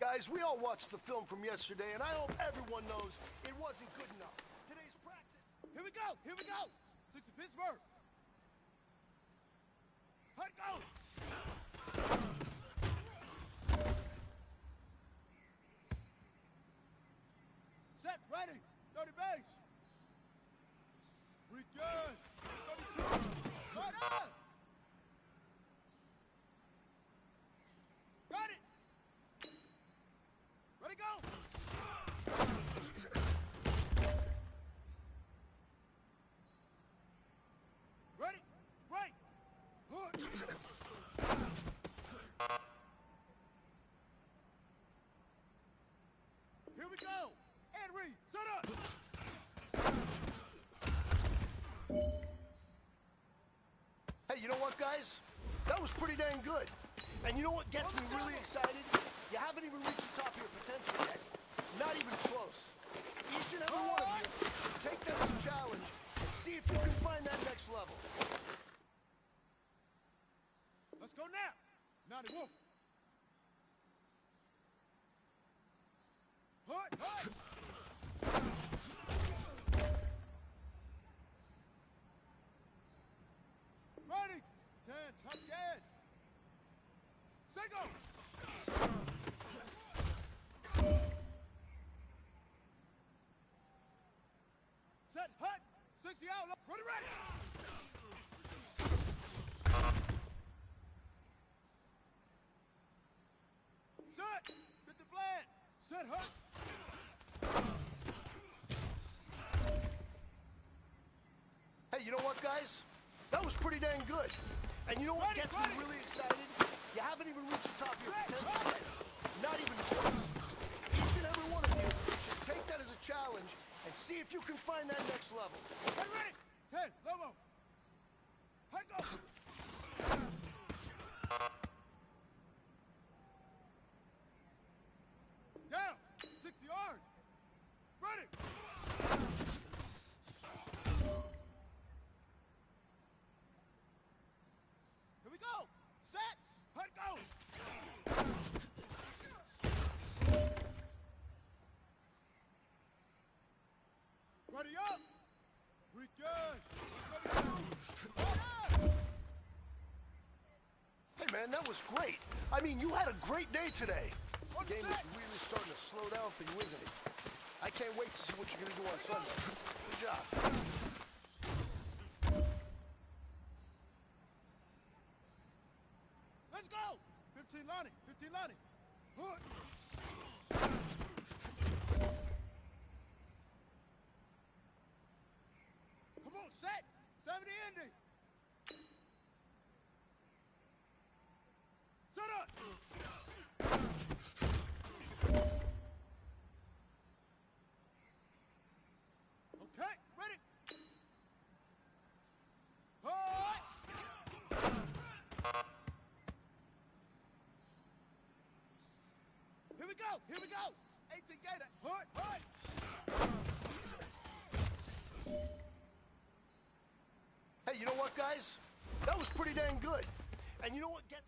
Guys, we all watched the film from yesterday, and I hope everyone knows it wasn't good enough. Today's practice... Here we go! Here we go! 60 Pittsburgh! Hut go! Set, ready! 30 base! We good! 32! Right on! Got it! Ready, go! Ready, right! Hook! Here we go! And read, set up! Hey, you know what, guys? That was pretty dang good. And you know what gets me really excited? You haven't even reached the top of your potential yet. Not even close. Each and every one of you should take that as a challenge and see if you can find that next level. Let's go now! Naughty Wolf! Hut, hut! Ready! 10, touch scared! Single! Set, hut! 60 out, ready, ready! Set! 50 flat! Set, hut! Hey, you know what, guys? That was pretty dang good. And you know what gets me really excited? You haven't even reached the top of your potential yet. Not even close. Each and every one of you should take that as a challenge and see if you can find that next level. Ready, ready! 10, Lobo! Hut, go! Down! 60 yards! Ready! Here we go! Set! Hut, go! Ready up! We good! Ready go! Hold up! Hey, man, that was great. I mean, you had a great day today. The game is really starting to slow down for you, isn't it? I can't wait to see what you're going to do on Sunday. Good job. Let's go! 15 Lonnie! 15 Lonnie! Hood! Come on, set! 70 Indy! Set up! Okay, ready! Hut! Here we go! Here we go! 18 Gator! Hut! Hut! Hey, you know what, guys? That was pretty dang good. And you know what gets...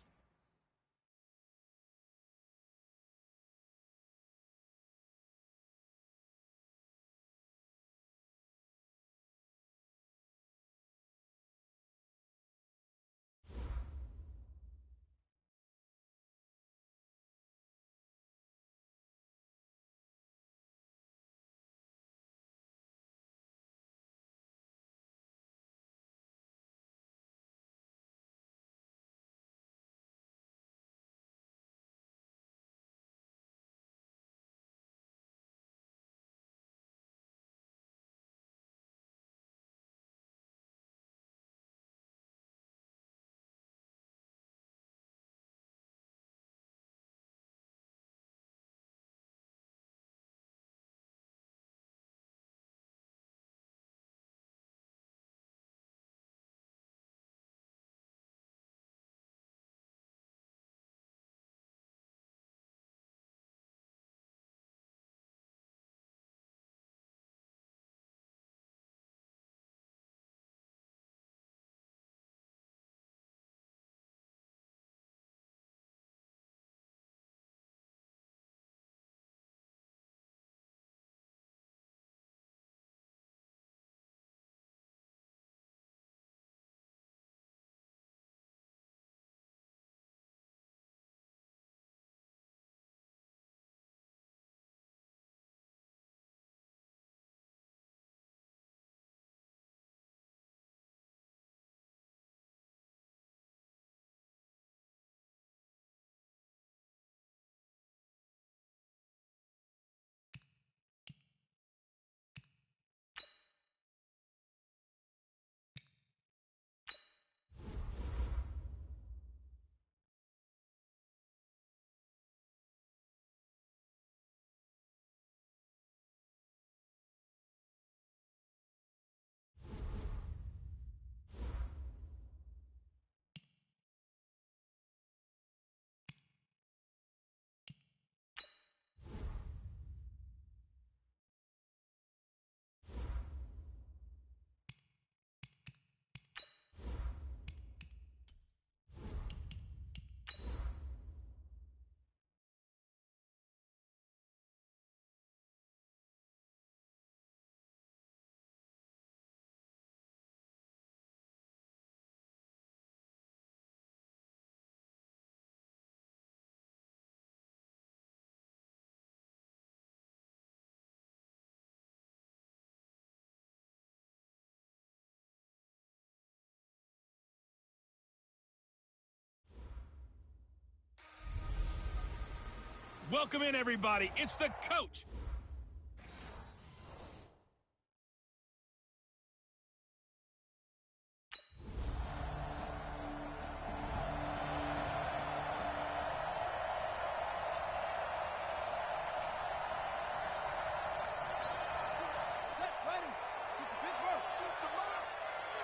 Welcome in, everybody. It's the coach.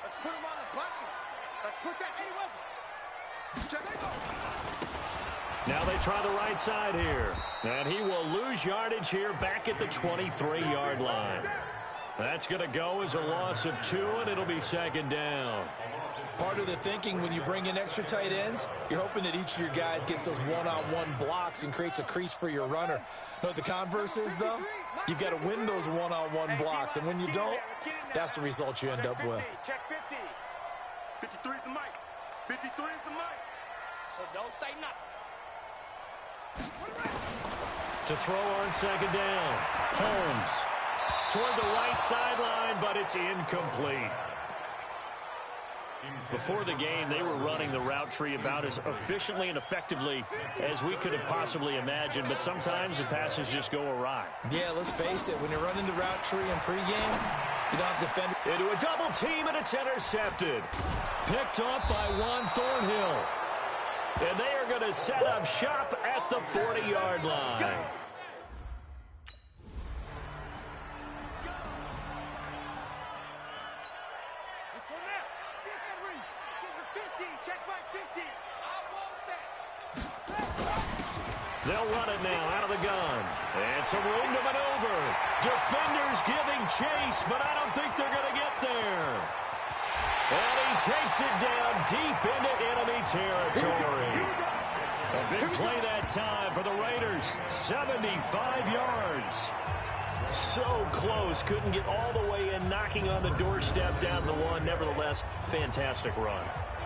Let's put him on the buses. Let's put that anyway. Now they try the right side here. And he will lose yardage here back at the 23-yard line. That's going to go as a loss of 2, and it'll be second down. Part of the thinking when you bring in extra tight ends, you're hoping that each of your guys gets those one-on-one blocks and creates a crease for your runner. You know what the converse is, though? You've got to win those one-on-one blocks, and when you don't, that's the result you end up with. Check 50. 53 is the mic. 53 is the mic. So don't say nothing. To throw on second down. Holmes toward the right sideline, but it's incomplete. Before the game, they were running the route tree about as efficiently and effectively as we could have possibly imagined, but sometimes the passes just go awry. Yeah, let's face it, when you're running the route tree in pregame, you don't have to defend. Into a double team, and it's intercepted. Picked off by Juan Thornhill. And they are going to set up shop at the 40-yard line. Let's go now. Henry. 50. Check my 50. I want that. They'll run it now out of the gun. And some room to maneuver. Defenders giving chase, but I don't think they're going to get there. And he takes it down deep into enemy territory. A big play that time for the Raiders. 75 yards. So close. Couldn't get all the way in, knocking on the doorstep down the one. Nevertheless, fantastic run.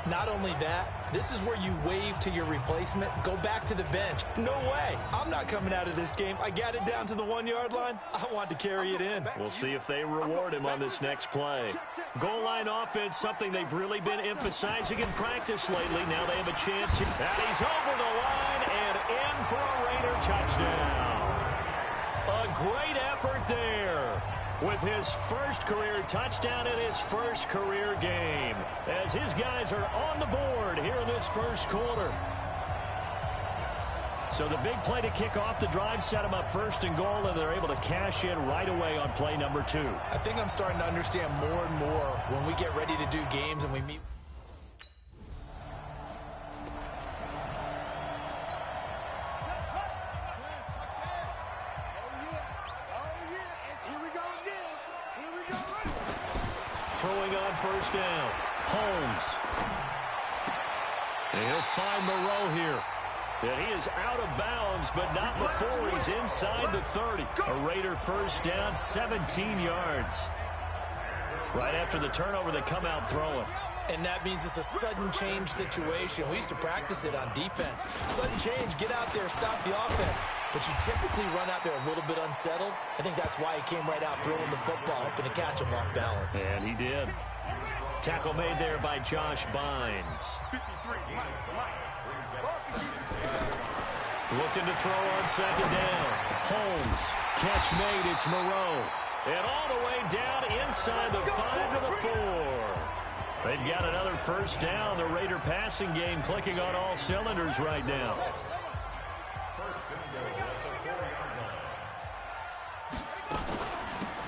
Not only that, this is where you wave to your replacement, go back to the bench. No way. I'm not coming out of this game. I got it down to the 1-yard line. I want to carry it in. We'll see if they reward him on this next play. Goal line offense, something they've really been emphasizing in practice lately. Now they have a chance. And he's over the line and in for a Raider touchdown. A great effort there with his first career touchdown in his first career game, as his guys are on the board here in this first quarter. So the big play to kick off the drive set them up first and goal, and they're able to cash in right away on play number 2. I think I'm starting to understand more and more when we get ready to do games and we meet. Throwing on first down. Holmes. And he'll find Moreau here. And he is out of bounds, but not before he's inside the 30. A Raider first down, 17 yards. Right after the turnover, they come out throwing. And that means it's a sudden change situation. We used to practice it on defense. Sudden change, get out there, stop the offense. But you typically run out there a little bit unsettled. I think that's why he came right out throwing the football, hoping to catch him off balance. And he did. Tackle made there by Josh Bynes. Looking to throw on second down. Holmes. Catch made. It's Moreau. And all the way down inside the 5 to the 4. They've got another first down. The Raider passing game clicking on all cylinders right now.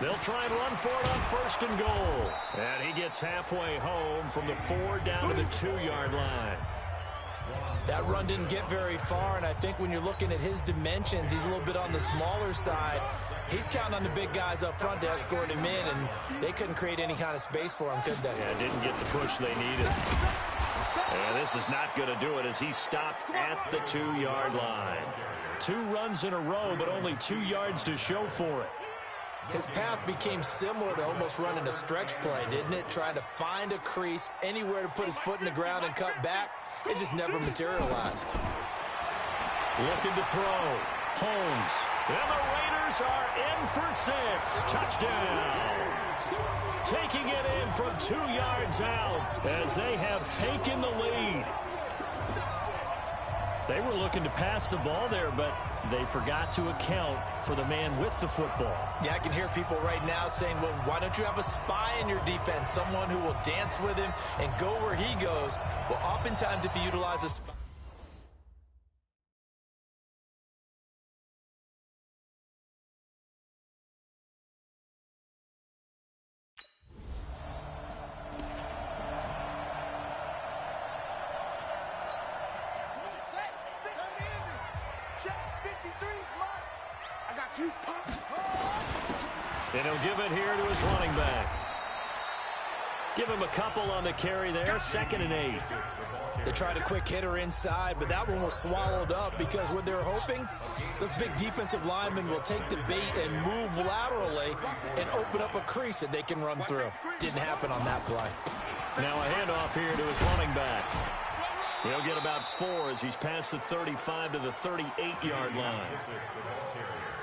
They'll try and run for it on first and goal. And he gets halfway home from the 4 down to the 2-yard line. That run didn't get very far, and I think when you're looking at his dimensions, he's a little bit on the smaller side. He's counting on the big guys up front to escort him in, and they couldn't create any kind of space for him, could they? Yeah, didn't get the push they needed. And this is not going to do it as he stopped at the 2-yard line. 2 runs in a row, but only 2 yards to show for it. His path became similar to almost running a stretch play, didn't it? Trying to find a crease, anywhere to put his foot in the ground and cut back. It just never materialized. Looking to throw. Holmes. And the Raiders are in for 6. Touchdown. Taking it in from 2 yards out as they have taken the lead. They were looking to pass the ball there, but they forgot to account for the man with the football. Yeah, I can hear people right now saying, well, why don't you have a spy in your defense, someone who will dance with him and go where he goes? Well, oftentimes if you utilize a spy, and he'll give it here to his running back. Give him a couple on the carry there, 2nd and 8. they tried a quick hitter inside, but that one was swallowed up because what they're hoping, those big defensive linemen will take the bait and move laterally and open up a crease that they can run through. Didn't happen on that play. Now a handoff here to his running back. He'll get about 4 as he's past the 35 to the 38-yard line.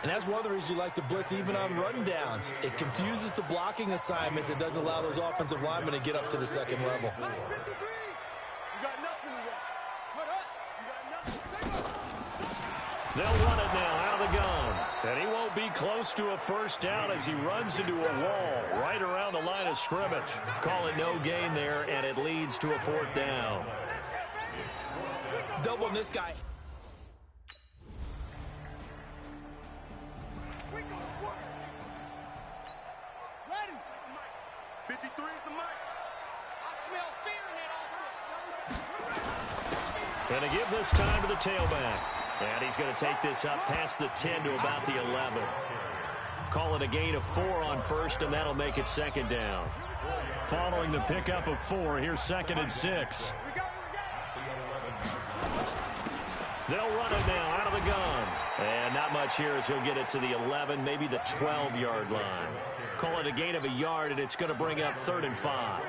And that's one of the reasons you like to blitz even on run downs. It confuses the blocking assignments. It doesn't allow those offensive linemen to get up to the second level. They'll run it now out of the gun. And he won't be close to a first down as he runs into a wall right around the line of scrimmage. Call it no gain there, and it leads to a 4th down. Doubling this guy. Going to give this time to the tailback. And he's going to take this up past the 10 to about the 11. Call it a gain of 4 on first, and that'll make it 2nd down. Following the pickup of 4, here's 2nd and 6. They'll run it now out of the gun. And not much here as he'll get it to the 11, maybe the 12-yard line. Call it a gain of a yard, and it's going to bring up 3rd and 5.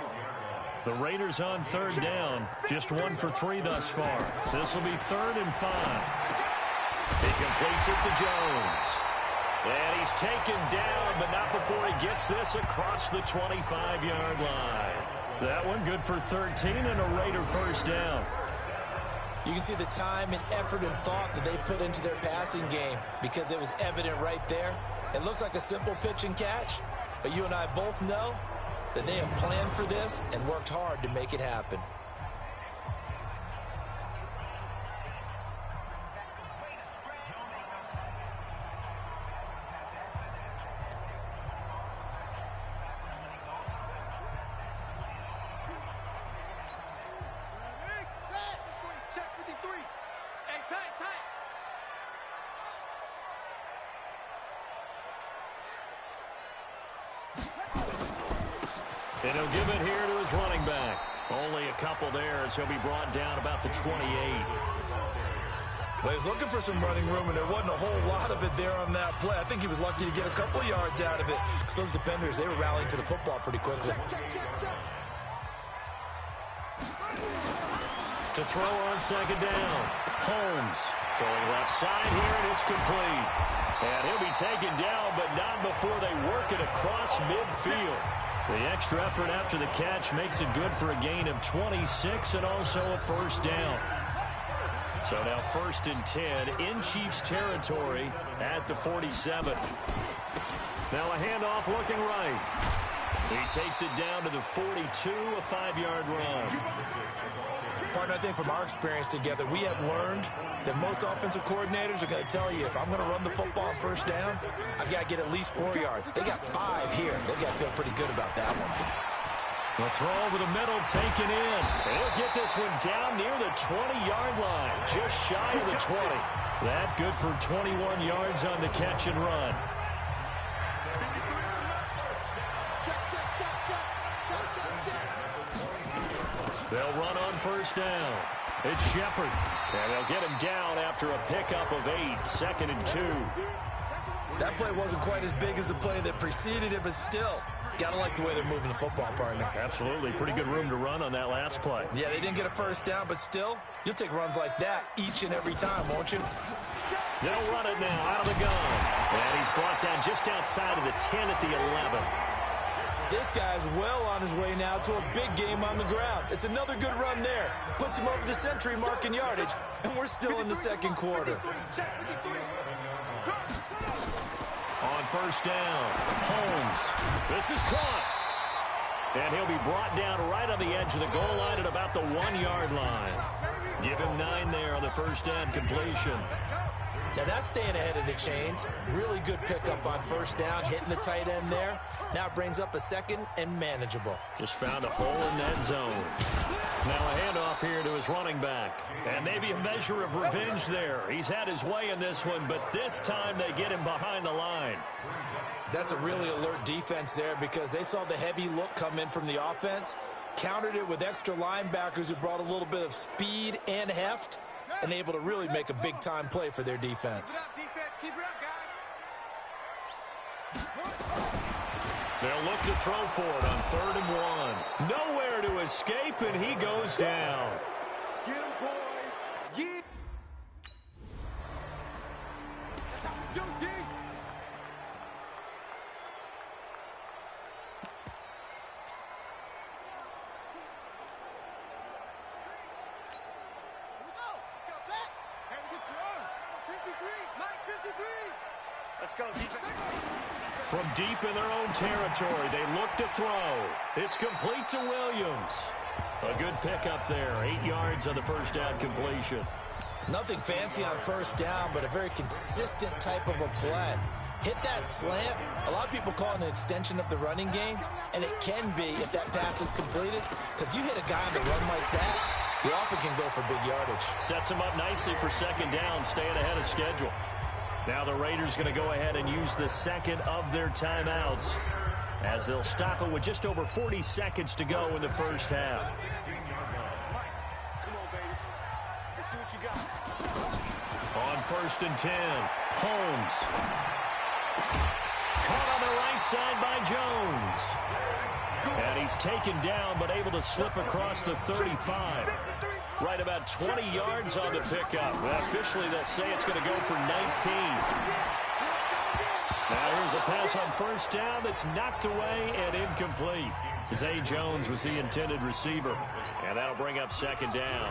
The Raiders on 3rd down. Just 1 for 3 thus far. This will be 3rd and 5. He completes it to Jones. And he's taken down, but not before he gets this across the 25-yard line. That one good for 13 and a Raider first down. You can see the time and effort and thought that they put into their passing game because it was evident right there. It looks like a simple pitch and catch, but you and I both know that they have planned for this and worked hard to make it happen. And he'll give it here to his running back. Only a couple there as he'll be brought down about the 28. Well, he was looking for some running room, and there wasn't a whole lot of it there on that play. I think he was lucky to get a couple yards out of it because those defenders, they were rallying to the football pretty quickly. To throw on 2nd down. Holmes throwing left side here, and it's complete. And he'll be taken down, but not before they work it across midfield. The extra effort after the catch makes it good for a gain of 26 and also a first down. So now 1st and 10 in Chiefs territory at the 47. Now a handoff looking right. He takes it down to the 42, a 5-yard run. Partner, I think from our experience together, we have learned that most offensive coordinators are going to tell you, if I'm going to run the football on first down, I've got to get at least 4 yards. They got 5 here. They've got to feel pretty good about that one. The throw over the middle taken in. And he'll get this one down near the 20-yard line, just shy of the 20. That good for 21 yards on the catch and run. They'll run on first down. It's Shepard. And they'll get him down after a pickup of 8, 2nd and 2. That play wasn't quite as big as the play that preceded it, but still, got to like the way they're moving the football, partner. Absolutely. Pretty good room to run on that last play. Yeah, they didn't get a first down, but still, you'll take runs like that each and every time, won't you? They'll run it now out of the gun. And he's brought down just outside of the 10 at the 11. This guy's well on his way now to a big game on the ground. It's another good run there. Puts him over the century mark in yardage, and we're still in the second quarter. On first down, Holmes. This is caught. And he'll be brought down right on the edge of the goal line at about the 1-yard line. Give him 9 there on the first down completion. Now that's staying ahead of the chains. Really good pickup on first down, hitting the tight end there. Now it brings up a second and manageable. Just found a hole in that zone. Now a handoff here to his running back. And maybe a measure of revenge there. He's had his way in this one, but this time they get him behind the line. That's a really alert defense there because they saw the heavy look come in from the offense, countered it with extra linebackers who brought a little bit of speed and heft, and able to really make a big-time play for their defense. Keep it up, guys. They'll look to throw for it on 3rd and 1. Nowhere to escape, and he goes down. Get him, boys. Yeah. That's how we do, D. Let's go, defense. From deep in their own territory, they look to throw. It's complete to Williams. A good pickup there, 8 yards on the first down completion. Nothing fancy on first down, but a very consistent type of a play. Hit that slant. A lot of people call it an extension of the running game, and it can be if that pass is completed, because you hit a guy on the run like that, he often can go for big yardage. Sets him up nicely for second down, staying ahead of schedule. Now the Raiders going to go ahead and use the second of their timeouts as they'll stop it with just over 40 seconds to go in the first half. Come on, baby. Let's see what you got. On 1st and 10, Holmes. Caught on the right side by Jones. And he's taken down but able to slip across the 35. Right about 20 yards on the pickup. Officially, they'll say it's going to go for 19. Now here's a pass on first down that's knocked away and incomplete. Zay Jones was the intended receiver. And that'll bring up second down.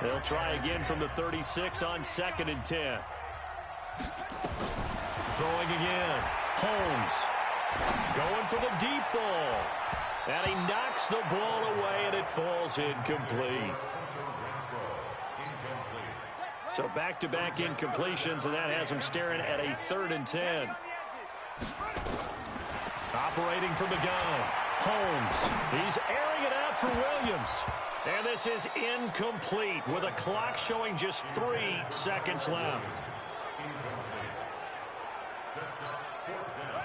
They'll try again from the 36 on 2nd and 10. Throwing again. Holmes. Going for the deep ball. And he knocks the ball away and it falls incomplete. So back-to-back incompletions, and that has him staring at a 3rd and 10. Operating from the gun, Holmes. He's airing it out for Williams. And this is incomplete with a clock showing just 3 seconds left.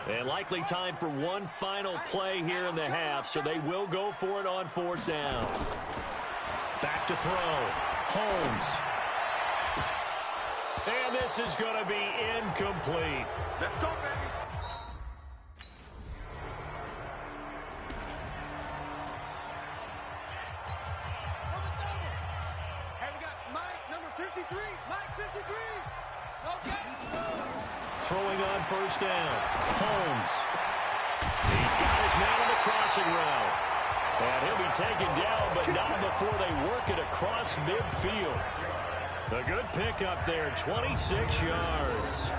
And likely time for one final play here in the half, so they will go for it on 4th down. Back to throw, Holmes. And this is going to be incomplete. Let's go, baby. Hey, we got Mike, number 53. Mike, 53. Okay. Throwing on first down. Holmes. He's got his man on the crossing route. And he'll be taken down, but not before they work it across midfield. A good pickup there, 26 yards.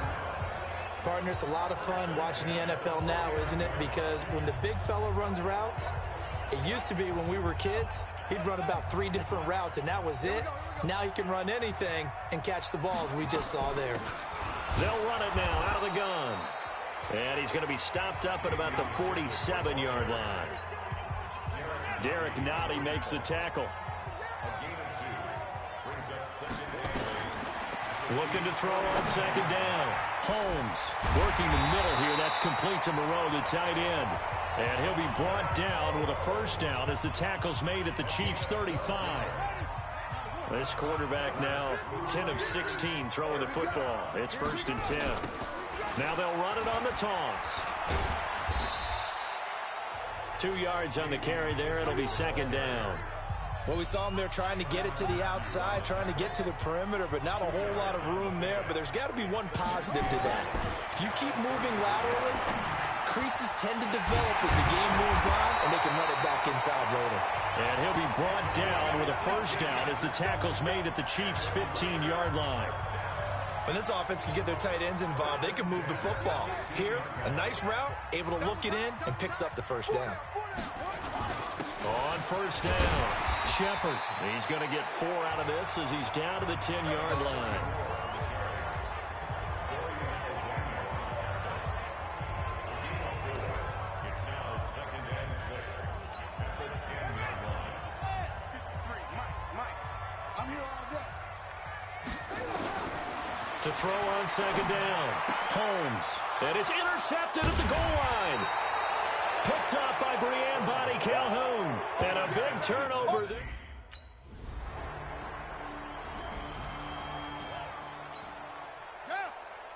Partner, it's a lot of fun watching the NFL now, isn't it? Because when the big fella runs routes, it used to be when we were kids, he'd run about 3 different routes, and that was it. Now he can run anything and catch the balls we just saw there. They'll run it now out of the gun. And he's going to be stopped up at about the 47-yard line. Derek Nottie makes the tackle. Looking to throw on second down. Holmes working the middle here. That's complete to Moreau, the tight end. And he'll be brought down with a first down as the tackle's made at the Chiefs' 35. This quarterback now 10 of 16 throwing the football. It's 1st and 10. Now they'll run it on the toss. 2 yards on the carry there. It'll be second down. Well, we saw him there trying to get it to the outside, trying to get to the perimeter, but not a whole lot of room there. But there's got to be one positive to that. If you keep moving laterally, creases tend to develop as the game moves on, and they can run it back inside later. And he'll be brought down with a first down as the tackle's made at the Chiefs' 15-yard line. When this offense can get their tight ends involved, they can move the football. Here, a nice route, able to look it in, and picks up the first down. On first down, Shepard. He's going to get 4 out of this as he's down to the 10-yard line. To throw on second down, Holmes. And it's intercepted at the goal line. Picked up by Brianne Bonnie Calhoun. And a big turnover there.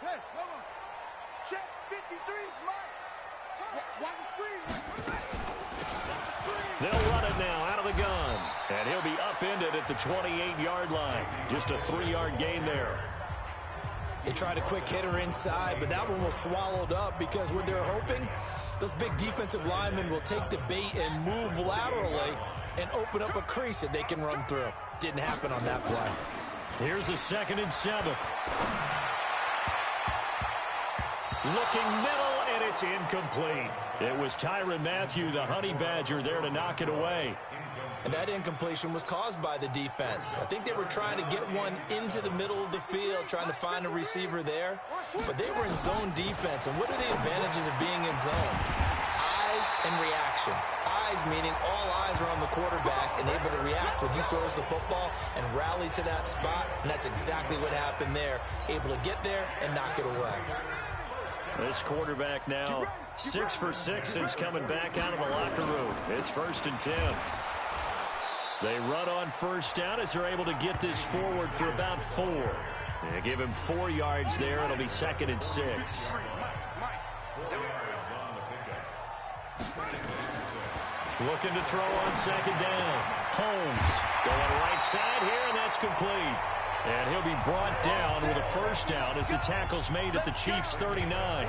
Hey, hold on. Check 53's mine. Watch the screen. They'll run it now out of the gun. And he'll be upended at the 28-yard line. Just a 3-yard gain there. They tried a quick hitter inside, but that one was swallowed up because what they're hoping, those big defensive linemen will take the bait and move laterally and open up a crease that they can run through. Didn't happen on that play. Here's a 2nd and 7. Looking middle, and it's incomplete. It was Tyrann Mathieu, the Honey Badger, there to knock it away. And that incompletion was caused by the defense. I think they were trying to get one into the middle of the field, trying to find a receiver there. But they were in zone defense. And what are the advantages of being in zone? Eyes and reaction. Eyes meaning all eyes are on the quarterback and able to react when he throws the football and rally to that spot. And that's exactly what happened there. Able to get there and knock it away. This quarterback now 6 for 6 since coming back out of the locker room. It's 1st and 10. They run on first down as they're able to get this forward for about 4. They give him 4 yards there. It'll be 2nd and 6. Looking to throw on second down. Holmes going right side here, and that's complete. And he'll be brought down with a first down as the tackle's made at the Chiefs' 39.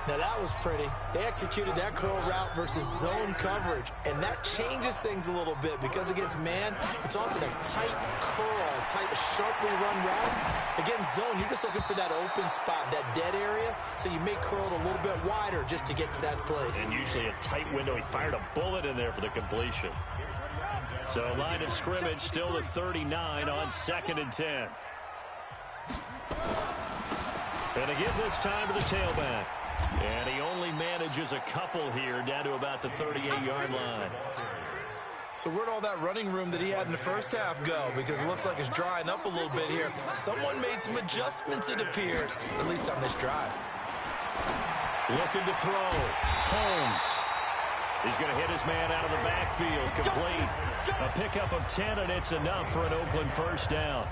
Now that was pretty. They executed that curl route versus zone coverage, and that changes things a little bit because against man, it's often a tight curl, tight, sharply run route. Against zone, you're just looking for that open spot, that dead area, so you may curl it a little bit wider just to get to that place. And usually a tight window. He fired a bullet in there for the completion. So line of scrimmage still at 39 on 2nd and 10. And to give this time to the tailback. And he only manages a couple here down to about the 38-yard line. So where'd all that running room that he had in the first half go? Because it looks like it's drying up a little bit here. Someone made some adjustments, it appears, at least on this drive. Looking to throw. Holmes. He's going to hit his man out of the backfield. Complete. A pickup of 10, and it's enough for an Oakland first down.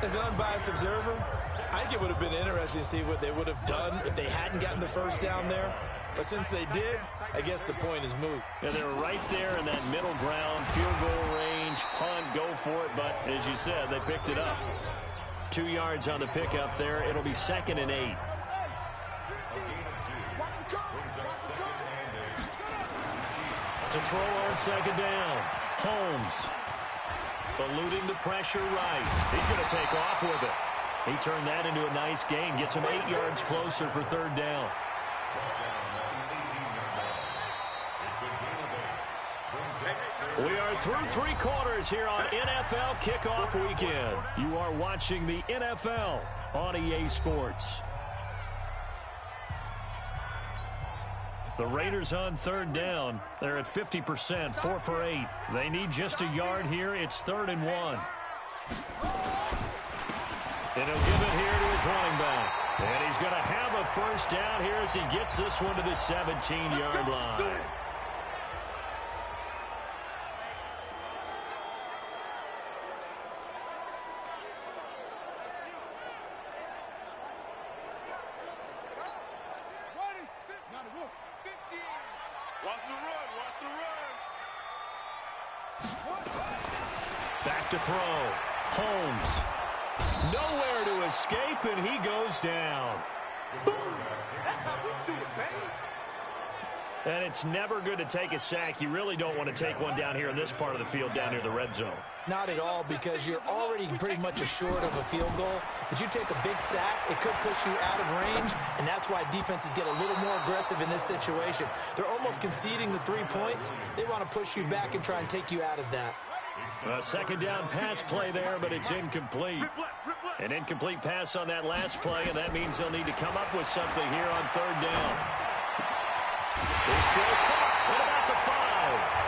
As an unbiased observer, I think it would have been interesting to see what they would have done if they hadn't gotten the first down there. But since they did, I guess the point is moot. And they're right there in that middle ground, field goal range, punt, go for it. But as you said, they picked it up. 2 yards on the pickup there. It'll be 2nd and 8. To throw on second down. Holmes. Eluding the pressure right. He's going to take off with it. He turned that into a nice gain. Gets him 8 yards closer for 3rd down. We are through 3 quarters here on NFL Kickoff Weekend. You are watching the NFL on EA Sports. The Raiders on 3rd down. They're at 50%, 4 for 8. They need just a yard here. It's 3rd and 1. And he'll give it here to his running back. And he's going to have a first down here as he gets this one to the 17-yard line. Watch the run, watch the run. Back to throw. Holmes. Nowhere to escape, and he goes down. Boom. That's how we do it, baby. And it's never good to take a sack. You really don't want to take one down here in this part of the field, down near the red zone. Not at all, because you're already pretty much assured of a field goal. But you take a big sack, it could push you out of range, and that's why defenses get a little more aggressive in this situation. They're almost conceding the 3 points. They want to push you back and try and take you out of that. A second down pass play there, but it's incomplete. An incomplete pass on that last play, and that means they'll need to come up with something here on third down. This throw caught at about the 5.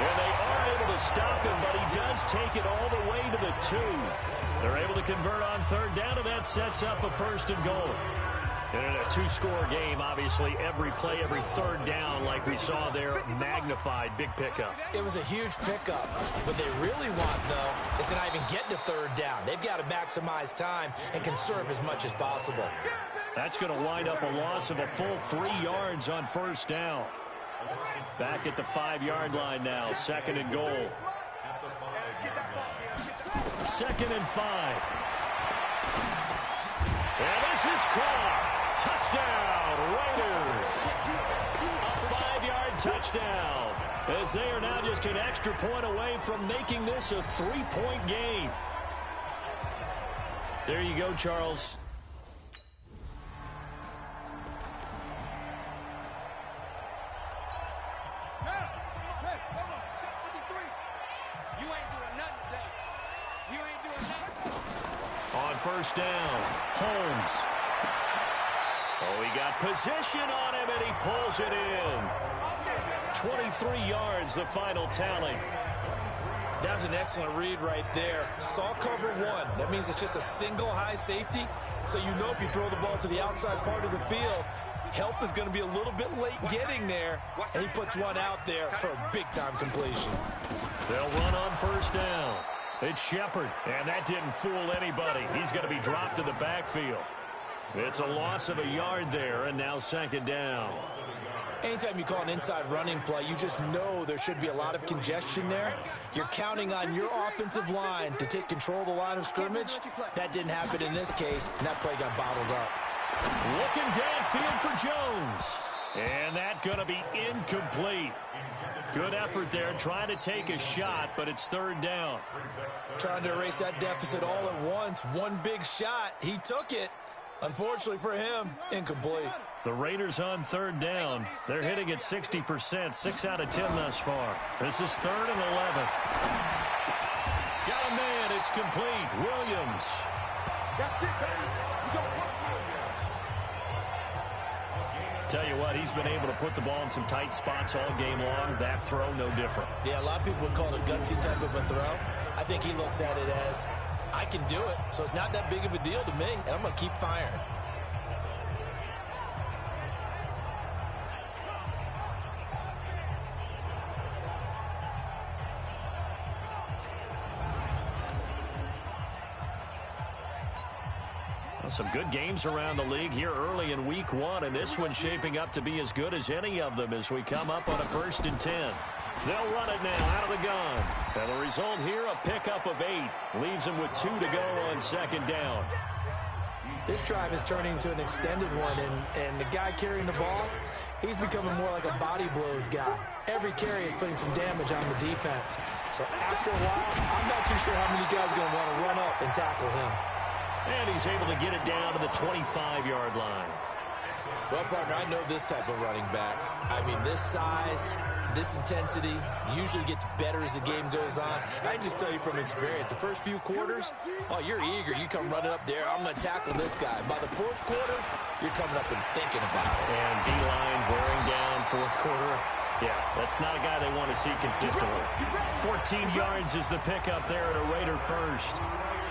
And they are able to stop him, but he does take it all the way to the 2. They're able to convert on third down, and that sets up a first and goal. And in a two-score game, obviously, every play, every third down, like we saw there, magnified, big pickup. It was a huge pickup. What they really want, though, is to not even get to third down. They've got to maximize time and conserve as much as possible. That's going to wind up a loss of a full 3 yards on first down. Back at the 5-yard line now, second and goal. Second and 5. And this is caught. Touchdown, Raiders. A 5-yard touchdown, as they are now just an extra point away from making this a 3-point game. There you go, Charles. On first down, Holmes. Oh, he got position on him, and he pulls it in. 23 yards, the final tally. That was an excellent read right there. Saw cover 1. That means it's just a single high safety. So you know if you throw the ball to the outside part of the field, help is going to be a little bit late getting there. And he puts one out there for a big-time completion. They'll run on first down. It's Shepard, and that didn't fool anybody. He's going to be dropped to the backfield. It's a loss of a yard there, and now second down. Anytime you call an inside running play, you just know there should be a lot of congestion there. You're counting on your offensive line to take control of the line of scrimmage. That didn't happen in this case, and that play got bottled up. Looking downfield for Jones. And that's going to be incomplete. Good effort there, trying to take a shot, but it's third down. Trying to erase that deficit all at once. One big shot. He took it. Unfortunately for him, incomplete. The Raiders on third down. They're hitting at 60%, 6 out of 10 thus far. This is 3rd and 11. Got a man, it's complete. Williams. That's it, baby. Tell you what, he's been able to put the ball in some tight spots all game long. That throw, no different. Yeah, a lot of people would call it a gutsy type of a throw. I think he looks at it as, I can do it, so it's not that big of a deal to me, and I'm going to keep firing. Some good games around the league here early in week 1, and this one's shaping up to be as good as any of them as we come up on a 1st and 10. They'll run it now out of the gun. And the result here, a pickup of 8. Leaves them with 2 to go on second down. This drive is turning into an extended one, and the guy carrying the ball, he's becoming more like a body blows guy. Every carry is putting some damage on the defense. So after a while, I'm not too sure how many guys are going to want to run up and tackle him. And he's able to get it down to the 25-yard line. Well, partner, I know this type of running back. I mean, this size, this intensity usually gets better as the game goes on. I can just tell you from experience, the first few quarters, oh, you're eager. You come running up there, I'm going to tackle this guy. By the 4th quarter, you're coming up and thinking about it. And D-line wearing down 4th quarter. Yeah, that's not a guy they want to see consistently. 14 yards is the pickup there at a Raider first.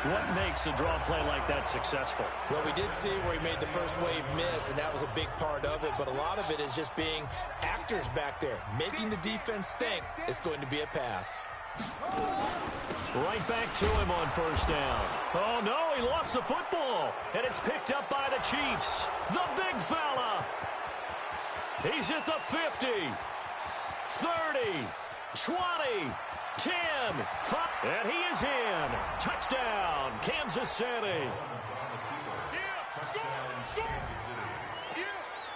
What makes a draw play like that successful? Well, we did see where he made the first wave miss, and that was a big part of it. But a lot of it is just being actors back there, making the defense think it's going to be a pass. Right back to him on first down. Oh, no, he lost the football. And it's picked up by the Chiefs. The big fella. He's at the 50, 30, 20, 10, 5, and he is in. Touchdown, Kansas City.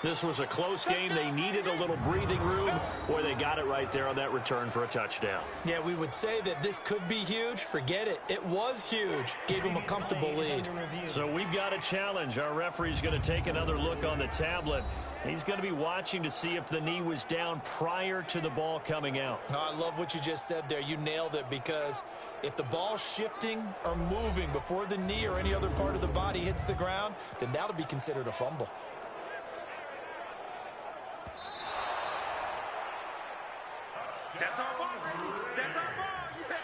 This was a close game. They needed a little breathing room. Boy, they got it right there on that return for a touchdown. Yeah, we would say that this could be huge. Forget it. It was huge. Gave them a comfortable lead. So we've got a challenge. Our referee's going to take another look on the tablet. He's going to be watching to see if the knee was down prior to the ball coming out. Oh, I love what you just said there. You nailed it, because if the ball's shifting or moving before the knee or any other part of the body hits the ground, then that'll be considered a fumble. That's our ball, baby. That's our ball. Yeah!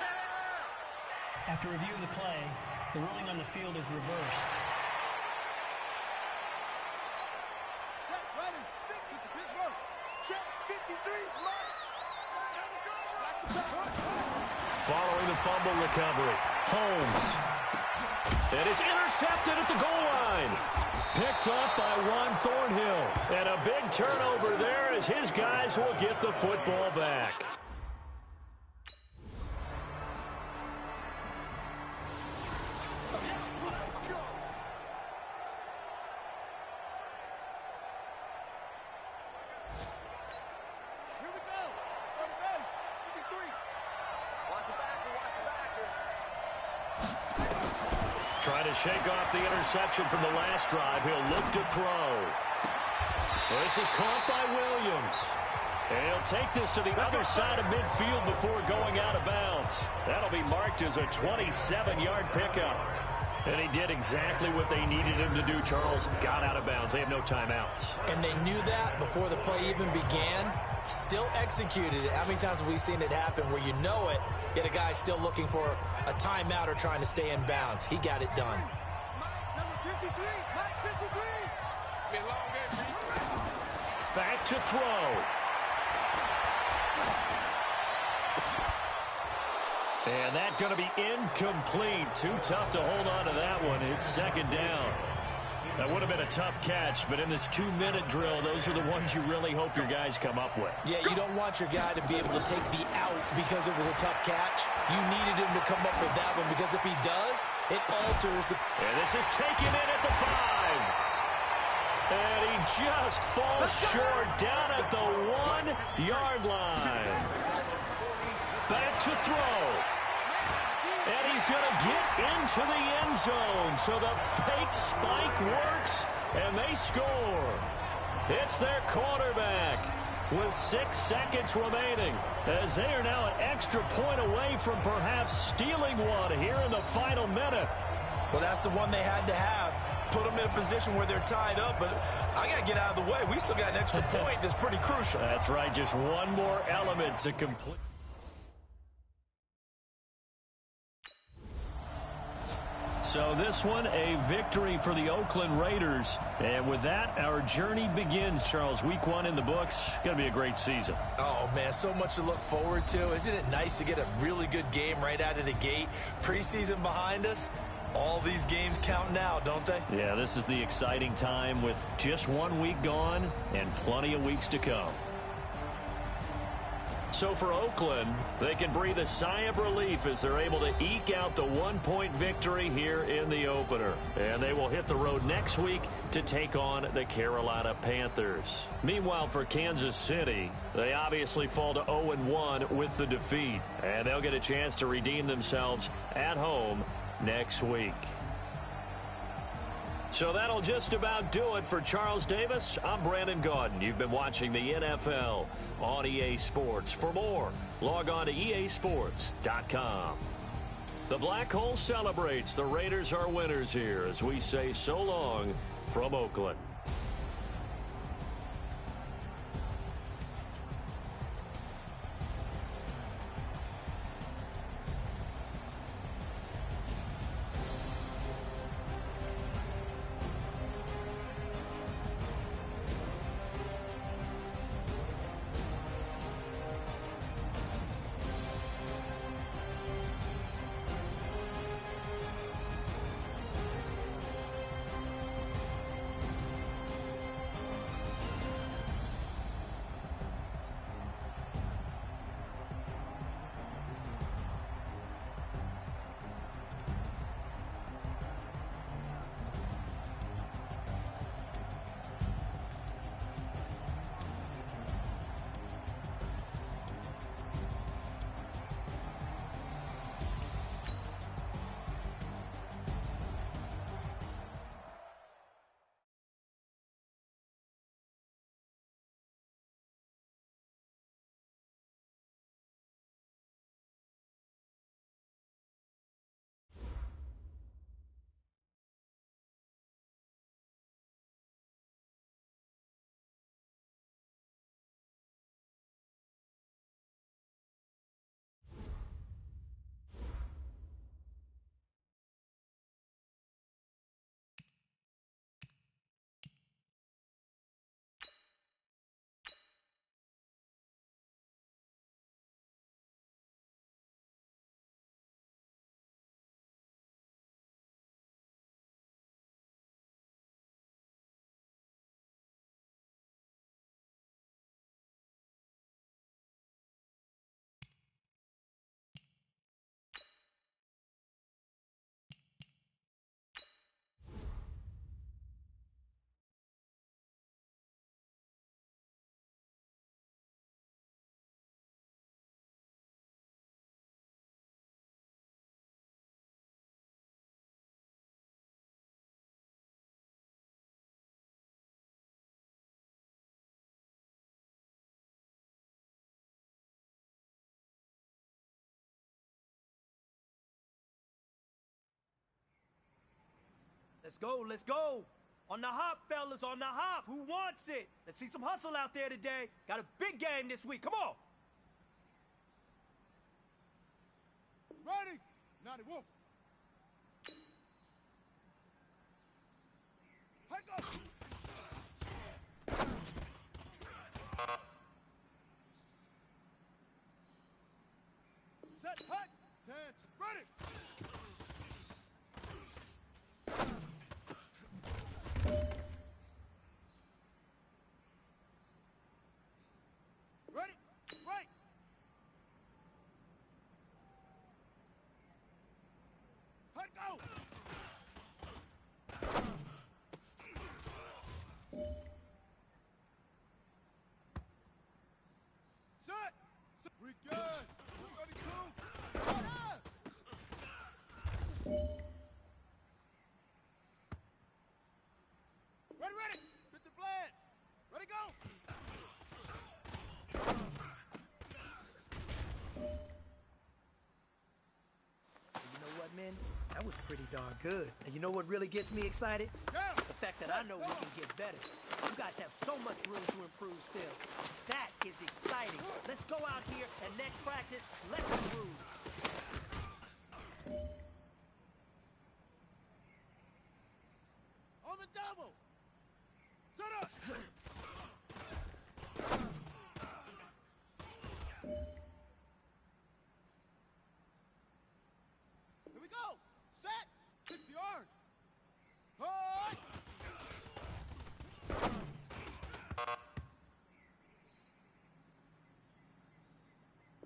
After review of the play, the ruling on the field is reversed. Check, running. 50 to Pittsburgh. Check, 53 is mine. Following the fumble recovery, Holmes. And it's intercepted at the goal line. Picked up by Juan Thornhill. And a big turnover there as his guys will get the football back. Trying to shake off the interception from the last drive. He'll look to throw. This is caught by Williams. And he'll take this to the other side of midfield before going out of bounds. That'll be marked as a 27-yard pickup. And he did exactly what they needed him to do, Charles. Got out of bounds. They have no timeouts. And they knew that before the play even began. Still executed it. How many times have we seen it happen where you know it, yet a guy's still looking for a timeout or trying to stay in bounds? He got it done. Mike, number 53. Mike, 53. Be a long game. Back to throw. And that's going to be incomplete. Too tough to hold on to that one. It's second down. That would have been a tough catch, but in this 2-minute drill, those are the ones you really hope your guys come up with. Yeah, you don't want your guy to be able to take the out because it was a tough catch. You needed him to come up with that one, because if he does, it alters the... And this is taken in at the 5. And he just falls short down at the 1-yard line. Back to throw. And he's going to get into the end zone. So the fake spike works, and they score. It's their quarterback with 6 seconds remaining, as they are now an extra point away from perhaps stealing one here in the final minute. Well, that's the one they had to have. Put them in a position where they're tied up, but I got to get out of the way. We still got an extra point that's pretty crucial. That's right, just one more element to complete. So this one, a victory for the Oakland Raiders. And with that, our journey begins, Charles. Week 1 in the books. Going to be a great season. Oh, man, so much to look forward to. Isn't it nice to get a really good game right out of the gate? Preseason behind us. All these games count now, don't they? Yeah, this is the exciting time with just 1 week gone and plenty of weeks to come. So for Oakland, they can breathe a sigh of relief as they're able to eke out the 1-point victory here in the opener. And they will hit the road next week to take on the Carolina Panthers. Meanwhile, for Kansas City, they obviously fall to 0-1 with the defeat. And they'll get a chance to redeem themselves at home next week. So that'll just about do it for Charles Davis. I'm Brandon Gaudin. You've been watching the NFL on EA Sports. For more, log on to easports.com. The Black Hole celebrates. The Raiders are winners here as we say so long from Oakland. Let's go, let's go. On the hop, fellas, on the hop. Who wants it? Let's see some hustle out there today. Got a big game this week. Come on. Ready? 91. Hike up. Set, hike. 10, ready. Ready, right. Hike, go. Set. We good. 32. Ready, ready. Hit the flag. Ready, go. You know what, man? That was pretty darn good. And you know what really gets me excited? Yeah. The fact that I know we can get better. You guys have so much room to improve still. That is exciting. Let's go out here and next practice, let's improve. On the double. Set up. Here we go. Set. 60 yard. Hard.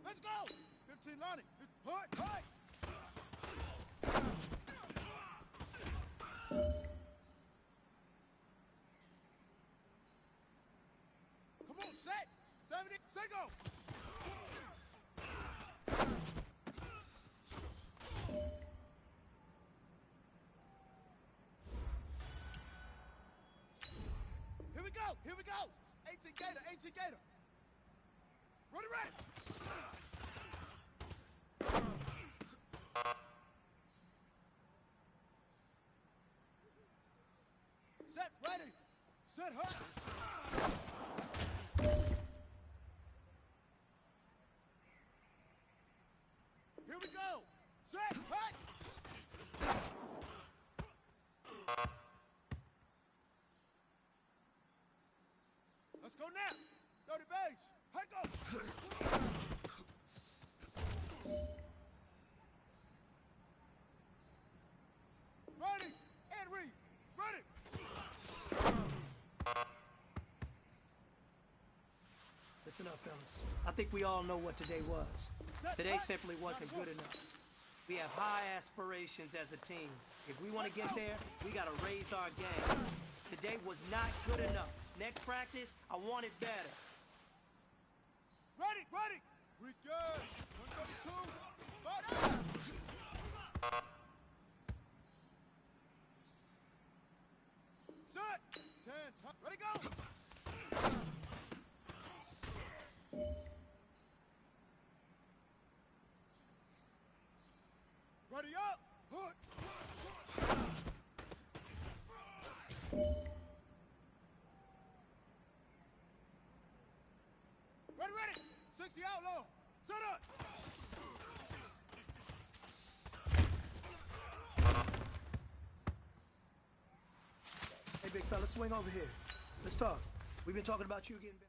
Let's go. 15 lining. Hard. Hard. Come on, set. 70. Set, go. Here we go. Here we go. 18 Gator. 18 Gator. Ready, ready. Set, ready. Set, hot. Here we go. Set, hot. Let's go now. 30 base. Hike up. Ready. And read. Ready. Listen up, fellas. I think we all know what today was. Today simply wasn't good enough. We have high aspirations as a team. If we want to get there, we got to raise our game. Today was not good enough. Next practice, I want it better. Ready, ready. We good. 132. Fight. Set. 10. Ready, go. Ready up. Hood. Ready, ready. 60 outlaw. Set up. Hey, big fella, swing over here. Let's talk. We've been talking about you getting better.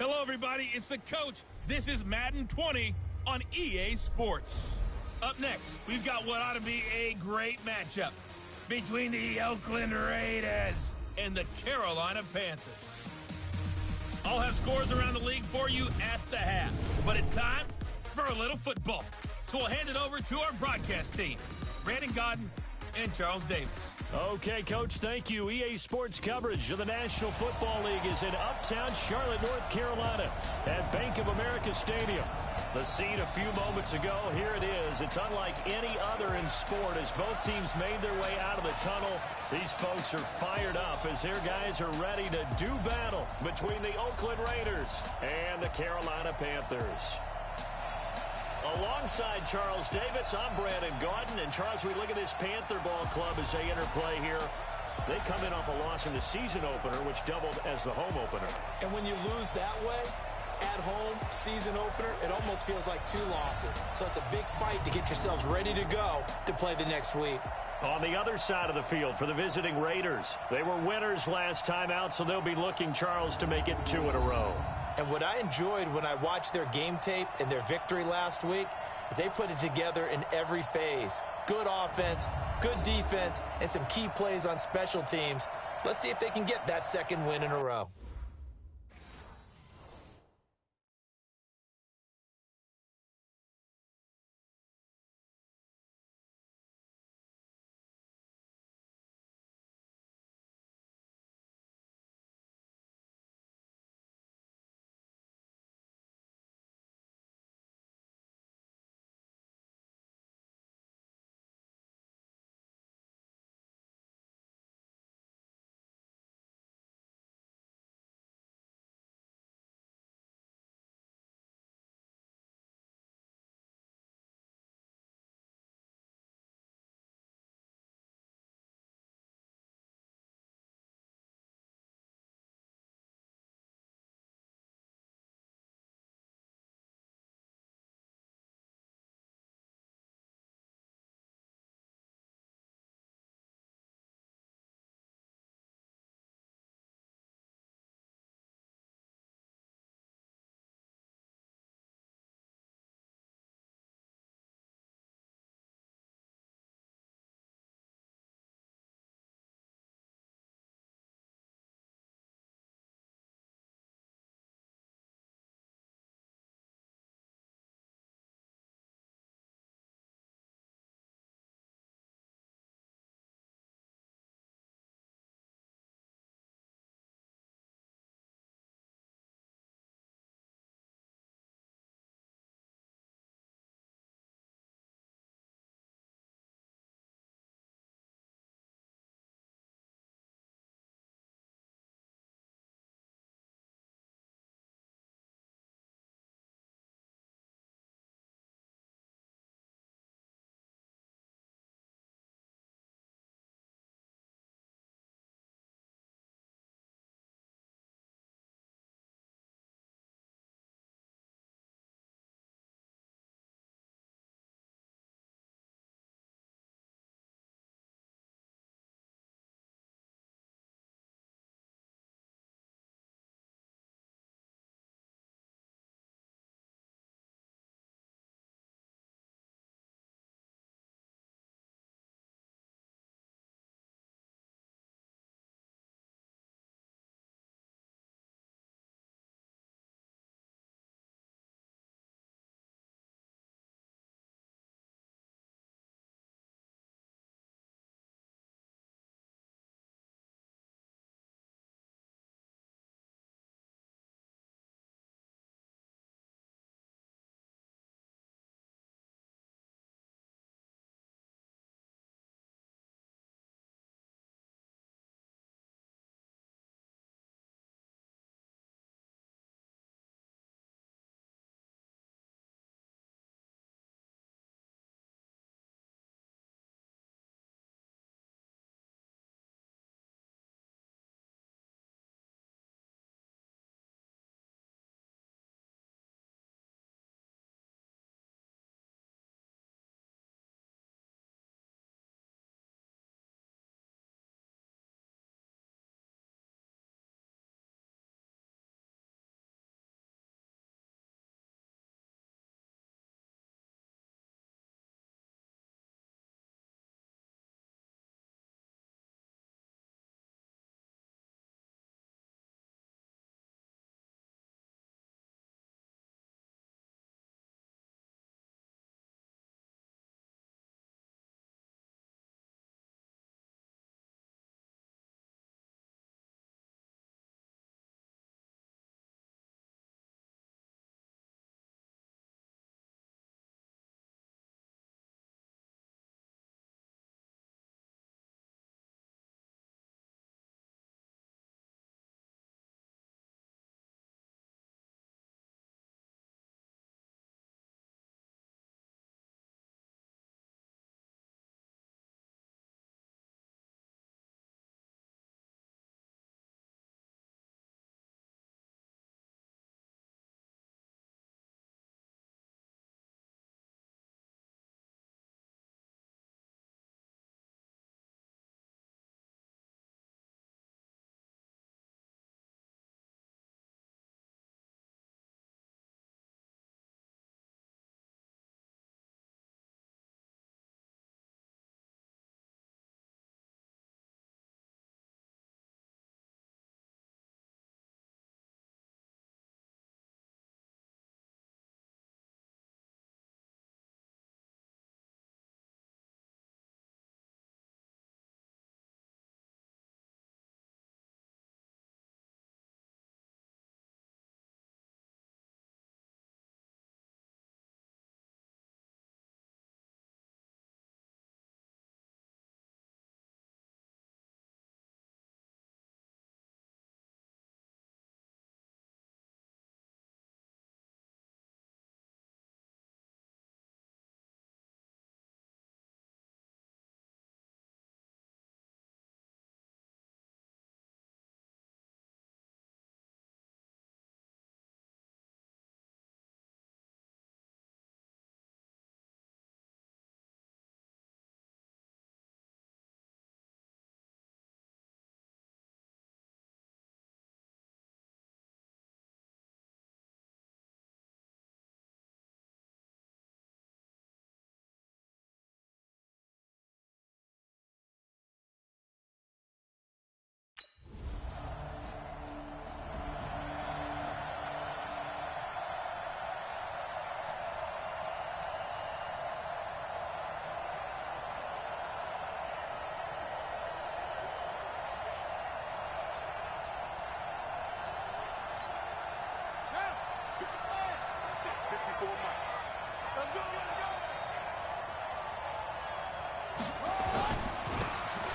Hello, everybody. It's the coach. This is Madden 20 on EA Sports. Up next, we've got what ought to be a great matchup between the Oakland Raiders and the Carolina Panthers. I'll have scores around the league for you at the half, but it's time for a little football. So we'll hand it over to our broadcast team, Brandon Godden and Charles Davis. Okay, Coach, thank you. EA Sports coverage of the National Football League is in uptown Charlotte, North Carolina at Bank of America Stadium. The scene a few moments ago, here it is. It's unlike any other in sport as both teams made their way out of the tunnel. These folks are fired up as their guys are ready to do battle between the Oakland Raiders and the Carolina Panthers. Alongside Charles Davis, I'm Brandon Gaudin. And Charles, we look at this Panther ball club as they enter play here. They come in off a loss in the season opener, which doubled as the home opener. And when you lose that way, at home, season opener, it almost feels like 2 losses. So it's a big fight to get yourselves ready to go to play the next week. On the other side of the field for the visiting Raiders, they were winners last time out, so they'll be looking, Charles, to make it 2 in a row. And what I enjoyed when I watched their game tape and their victory last week is they put it together in every phase. Good offense, good defense, and some key plays on special teams. Let's see if they can get that 2nd win in a row.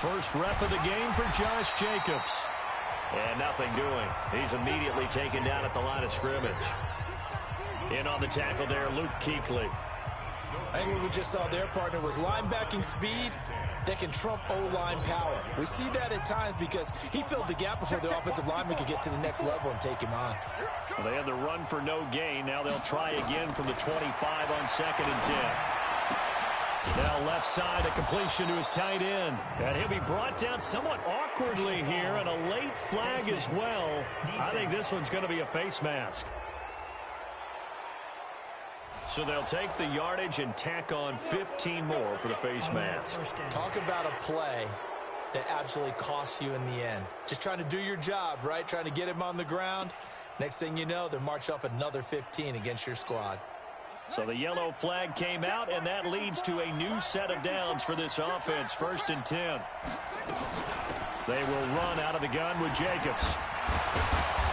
first rep of the game for Josh Jacobs. And nothing doing. He's immediately taken down at the line of scrimmage. In on the tackle there, Luke Kuechly. I think what we just saw their partner was linebacking speed that can trump O-line power. We see that at times because he filled the gap before the offensive lineman could get to the next level and take him on. Well, they had the run for no gain. Now they'll try again from the 25 on 2nd and 10. Now left side, a completion to his tight end. And he'll be brought down somewhat awkwardly here, and a late flag as well. I think this one's going to be a face mask. So they'll take the yardage and tack on 15 more for the face mask. Talk about a play that absolutely costs you in the end. Just trying to do your job, right? Trying to get him on the ground. Next thing you know, they're marching off another 15 against your squad. So the yellow flag came out, and that leads to a new set of downs for this offense. 1st and 10. They will run out of the gun with Jacobs.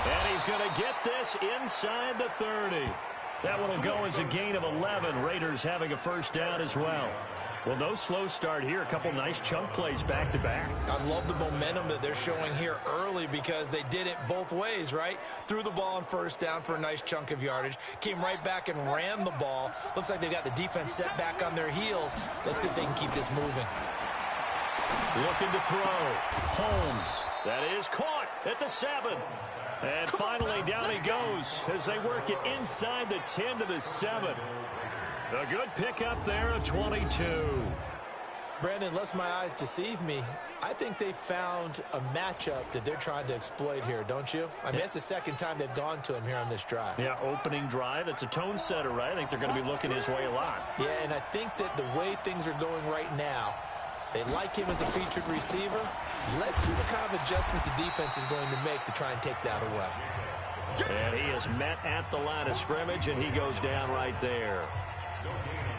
And he's going to get this inside the 30. That one will go as a gain of 11. Raiders having a first down as well. Well, no slow start here. A couple nice chunk plays back-to-back. I love the momentum that they're showing here early because they did it both ways, right? Threw the ball on first down for a nice chunk of yardage. Came right back and ran the ball. Looks like they've got the defense set back on their heels. Let's see if they can keep this moving. Looking to throw. Holmes. That is caught at the 7. And finally, down he goes as they work it inside the 10 to the 7. A good pickup there, a 22. Brandon, unless my eyes deceive me, I think they found a matchup that they're trying to exploit here, don't you? I mean, that's the second time they've gone to him here on this drive. Yeah, opening drive. It's a tone setter, right? I think they're going to be looking his way a lot. Yeah, and I think that the way things are going right now, they like him as a featured receiver. Let's see what kind of adjustments the defense is going to make to try and take that away. And he is met at the line of scrimmage, and he goes down right there.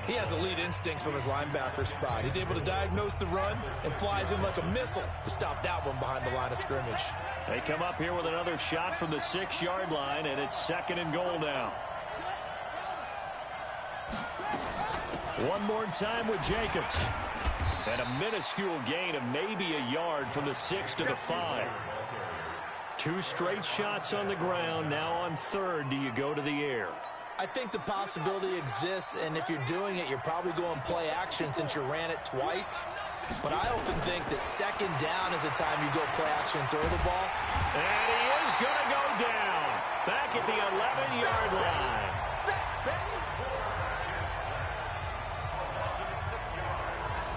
He has elite instincts from his linebacker spot. He's able to diagnose the run and flies in like a missile to stop that one behind the line of scrimmage. They come up here with another shot from the 6-yard line, and it's 2nd and goal now. One more time with Jacobs. And a minuscule gain of maybe a yard from the 6 to the 5. 2 straight shots on the ground. Now on 3rd, do you go to the air? I think the possibility exists, and if you're doing it, you're probably going play action since you ran it twice. But I often think that 2nd down is the time you go play action and throw the ball. And he is going to go down. Back at the 11-yard line.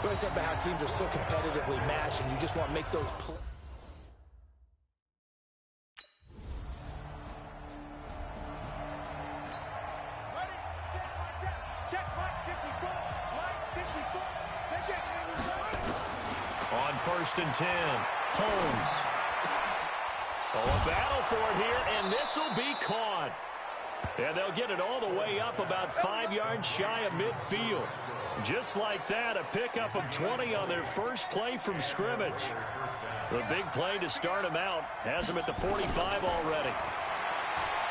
We always talk about how teams are so competitively matched, and you just want to make those plays. On 1st and 10, Holmes. Oh, a battle for it here, and this will be caught. And they'll get it all the way up about 5 yards shy of midfield. Just like that, a pickup of 20 on their first play from scrimmage. The big play to start him out has him at the 45 already.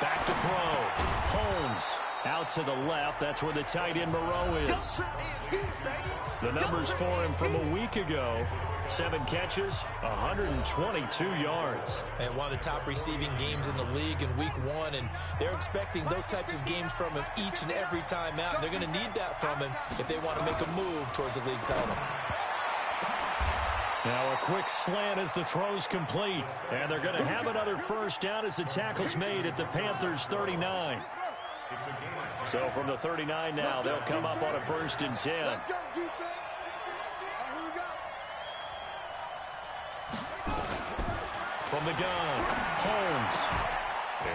Back to throw. Holmes out to the left. That's where the tight end Moreau is. The numbers for him from a week ago. 7 catches, 122 yards. And one of the top receiving games in the league in week 1, and they're expecting those types of games from him each and every time out. And they're going to need that from him if they want to make a move towards a league title. Now a quick slant as the throw's complete. And they're going to have another first down as the tackle's made at the Panthers' 39. So from the 39 now, they'll come up on a 1st and 10. From the gun, Holmes.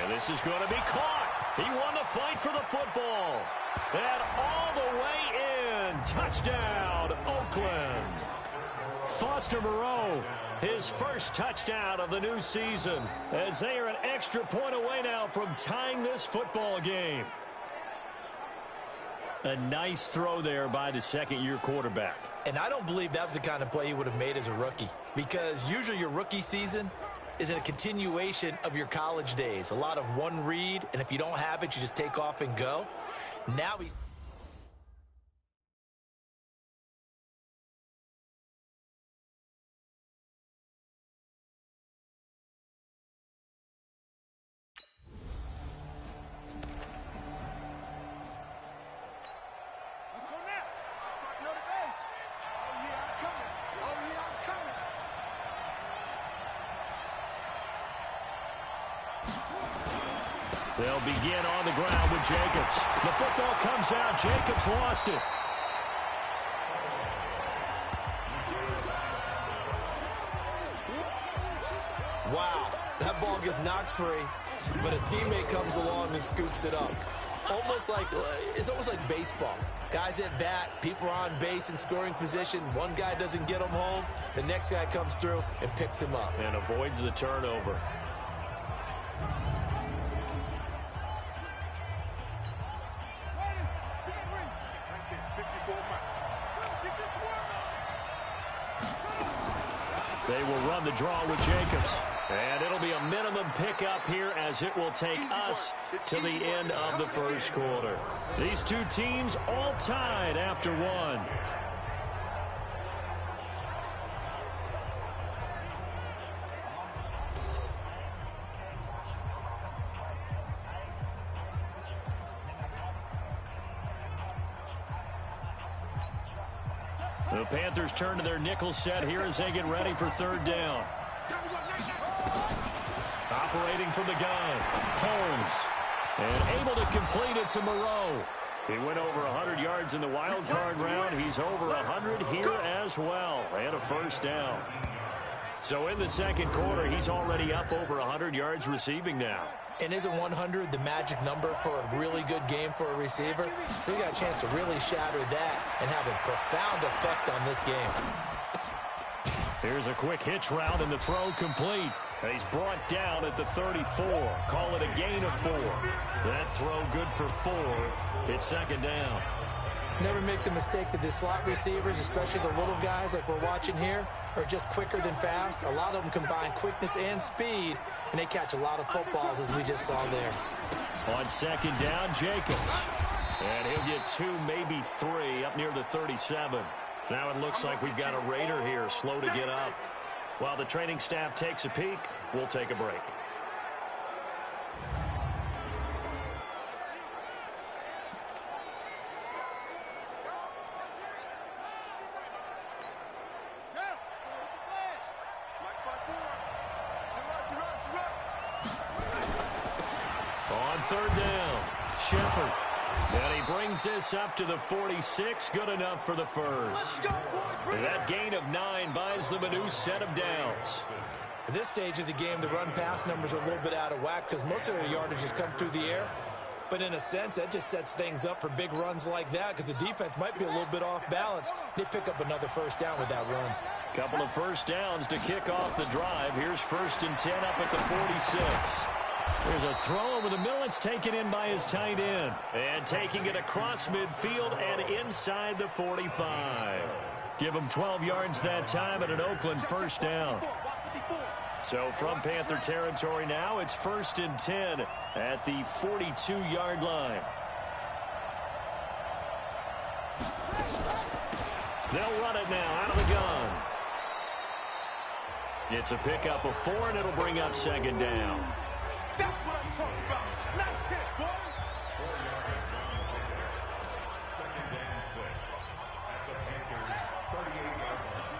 And this is going to be caught. He won the fight for the football. And all the way in. Touchdown, Oakland. Foster Moreau, his first touchdown of the new season, as they are an extra point away now from tying this football game. A nice throw there by the 2nd-year quarterback. And I don't believe that was the kind of play he would have made as a rookie, because usually your rookie season is a continuation of your college days. A lot of one read, and if you don't have it, you just take off and go. Now he's They'll begin on the ground with Jacobs. The football comes out. Jacobs lost it. Wow, that ball gets knocked free, but a teammate comes along and scoops it up. It's almost like baseball. Guys at bat, people are on base in scoring position. One guy doesn't get him home. The next guy comes through and picks him up. And avoids the turnover. They will run the draw with Jacobs. And it'll be a minimum pickup here as it will take us to the end of the first quarter. These two teams all tied after one. The Panthers turn to their nickel set here as they get ready for third down. Operating from the gun, Holmes. And able to complete it to Moreau. He went over 100 yards in the wild card round. He's over 100 here as well. And a first down. So in the second quarter, he's already up over 100 yards receiving now. And isn't 100 the magic number for a really good game for a receiver? So you got a chance to really shatter that and have a profound effect on this game. Here's a quick hitch route and the throw complete. And he's brought down at the 34. Call it a gain of 4. That throw good for 4. It's second down. Never make the mistake that the slot receivers, especially the little guys like we're watching here, are just quicker than fast. A lot of them combine quickness and speed, and they catch a lot of footballs, as we just saw there. On second down, Jacobs. And he'll get 2, maybe 3, up near the 37. Now it looks like we've got a Raider here, slow to get up. While the training staff takes a peek, we'll take a break. On third down, Shepard. And he brings this up to the 46. Good enough for the first. And that gain of 9 buys them a new set of downs. At this stage of the game, the run-pass numbers are a little bit out of whack because most of their yardage has come through the air. But in a sense, that just sets things up for big runs like that because the defense might be a little bit off balance. They pick up another first down with that run. Couple of first downs to kick off the drive. Here's 1st and 10 up at the 46. There's a throw over the middle. It's taken in by his tight end. And taking it across midfield and inside the 45. Give him 12 yards that time and an Oakland first down. So from Panther territory now, it's 1st and 10 at the 42-yard line. They'll run it now out of the gun. It's a pickup of 4, and it'll bring up second down. That's what I'm talking about. Nice hit, boy. Second and 6 at the Panthers' 38-yard line.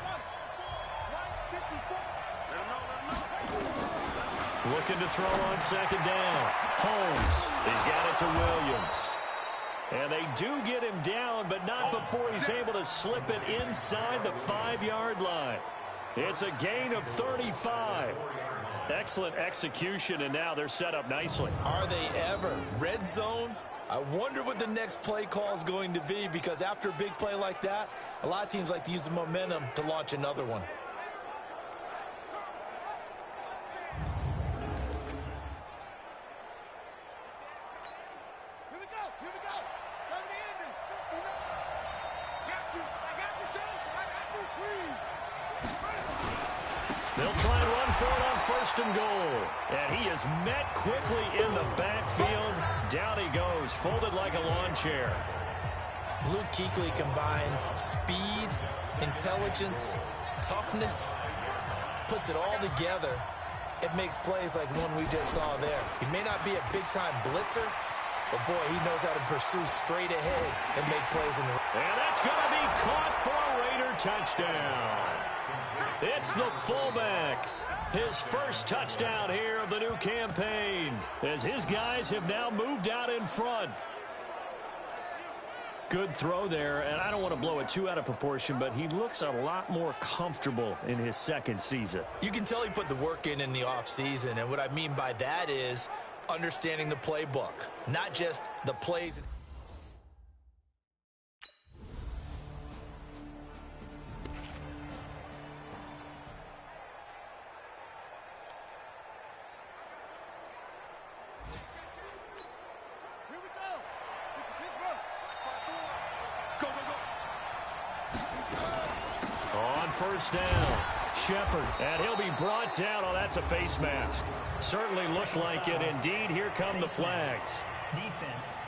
Looking to throw on second down. Holmes. He's got it to Williams. And they do get him down, but not before he's able to slip it inside the 5-yard line. It's a gain of 35. Excellent execution, and now they're set up nicely. Are they ever? Red zone? I wonder what the next play call is going to be because after a big play like that, a lot of teams like to use the momentum to launch another one. Here we go. Here we go. Come to the ending. Got you. I got you, son. I got you. Squeeze. They'll try and run for it on 1st and goal. And he is met quickly in the backfield. Down he goes, folded like a lawn chair. Luke Kuechly combines speed, intelligence, toughness, puts it all together. It makes plays like one we just saw there. He may not be a big-time blitzer, but boy, he knows how to pursue straight ahead and make plays in the... And that's going to be caught for a Raider touchdown. It's the fullback. His first touchdown here of the new campaign, as his guys have now moved out in front. Good throw there, and I don't want to blow it too out of proportion, but he looks a lot more comfortable in his second season. You can tell he put the work in the offseason, and what I mean by that is understanding the playbook, not just the plays. Here we go. Pittsburgh. Go, go, go. On first down, Shepard, and he'll be brought down. Oh, that's a face mask. Certainly looked like it. Indeed, here come the flags. Defense.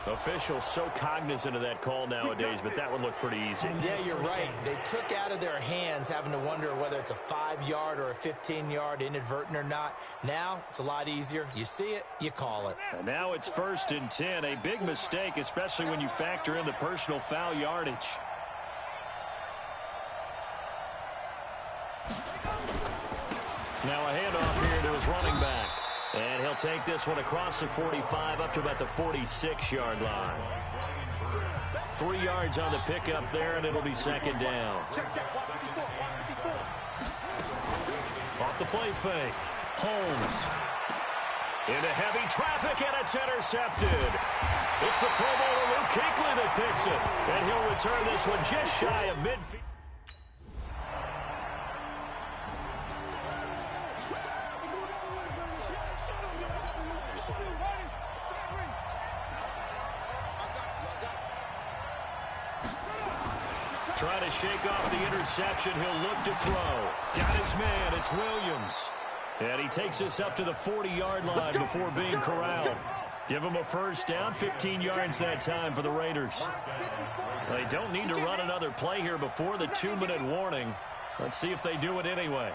Officials so cognizant of that call nowadays, but that would look pretty easy. Yeah, you're right. They took out of their hands having to wonder whether it's a 5-yard or a 15-yard inadvertent or not. Now, it's a lot easier. You see it, you call it. And now it's 1st and 10. A big mistake, especially when you factor in the personal foul yardage. Now a handoff here to his running back. And he'll take this one across the 45 up to about the 46-yard line. 3 yards on the pickup there, and it'll be 2nd down. Off the play fake. Holmes. Into heavy traffic, and it's intercepted. It's the Pro Bowler Luke Kuechly that picks it. And he'll return this one just shy of midfield. Trying to shake off the interception. He'll look to throw. Got his man. It's Williams. And he takes this up to the 40-yard line before being corralled. Give him a first down. 15 yards that time for the Raiders. They don't need to run another play here before the 2-minute warning. Let's see if they do it anyway.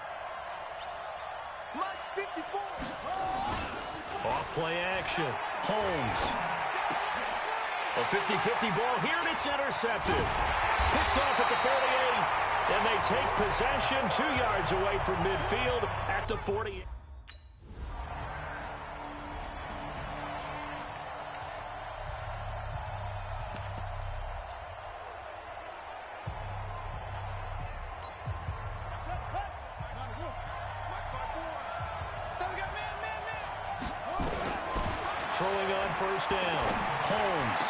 Off play action. Holmes. A 50-50 ball here, and it's intercepted. Picked off at the 48, and they take possession 2 yards away from midfield at the 40. Throwing on first down. Holmes.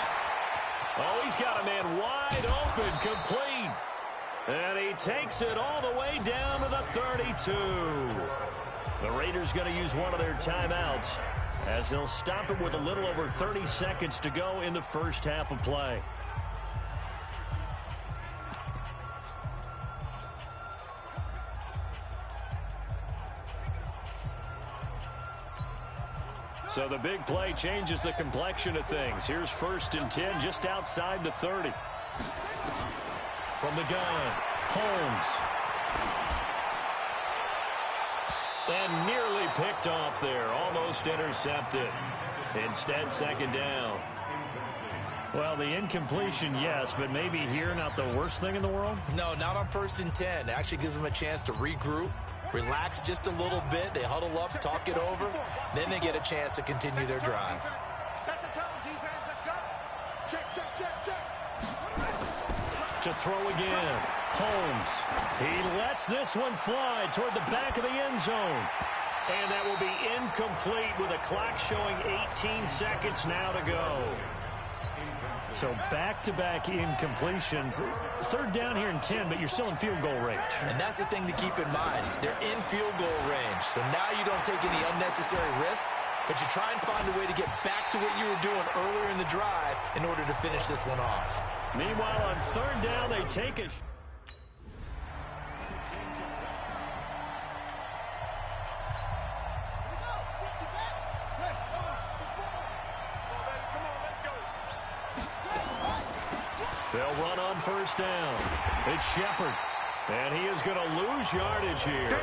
Oh, he's got a man wide open, complete. And he takes it all the way down to the 32. The Raiders going to use one of their timeouts as they'll stop it with a little over 30 seconds to go in the first half of play. So the big play changes the complexion of things. Here's 1st and 10 just outside the 30. From the gun, Holmes. And nearly picked off there. Almost intercepted. Instead, 2nd down. Well, the incompletion, yes, but maybe here not the worst thing in the world? No, not on 1st and 10. It actually gives them a chance to regroup, relax just a little bit. They huddle up, talk it over. Then they get a chance to continue their drive. Set the tone, defense. Let's go. Check, check, check, check. To throw again. Holmes. He lets this one fly toward the back of the end zone. And that will be incomplete with a clock showing 18 seconds now to go. So back-to-back incompletions. 3rd down here and 10, but you're still in field goal range. And that's the thing to keep in mind. They're in field goal range. So now you don't take any unnecessary risks, but you try and find a way to get back to what you were doing earlier in the drive in order to finish this one off. Meanwhile, on 3rd down, they take it. They'll run on 1st down. It's Shepard. And he is going to lose yardage here.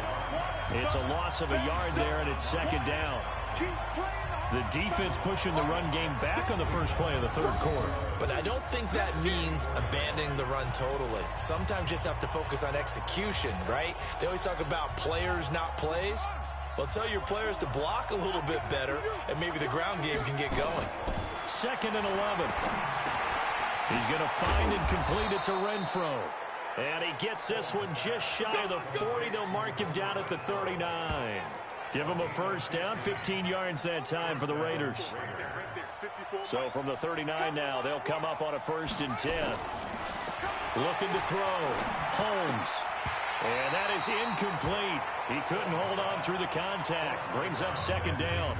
It's a loss of a yard there, and it's 2nd down. Keep playing The defense pushing the run game back on the first play of the third quarter. But I don't think that means abandoning the run totally. Sometimes you just have to focus on execution, right? They always talk about players, not plays. Well, tell your players to block a little bit better, and maybe the ground game can get going. 2nd and 11. He's going to find and complete it to Renfro. And he gets this one just shy of the 40. They'll mark him down at the 39. Give him a first down, 15 yards that time for the Raiders. So from the 39 now, they'll come up on a 1st and 10. Looking to throw. Holmes. And that is incomplete. He couldn't hold on through the contact. Brings up 2nd down.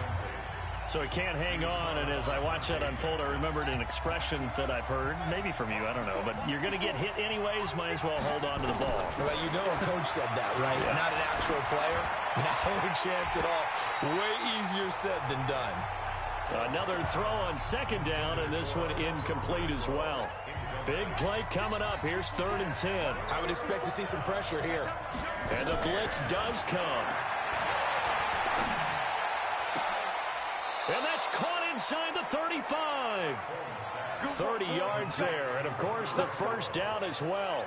So he can't hang on, and as I watch that unfold, I remembered an expression that I've heard, maybe from you, I don't know, but you're going to get hit anyways, might as well hold on to the ball. Well, you know a coach said that, right? Yeah. Not an actual player. No chance at all. Way easier said than done. Another throw on 2nd down, and this one incomplete as well. Big play coming up. Here's 3rd and 10. I would expect to see some pressure here. And the blitz does come. And that's caught inside the 35. 30 yards there. And, of course, the first down as well.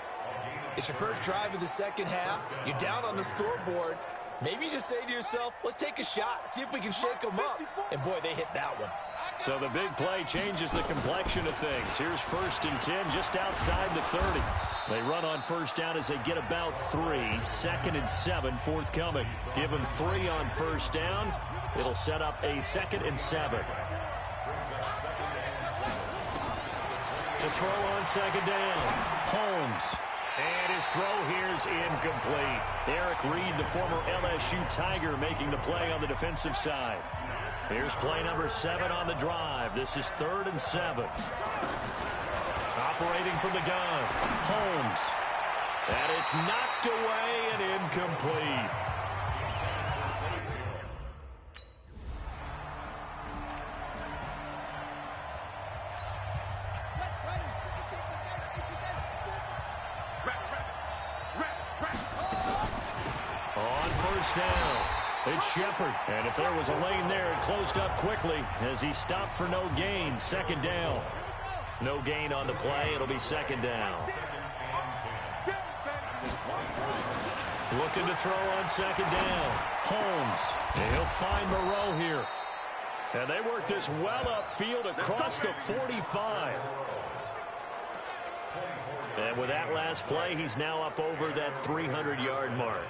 It's your first drive of the second half. You're down on the scoreboard. Maybe you just say to yourself, let's take a shot, see if we can shake them up. And, boy, they hit that one. So the big play changes the complexion of things. Here's 1st and 10 just outside the 30. They run on first down as they get about 3. 2nd and 7 forthcoming. Give them 3 on first down. It'll set up a 2nd and 7. To throw on 2nd down. Holmes. And his throw here is incomplete. Eric Reed, the former LSU Tiger, making the play on the defensive side. Here's play number 7 on the drive. This is 3rd and 7. Operating from the gun. Holmes. And it's knocked away and incomplete. On first down. It's Shepard, and if there was a lane there, it closed up quickly as he stopped for no gain. 2nd down. No gain on the play. It'll be 2nd down. Looking to throw on 2nd down. Holmes. And he'll find Moreau here. And they work this well upfield across the 45. And with that last play, he's now up over that 300-yard mark.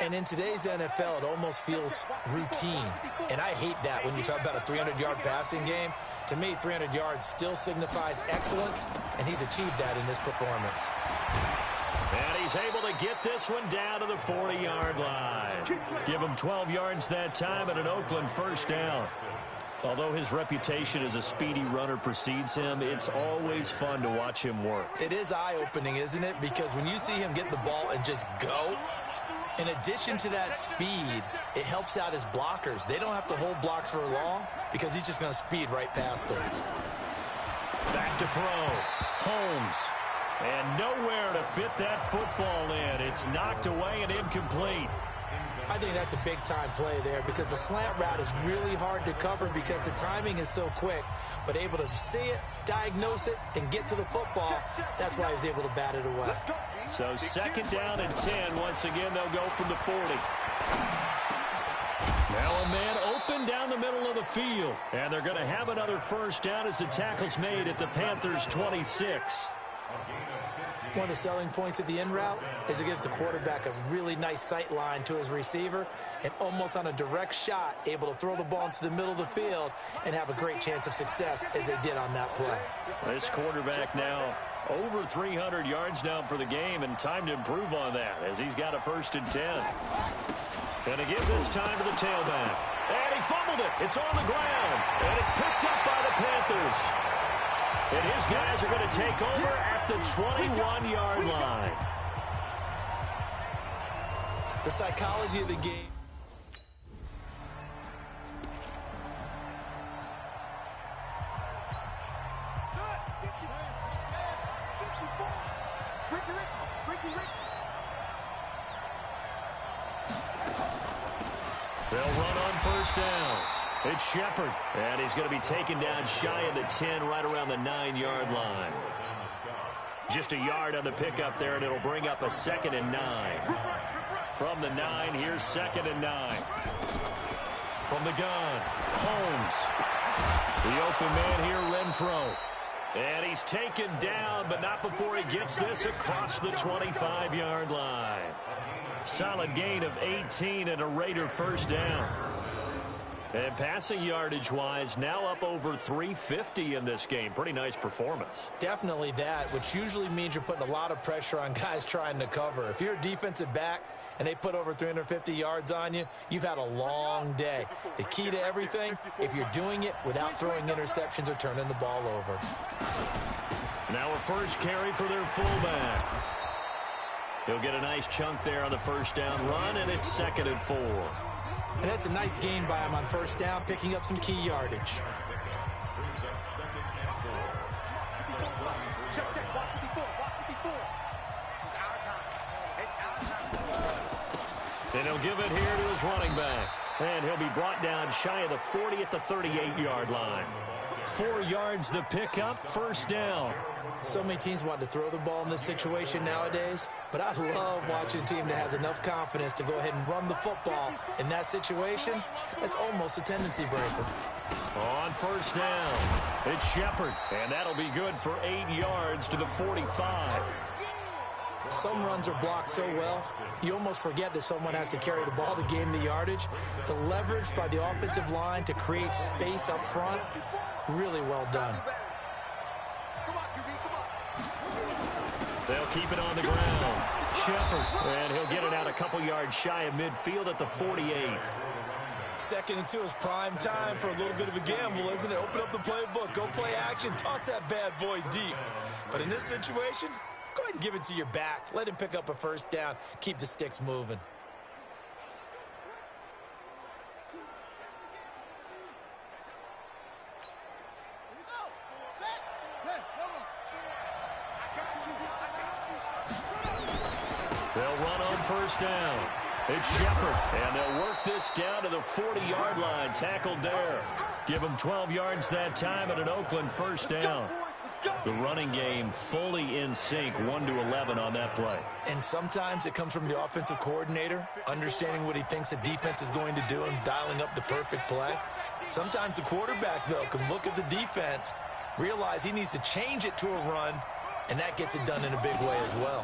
And in today's NFL, it almost feels routine. And I hate that when you talk about a 300-yard passing game. To me, 300 yards still signifies excellence, and he's achieved that in this performance. And he's able to get this one down to the 40-yard line. Give him 12 yards that time and an Oakland first down. Although his reputation as a speedy runner precedes him, it's always fun to watch him work. It is eye-opening, isn't it? Because when you see him get the ball and just go, in addition to that speed, it helps out his blockers. They don't have to hold blocks for long because he's just going to speed right past them. Back to throw. Holmes. And nowhere to fit that football in. It's knocked away and incomplete. I think that's a big-time play there because the slant route is really hard to cover because the timing is so quick. But able to see it, diagnose it, and get to the football, that's why he was able to bat it away. So 2nd down and 10. Once again, they'll go from the 40. Now a man open down the middle of the field. And they're going to have another first down as the tackle's made at the Panthers' 26. One of the selling points of the in route is it gives the quarterback a really nice sight line to his receiver and almost on a direct shot able to throw the ball into the middle of the field and have a great chance of success as they did on that play. This quarterback now over 300 yards now for the game, and time to improve on that as he's got a 1st and 10. And to give this time to the tailback. And he fumbled it. It's on the ground. And it's picked up by the Panthers. And his guys are going to take over at the 21-yard line. The psychology of the game. They'll run on first down. It's Shepard, and he's going to be taken down shy of the 10, right around the 9-yard line. Just a yard on the pickup there, and it'll bring up a 2nd and 9. From the 9, here's 2nd and 9. From the gun, Holmes. The open man here, Renfro. And he's taken down, but not before he gets this across the 25-yard line. Solid gain of 18 and a Raider first down. And passing yardage-wise, now up over 350 in this game. Pretty nice performance. Definitely that, which usually means you're putting a lot of pressure on guys trying to cover. If you're a defensive back and they put over 350 yards on you, you've had a long day. The key to everything, if you're doing it without throwing interceptions or turning the ball over. Now a first carry for their fullback. He'll get a nice chunk there on the first down run, and it's 2nd and 4. And that's a nice gain by him on first down, picking up some key yardage. Check, watch 54. It's our time. It's our time. And he'll give it here to his running back. And he'll be brought down shy of the 40 at the 38-yard line. 4 yards the pickup, first down. So many teams want to throw the ball in this situation nowadays, but I love watching a team that has enough confidence to go ahead and run the football. In that situation, that's almost a tendency breaker. On first down, it's Shepard, and that'll be good for 8 yards to the 45. Some runs are blocked so well, you almost forget that someone has to carry the ball to gain the yardage. The leverage by the offensive line to create space up front, really well done. They'll keep it on the ground. Shepard, and he'll get it out a couple yards shy of midfield at the 48. 2nd and 2 is prime time for a little bit of a gamble, isn't it? Open up the playbook, go play action, toss that bad boy deep. But in this situation, go ahead and give it to your back. Let him pick up a first down. Keep the sticks moving. They'll run on first down. It's Shepard, and they'll work this down to the 40-yard line, tackled there. Give them 12 yards that time at an Oakland first down. The running game fully in sync, 1-11 on that play. And sometimes it comes from the offensive coordinator, understanding what he thinks the defense is going to do and dialing up the perfect play. Sometimes the quarterback, though, can look at the defense, realize he needs to change it to a run, and that gets it done in a big way as well.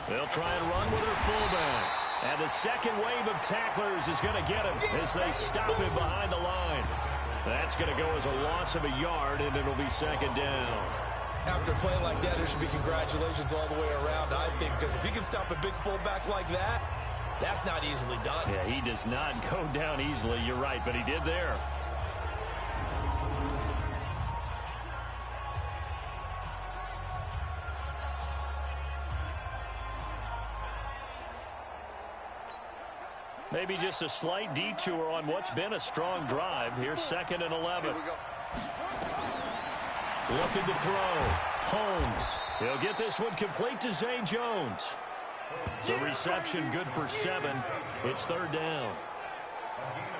They'll try and run with their fullback. And the second wave of tacklers is going to get him as they stop him behind the line. That's going to go as a loss of a yard, and it'll be 2nd down. After a play like that, there should be congratulations all the way around, I think, because if he can stop a big fullback like that, that's not easily done. Yeah, he does not go down easily, you're right, but he did there. Maybe just a slight detour on what's been a strong drive. Here's 2nd and 11. Looking to throw. Holmes. He'll get this one complete to Zay Jones. The reception good for 7. It's 3rd down.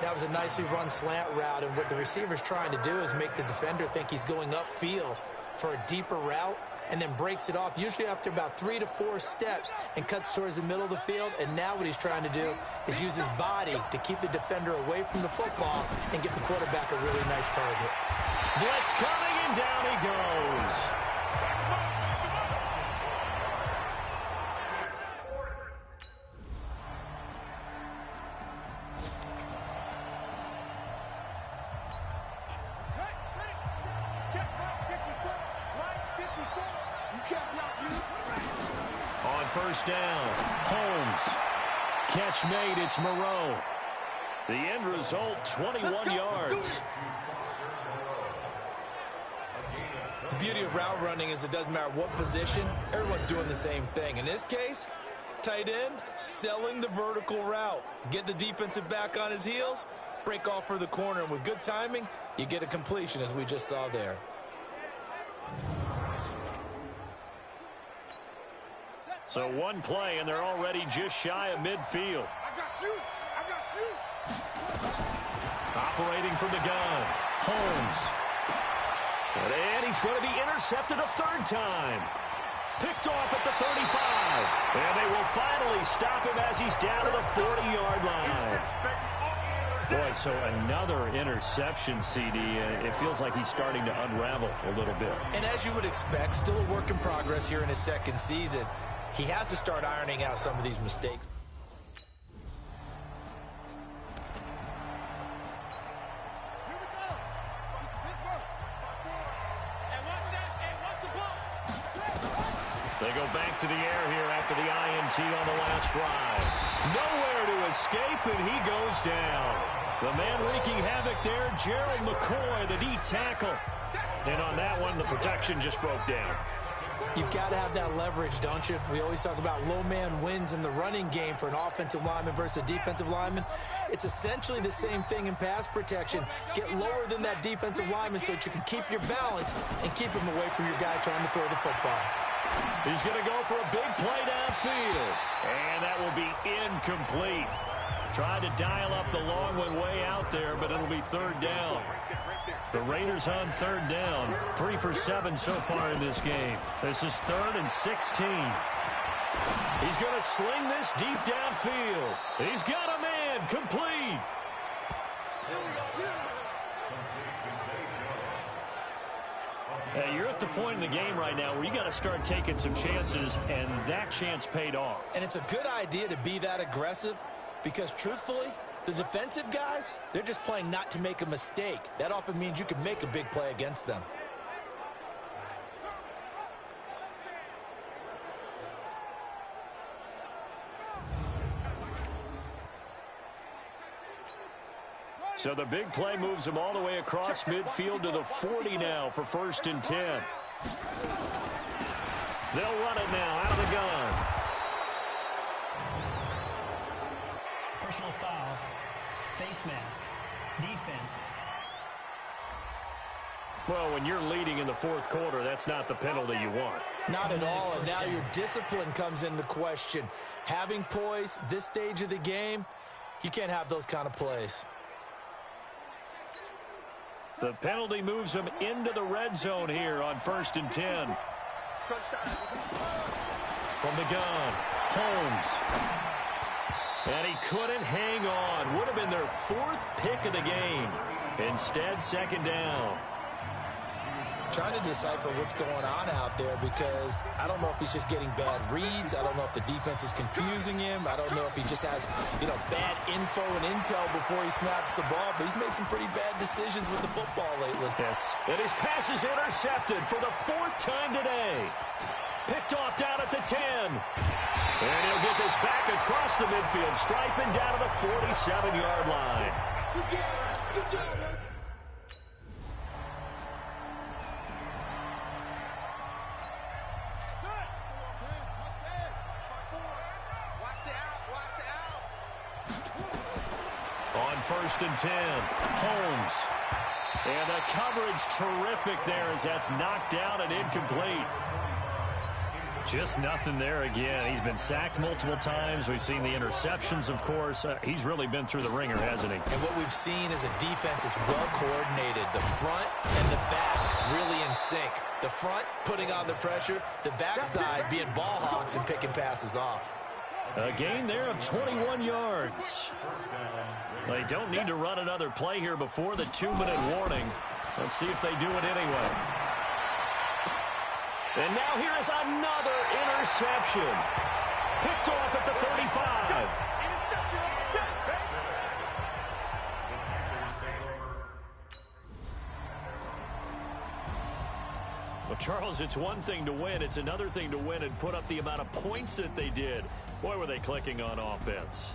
That was a nicely run slant route, and what the receiver's trying to do is make the defender think he's going upfield for a deeper route, and then breaks it off, usually after about 3 to 4 steps, and cuts towards the middle of the field. And now what he's trying to do is use his body to keep the defender away from the football and get the quarterback a really nice target. Blitz coming, and down he goes. On first down, Holmes. Catch made, it's Moreau. The end result, 21 yards. The beauty of route running is it doesn't matter what position, everyone's doing the same thing. In this case, tight end, selling the vertical route. Get the defensive back on his heels, break off for the corner, and with good timing, you get a completion as we just saw there. So one play, and they're already just shy of midfield. I got you. Operating from the gun, Holmes. And he's going to be intercepted a third time. Picked off at the 35. And they will finally stop him as he's down to the 40-yard line. Boy, so another interception, CD. It feels like he's starting to unravel a little bit. And as you would expect, still a work in progress here in his second season. He has to start ironing out some of these mistakes. They go back to the air here after the INT on the last drive. Nowhere to escape, and he goes down. The man wreaking havoc there, Gerald McCoy, the D tackle. And on that one, the protection just broke down. You've got to have that leverage, don't you? We always talk about low man wins in the running game for an offensive lineman versus a defensive lineman. It's essentially the same thing in pass protection. Get lower than that defensive lineman so that you can keep your balance and keep him away from your guy trying to throw the football. He's going to go for a big play downfield. And that will be incomplete. Tried to dial up the long one way out there, but it'll be third down. The Raiders on third down. 3 for 7 so far in this game. This is 3rd and 16. He's going to sling this deep downfield. He's got a man complete. You're at the point in the game right now where you got to start taking some chances, and that chance paid off. And it's a good idea to be that aggressive because, truthfully, the defensive guys, they're just playing not to make a mistake. That often means you can make a big play against them. So the big play moves him all the way across midfield to the 40 now for 1st and 10. They'll run it now out of the gun. Personal foul, face mask, defense. Well, when you're leading in the 4th quarter, that's not the penalty you want. Not at all, and now your discipline comes into question. Having poise this stage of the game, you can't have those kind of plays. The penalty moves him into the red zone here on 1st and 10. From the gun, Holmes. And he couldn't hang on. Would have been their 4th pick of the game. Instead, 2nd down. Trying to decipher what's going on out there because I don't know if he's just getting bad reads. I don't know if the defense is confusing him. I don't know if he just has, bad info and intel before he snaps the ball. But he's made some pretty bad decisions with the football lately. Yes, and his pass is intercepted for the 4th time today. Picked off down at the 10. And he'll get this back across the midfield stripe and down to the 47-yard line. On 1st and 10, Holmes. And the coverage terrific there as that's knocked down and incomplete. Just nothing there again. He's been sacked multiple times. We've seen the interceptions, of course. He's really been through the ringer, hasn't he? And what we've seen is a defense that's well coordinated. The front and the back really in sync. The front putting on the pressure. The backside being ball hawks and picking passes off. A gain there of 21 yards. They don't need to run another play here before the 2-minute warning. Let's see if they do it anyway. And now here is another interception. Picked off at the 35. Well, Charles, it's one thing to win. It's another thing to win and put up the amount of points that they did. Boy, were they clicking on offense.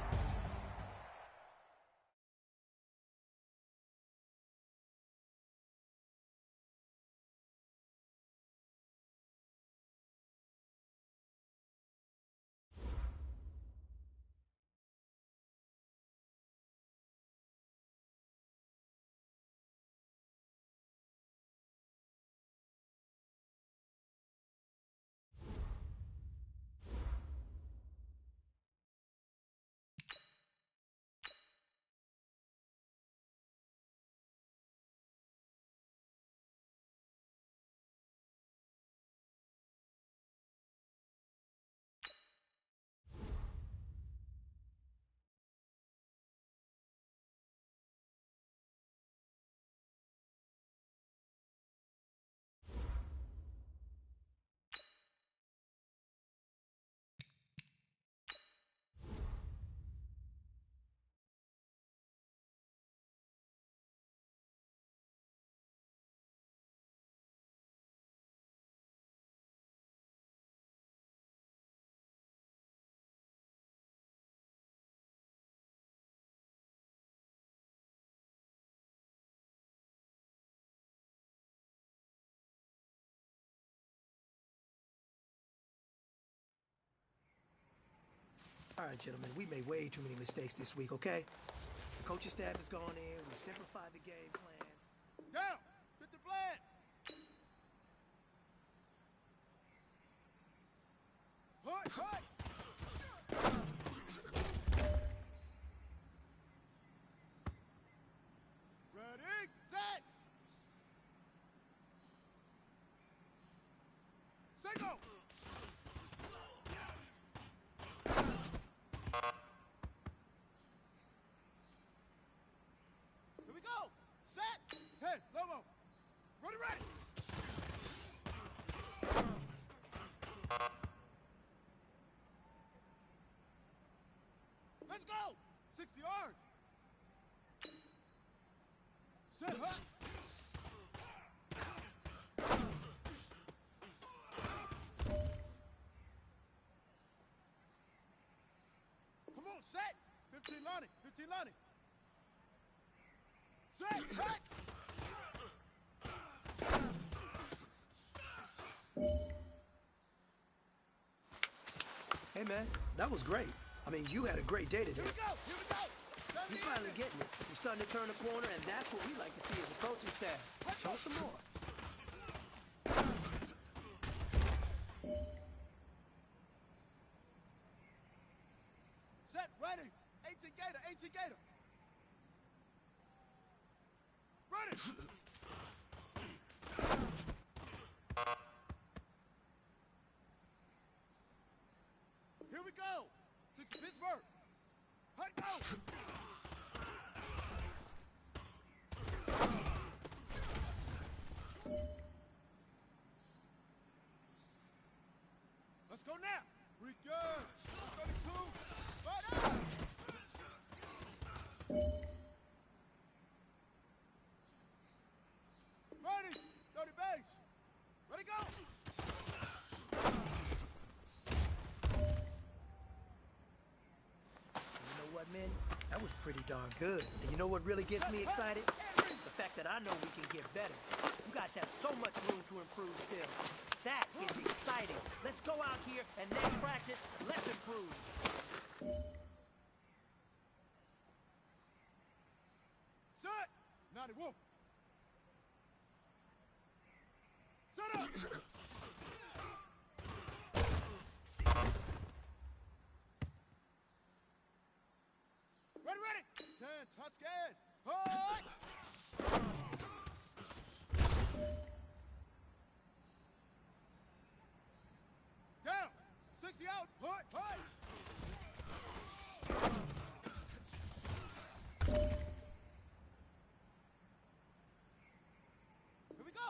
All right, gentlemen, we made way too many mistakes this week, okay? The coaching staff has gone in. We simplified the game plan. Down! Get the plan! Hut! Hut! Ready, set! Set, go! Here we go! Set! Hey, Lobo! Ready, ready! Let's go! 60 yards! Set, hut! Come on, set! 15 Lonnie, 15 Lonnie! Set, set! Hey, man, that was great. I mean, you had a great day today. Here we go! Here we go! You're finally getting it. You're starting to turn the corner, and that's what we like to see as a coaching staff. Show us some more. Set, ready! 18 Gator, 18 Gator! Ready! Here we go! 60 Pittsburgh! Hut, go! Let's go now! We good! 32! Fight out! Ready! 30 base! Ready, go! You know what, man? That was pretty darn good. And you know what really gets me excited? The fact that I know we can get better. You guys have so much room to improve still. That is exciting. Let's go out here and next practice, let's improve. Set! 90 Wolf! Set up! Ready, ready! 10, Tuscan! Hut! Down! 60 out! Hut! Hut! Here we go!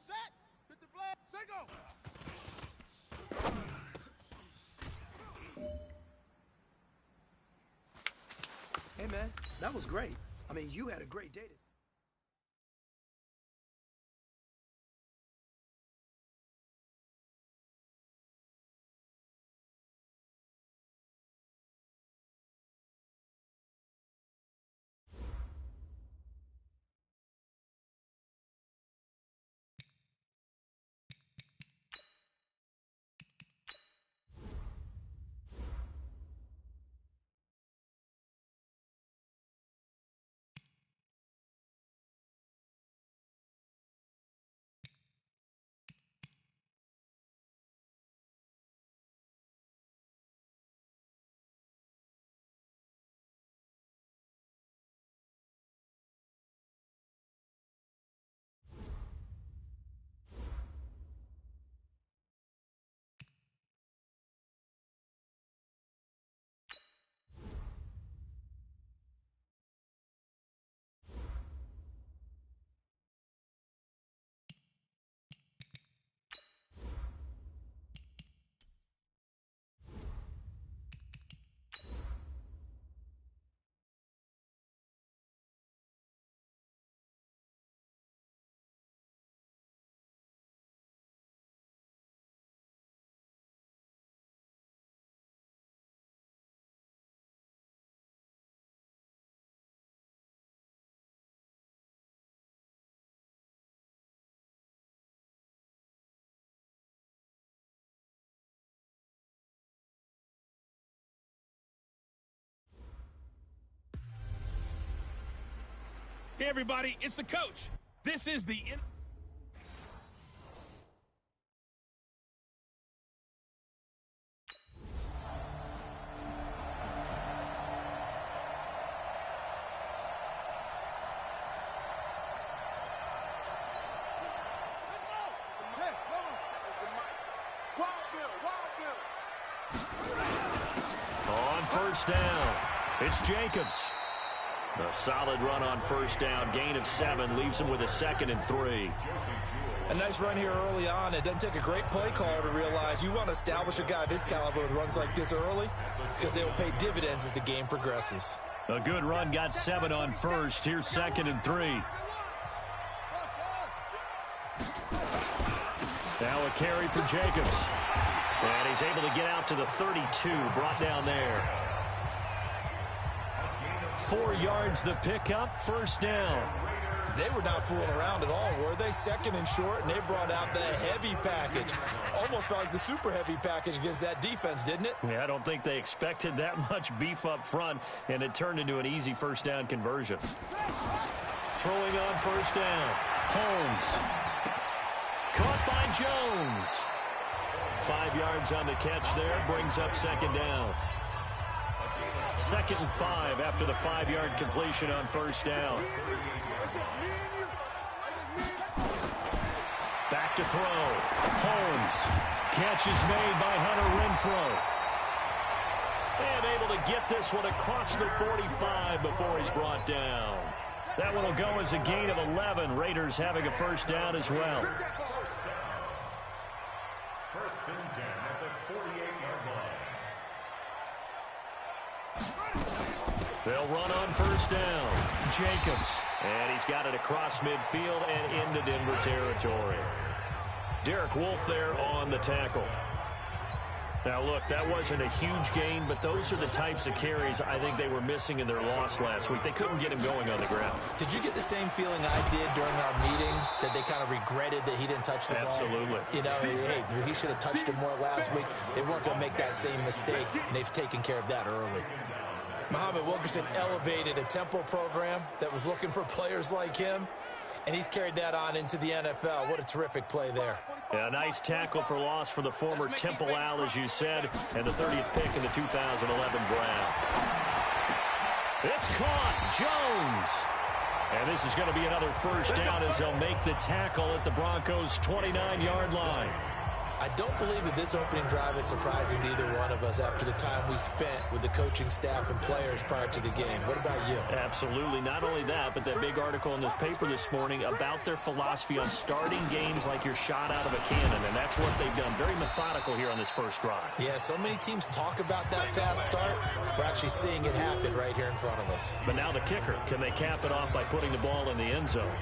Set! Hit the flag! Set, go! Hey, man, that was great. I mean, you had a great day today. Hey, everybody, it's the coach. This is the... On first down, it's Jacobs. A solid run on first down. Gain of 7 leaves him with a 2nd and 3. A nice run here early on. It doesn't take a great play caller to realize you want to establish a guy of his caliber with runs like this early because they will pay dividends as the game progresses. A good run, got 7 on first. Here's 2nd and 3. Now a carry for Jacobs. And he's able to get out to the 32, brought down there. 4 yards the pickup, first down. They were not fooling around at all, were they? 2nd and short, and they brought out the heavy package. Almost felt like the super heavy package against that defense, didn't it? Yeah, I don't think they expected that much beef up front, and it turned into an easy first down conversion. Throwing on first down, Holmes. Caught by Jones. 5 yards on the catch there, brings up 2nd down. 2nd and 5 after the 5-yard completion on first down. Back to throw. Holmes. Catch is made by Hunter Renfrow. And able to get this one across the 45 before he's brought down. That one will go as a gain of 11. Raiders having a first down as well. First and 10 at the 48-yard line. They'll run on first down. Jacobs. And he's got it across midfield and into Denver territory. Derek Wolfe there on the tackle. Now, look, that wasn't a huge gain, but those are the types of carries I think they were missing in their loss last week. They couldn't get him going on the ground. Did you get the same feeling I did during our meetings, that they kind of regretted that he didn't touch the ball? Absolutely. You know, hey, he should have touched it more last week. They weren't going to make that same mistake, and they've taken care of that early. Muhammad Wilkerson elevated a tempo program that was looking for players like him, and he's carried that on into the NFL. What a terrific play there. Yeah, a nice tackle for loss for the former Temple Owl, as you said, and the 30th pick in the 2011 draft. It's caught. Jones. And this is going to be another first down as they'll make the tackle at the Broncos' 29-yard line. I don't believe that this opening drive is surprising to either one of us after the time we spent with the coaching staff and players prior to the game. What about you? Absolutely. Not only that, but that big article in this paper this morning about their philosophy on starting games like you're shot out of a cannon, and that's what they've done. Very methodical here on this first drive. Yeah, so many teams talk about that fast start. We're actually seeing it happen right here in front of us. But now the kicker. Can they cap it off by putting the ball in the end zone?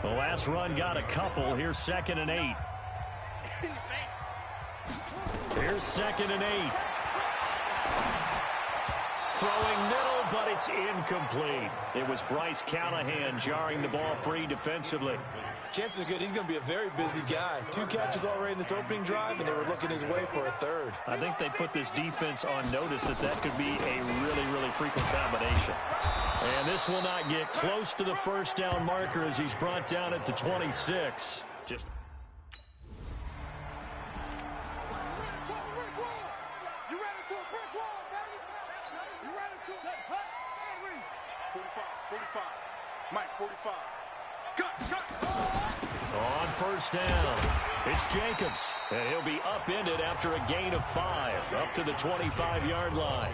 The last run got a couple. Here's 2nd and 8. Here's 2nd and 8. Throwing middle, but it's incomplete. It was Bryce Callahan jarring the ball free defensively. Chances are good he's going to be a very busy guy. 2 catches already in this opening drive, and they were looking his way for a 3rd. I think they put this defense on notice that could be a really, really frequent combination. And this will not get close to the first down marker as he's brought down at the 26. Just... You ran into a brick wall, baby. You ran into a 45. Mike, 45. Cut. On first down, it's Jacobs. And he'll be upended after a gain of 5, up to the 25-yard line.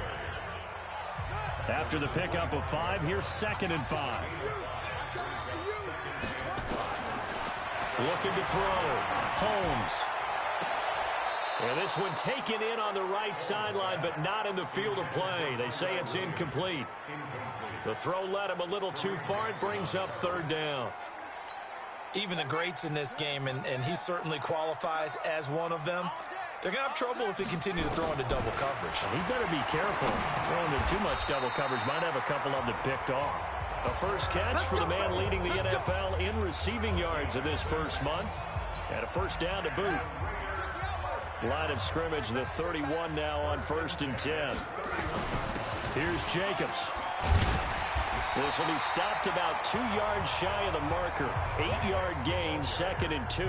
After the pickup of 5, here's 2nd and 5. Looking to throw. Holmes. And this one taken in on the right sideline, but not in the field of play. They say it's incomplete. The throw led him a little too far. It brings up 3rd down. Even the greats in this game, and he certainly qualifies as one of them, they're going to have trouble if they continue to throw into double coverage. He better be careful. Throwing into too much double coverage might have a couple of them picked off. A first catch for the man leading the NFL in receiving yards in this first month. And a first down to boot. Line of scrimmage, the 31 now on 1st and 10. Here's Jacobs. This will be stopped about 2 yards shy of the marker. 8-yard gain, 2nd and 2.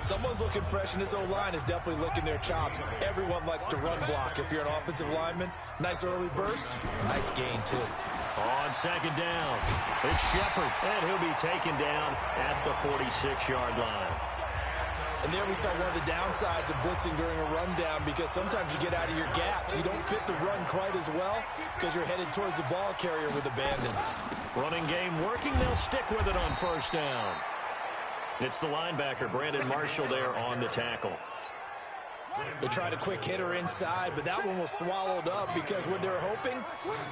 Someone's looking fresh, and his O-line is definitely licking their chops. Everyone likes to run block. If you're an offensive lineman, nice early burst, nice gain, too. On 2nd down, it's Shepard, and he'll be taken down at the 46-yard line. And there we saw one of the downsides of blitzing during a rundown, because sometimes you get out of your gaps. You don't fit the run quite as well because you're headed towards the ball carrier with abandon. Running game working. They'll stick with it on 1st down. It's the linebacker, Brandon Marshall, there on the tackle. They tried a quick hitter inside, but that one was swallowed up because what they're hoping,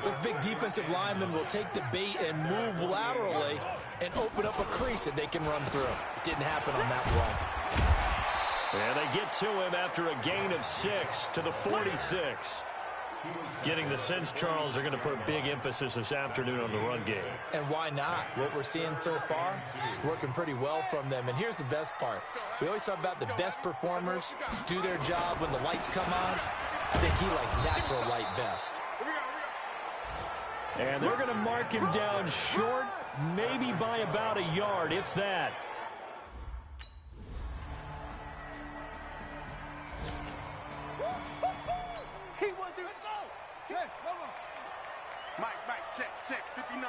those big defensive linemen will take the bait and move laterally and open up a crease that they can run through. It didn't happen on that play. And they get to him after a gain of 6 to the 46. Getting the sense, Charles, they're going to put a big emphasis this afternoon on the run game. And why not? What we're seeing so far is working pretty well from them. And here's the best part. We always talk about the best performers do their job when the lights come on. I think he likes natural light best. And they're going to mark him down short, maybe by about a yard, if that. Check, 59.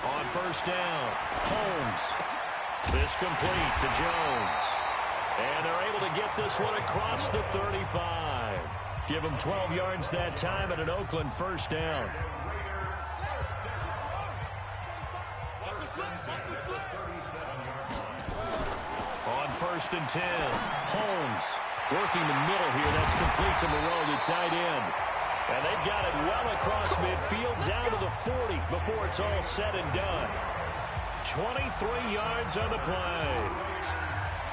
On 1st down, Holmes. This complete to Jones. And they're able to get this one across the 35. Give them 12 yards that time at an Oakland 1st down. On 1st and 10, Holmes working the middle here. That's complete to Moreau, the tight end. And they've got it well across midfield down to the 40 before it's all said and done. 23 yards on the play.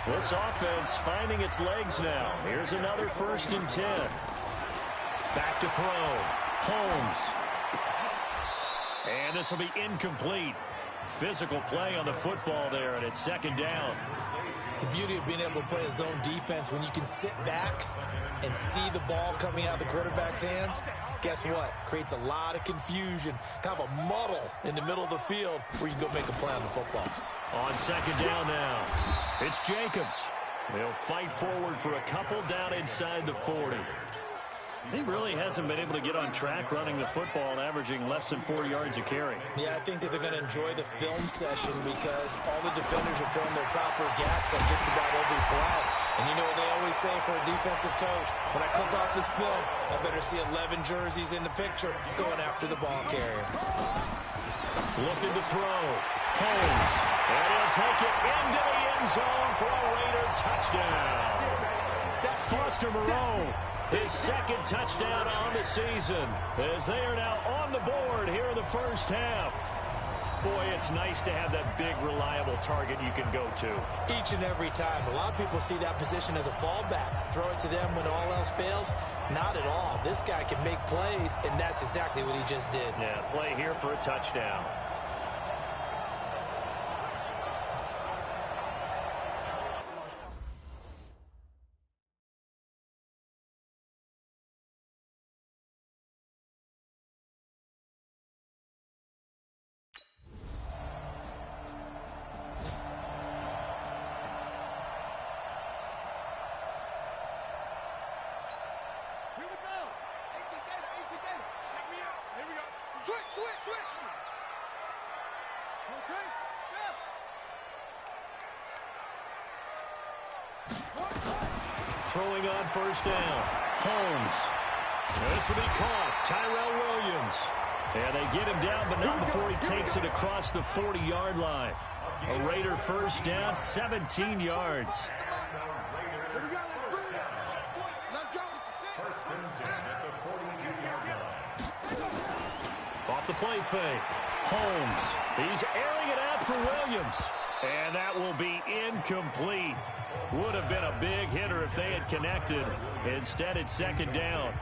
This offense finding its legs now. Here's another 1st and 10. Back to throw. Holmes. And this will be incomplete. Physical play on the football there, and it's 2nd down. The beauty of being able to play a zone defense when you can sit back and see the ball coming out of the quarterback's hands, guess what? Creates a lot of confusion, kind of a muddle in the middle of the field where you can go make a play on the football. On 2nd down now, it's Jacobs. They'll fight forward for a couple down inside the 40. He really hasn't been able to get on track running the football, averaging less than 4 yards a carry. Yeah, I think that they're going to enjoy the film session because all the defenders are filling their proper gaps on just about every play. And you know what they always say for a defensive coach? When I click off this film, I better see 11 jerseys in the picture going after the ball carrier. Looking to throw. Holmes. And he'll take it into the end zone for a Raider touchdown. Foster Moreau. His 2nd touchdown on the season as they are now on the board here in the 1st half. Boy, it's nice to have that big, reliable target you can go to. Each and every time. A lot of people see that position as a fallback. Throw it to them when all else fails. Not at all. This guy can make plays, and that's exactly what he just did. Yeah, play here for a touchdown. Throwing on 1st down. Holmes. This will be caught. Tyrell Williams. And they get him down, but not before he takes it across the 40-yard line. A Raider 1st down, 17 yards. Off the play fake. Holmes. He's airing it out for Williams. And that will be incomplete. Would have been a big hitter if they had connected. Instead, it's 2nd down.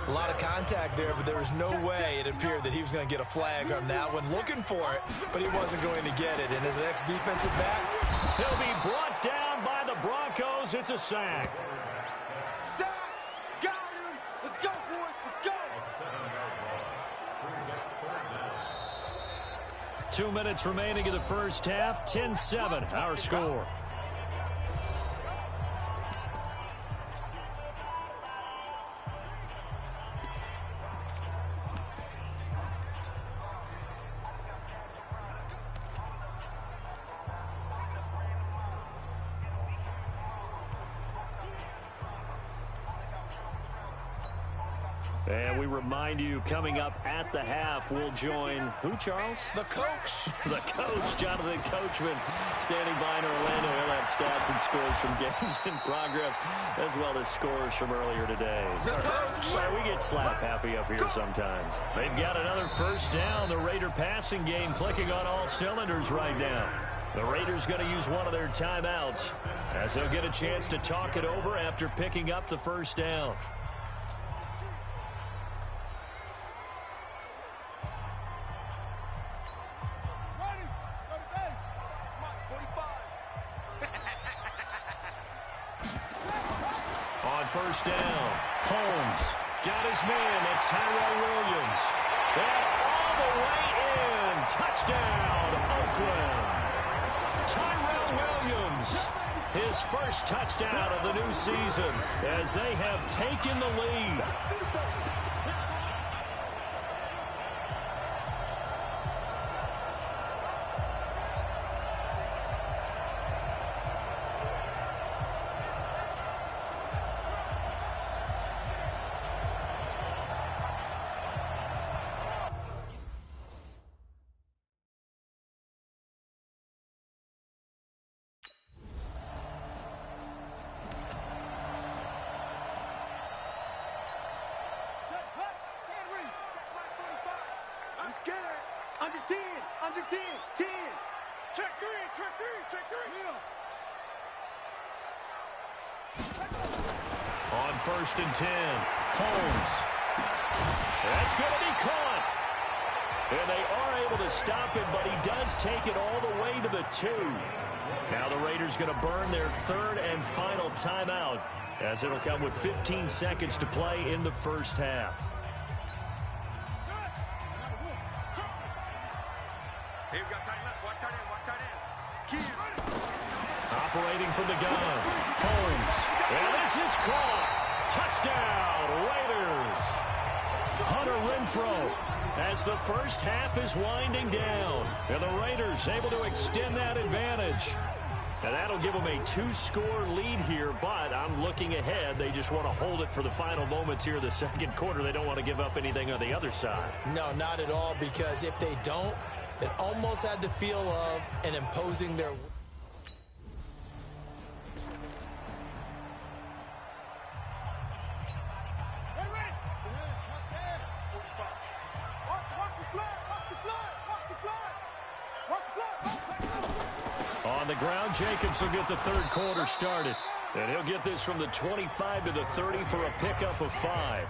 A lot of contact there, but there was no way it appeared that he was going to get a flag on that one. Looking for it, but he wasn't going to get it. And as an ex-defensive back, he'll be brought down by the Broncos. It's a sack. Sack! Got him! Let's go, boys! 2 minutes remaining in the first half. 10-7, our score. And we remind you, coming up at the half, we'll join who, Charles? The coach. The coach, Jonathan Coachman, standing by in Orlando. He'll have stats and scores from games in progress, as well as scores from earlier today. The coach. Well, we get slap happy up here sometimes. They've got another first down. The Raider passing game clicking on all cylinders right now. The Raiders going to use one of their timeouts, as they'll get a chance to talk it over after picking up the first down. First down. Holmes got his man. That's Tyrell Williams. And all the way in. Touchdown, Oakland. Tyrell Williams. His first touchdown of the new season as they have taken the lead. Under 10, under 10, 10. Check three, check three, check three. Yeah. On first and 10, Holmes. That's going to be caught. And they are able to stop him, but he does take it all the way to the 2. Now the Raiders going to burn their third and final timeout, as it'll come with 15 seconds to play in the first half. Hey, we got tight left. Watch tight end. Watch tight end. Key. Operating from the gun. Holmes. And this is caught. Touchdown, Raiders. Hunter Renfrow, as the first half is winding down. And the Raiders able to extend that advantage. And that'll give them a 2-score lead here, but I'm looking ahead. They just want to hold it for the final moments here in the second quarter. They don't want to give up anything on the other side. No, not at all, because if they don't, it almost had the feel of an imposing their... On the ground, Jacobs will get the third quarter started. And he'll get this from the 25 to the 30 for a pickup of 5.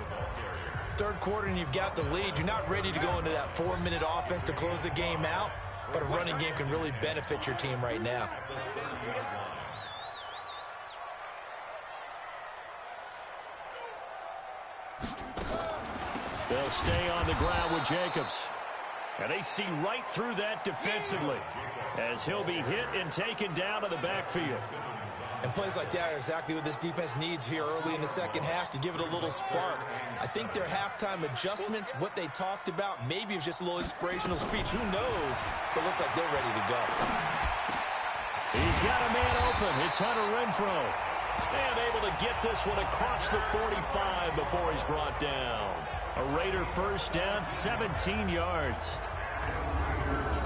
Third quarter and you've got the lead. You're not ready to go into that 4-minute offense to close the game out, but a running game can really benefit your team right now. They'll stay on the ground with Jacobs. And they see right through that defensively, as he'll be hit and taken down to the backfield. And plays like that are exactly what this defense needs here early in the second half to give it a little spark. I think their halftime adjustments, what they talked about, maybe it was just a little inspirational speech. Who knows? But looks like they're ready to go. He's got a man open. It's Hunter Renfrow. And able to get this one across the 45 before he's brought down. A Raider first down, 17 yards.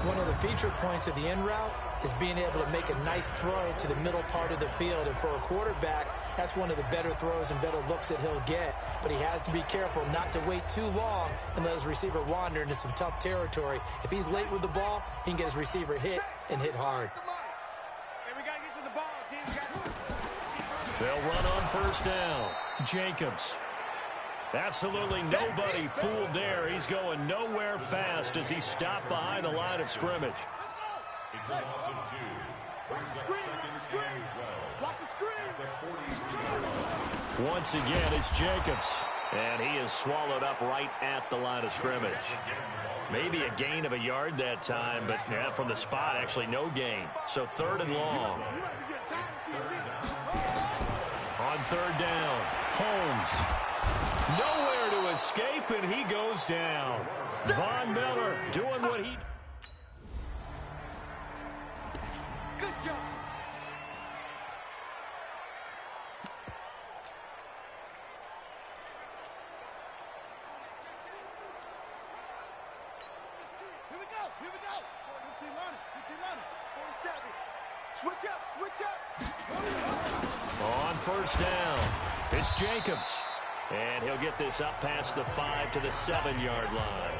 One of the feature points of the end route is being able to make a nice throw to the middle part of the field. And for a quarterback, that's one of the better throws and better looks that he'll get. But he has to be careful not to wait too long and let his receiver wander into some tough territory. If he's late with the ball, he can get his receiver hit and hit hard. They'll run on first down. Jacobs. Absolutely nobody fooled there. He's going nowhere fast as he stopped behind the line of scrimmage. It's a loss of 2. Brings up second and 12. Watch the screen. Once again, it's Jacobs. And he is swallowed up right at the line of scrimmage. Maybe a gain of a yard that time, but yeah, from the spot, actually no gain. So 3rd and long. On 3rd down, Holmes. Nowhere to escape, and he goes down. Von Miller doing what he... Good job. Here we go. Here we go. 15 running. 15 running. 47. Switch up. Switch up. On 1st down, it's Jacobs. And he'll get this up past the 5 to the 7-yard line.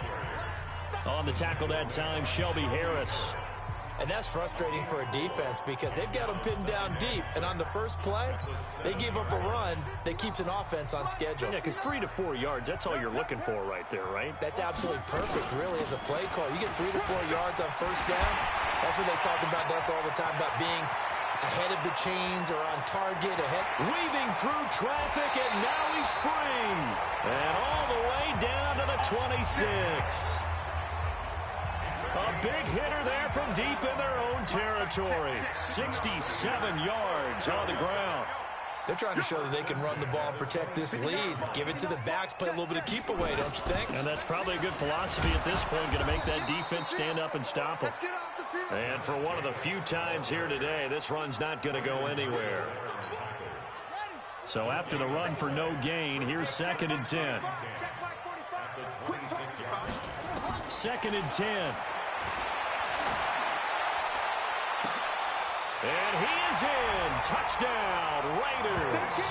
On the tackle that time, Shelby Harris. And that's frustrating for a defense because they've got them pinned down deep. And on the first play, they give up a run that keeps an offense on schedule. Yeah, because 3 to 4 yards, that's all you're looking for right there, right? That's absolutely perfect, really, as a play call. You get 3 to 4 yards on 1st down. That's what they talk about us all the time, about being ahead of the chains or on target, ahead. Weaving through traffic, and now he's free. And all the way down to the 26. A big hitter there from deep in their own territory. 67 yards on the ground. They're trying to show that they can run the ball and protect this lead. Give it to the backs, play a little bit of keep away, don't you think? And that's probably a good philosophy at this point, going to make that defense stand up and stop them. And for one of the few times here today, this run's not going to go anywhere. So after the run for no gain, here's 2nd and 10. 2nd and 10. And he is in. Touchdown, Raiders.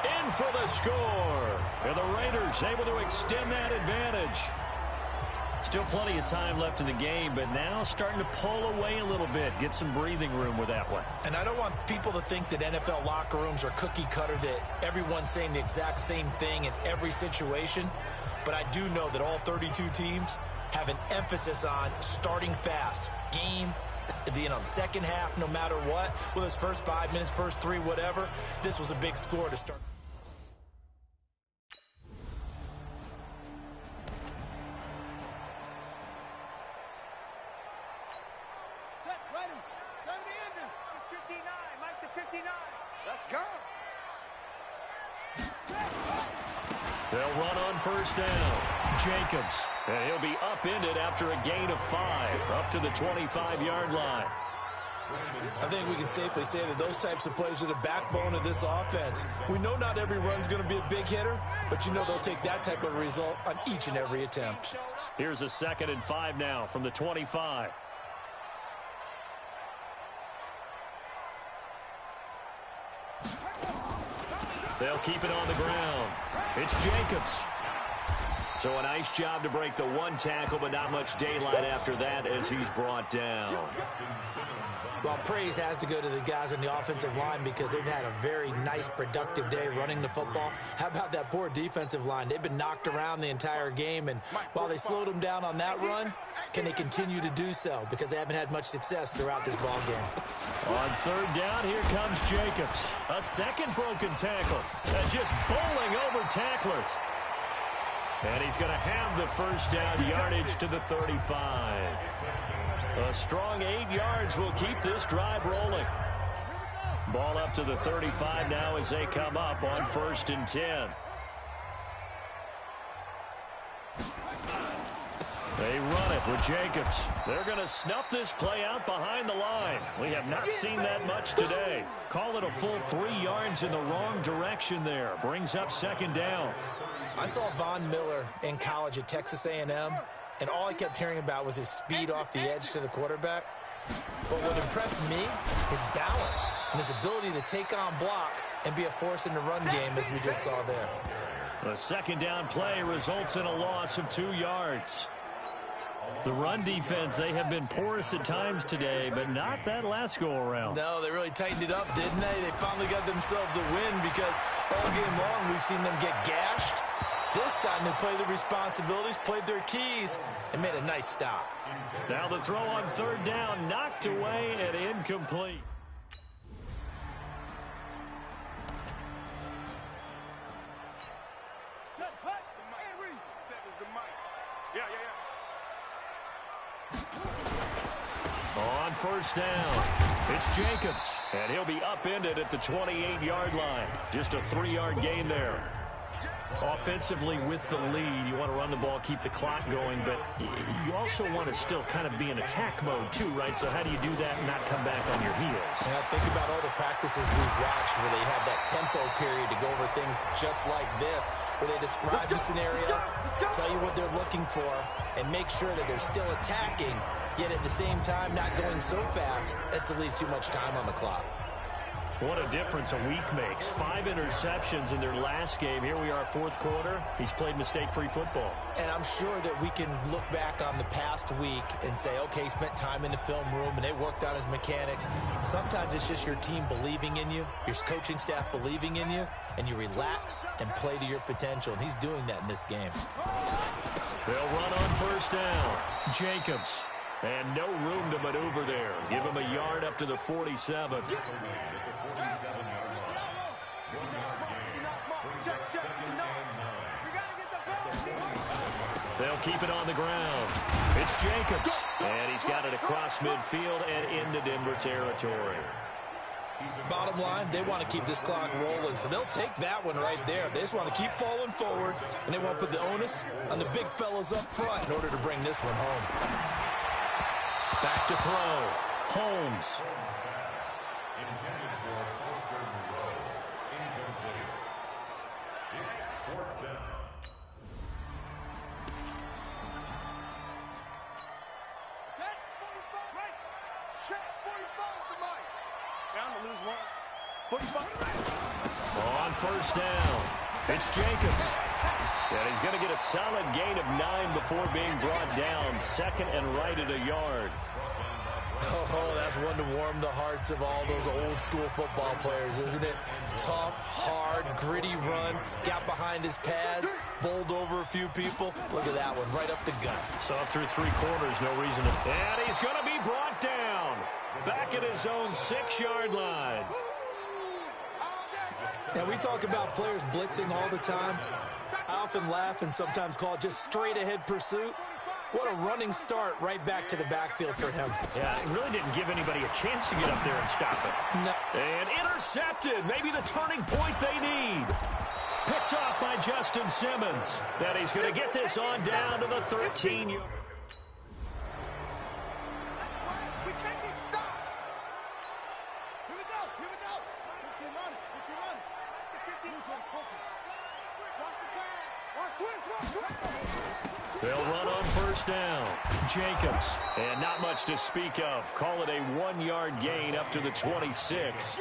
In for the score. And the Raiders able to extend that advantage. Still plenty of time left in the game, but now starting to pull away a little bit. Get some breathing room with that one. And I don't want people to think that NFL locker rooms are cookie cutter, that everyone's saying the exact same thing in every situation. But I do know that all 32 teams have an emphasis on starting fast. Game, second half, no matter what. Whether it's first 5 minutes, first 3, whatever. This was a big score to start. Set, ready. 70 ending. It's 59. Mike to 59. Let's go. They'll run on 1st down. Jacobs. And he'll be upended after a gain of 5, up to the 25-yard line. I think we can safely say that those types of plays are the backbone of this offense. We know not every run's going to be a big hitter, but you know they'll take that type of result on each and every attempt. Here's a 2nd and 5 now from the 25. They'll keep it on the ground. It's Jacobs. So a nice job to break the 1 tackle, but not much daylight after that as he's brought down. Well, praise has to go to the guys on the offensive line because they've had a very nice, productive day running the football. How about that poor defensive line? They've been knocked around the entire game, and while they slowed them down on that run, can they continue to do so? Because they haven't had much success throughout this ball game. On 3rd down, here comes Jacobs. A second broken tackle. Just bowling over tacklers. And he's going to have the 1st down yardage to the 35. A strong 8 yards will keep this drive rolling. Ball up to the 35 now as they come up on 1st and 10. They run it with Jacobs. They're going to snuff this play out behind the line. We have not seen that much today. Call it a full 3 yards in the wrong direction there. Brings up 2nd down. I saw Von Miller in college at Texas A&M, and all I kept hearing about was his speed off the edge to the quarterback. But what impressed me, his balance and his ability to take on blocks and be a force in the run game, as we just saw there. The 2nd down play results in a loss of 2 yards. The run defense, they have been porous at times today, but not that last go-around. No, they really tightened it up, didn't they? They finally got themselves a win because all game long we've seen them get gashed. This time they played their responsibilities, played their keys, and made a nice stop. Now the throw on 3rd down, knocked away and incomplete. Set, hut, and read. Set is the mic. Yeah. first down. It's Jacobs, and he'll be upended at the 28-yard line. Just a 3-yard gain there. Offensively with the lead, you want to run the ball, keep the clock going, but you also want to still kind of be in attack mode too, right? So how do you do that and not come back on your heels? Yeah, think about all the practices we've watched where they have that tempo period to go over things just like this, where they describe the scenario, tell you what they're looking for, and make sure that they're still attacking, yet at the same time not going so fast as to leave too much time on the clock. What a difference a week makes. 5 interceptions in their last game. Here we are, fourth quarter. He's played mistake-free football. And I'm sure that we can look back on the past week and say, okay, he spent time in the film room and they worked on his mechanics. Sometimes it's just your team believing in you, your coaching staff believing in you, and you relax and play to your potential. And he's doing that in this game. They'll run on first down. Jacobs. And no room to maneuver there. Give him a yard up to the 47. They'll keep it on the ground. It's Jacobs. And he's got it across midfield and into Denver territory. Bottom line, they want to keep this clock rolling, so they'll take that one right there. They just want to keep falling forward, and they want to put the onus on the big fellas up front in order to bring this one home. Back to throw. Holmes. It's fourth down. Okay, 45, right. Check, 45 to Mike. Down to lose one. 45. On first down, it's Jacobs. And he's going to get a solid gain of 9 before being brought down. Second and right at a yard. Oh, that's one to warm the hearts of all those old school football players, isn't it? Tough, hard, gritty run. Got behind his pads, bowled over a few people. Look at that one, right up the gut. Saw through 3 quarters, no reason to. And he's going to be brought down. Back at his own 6-yard line. Now, we talk about players blitzing all the time. I often laugh and sometimes call it just straight-ahead pursuit. What a running start right back to the backfield for him. Yeah, it really didn't give anybody a chance to get up there and stop it. No. And intercepted. Maybe the turning point they need. Picked off by Justin Simmons. That he's going to get this on down to the 13. We can't get stopped. Here we go. Here we go. Put your money. Put your money. The 15. Watch the pass. Watch twist. Watch twist. They'll run on first down. Jacobs. And not much to speak of. Call it a 1-yard gain up to the 26.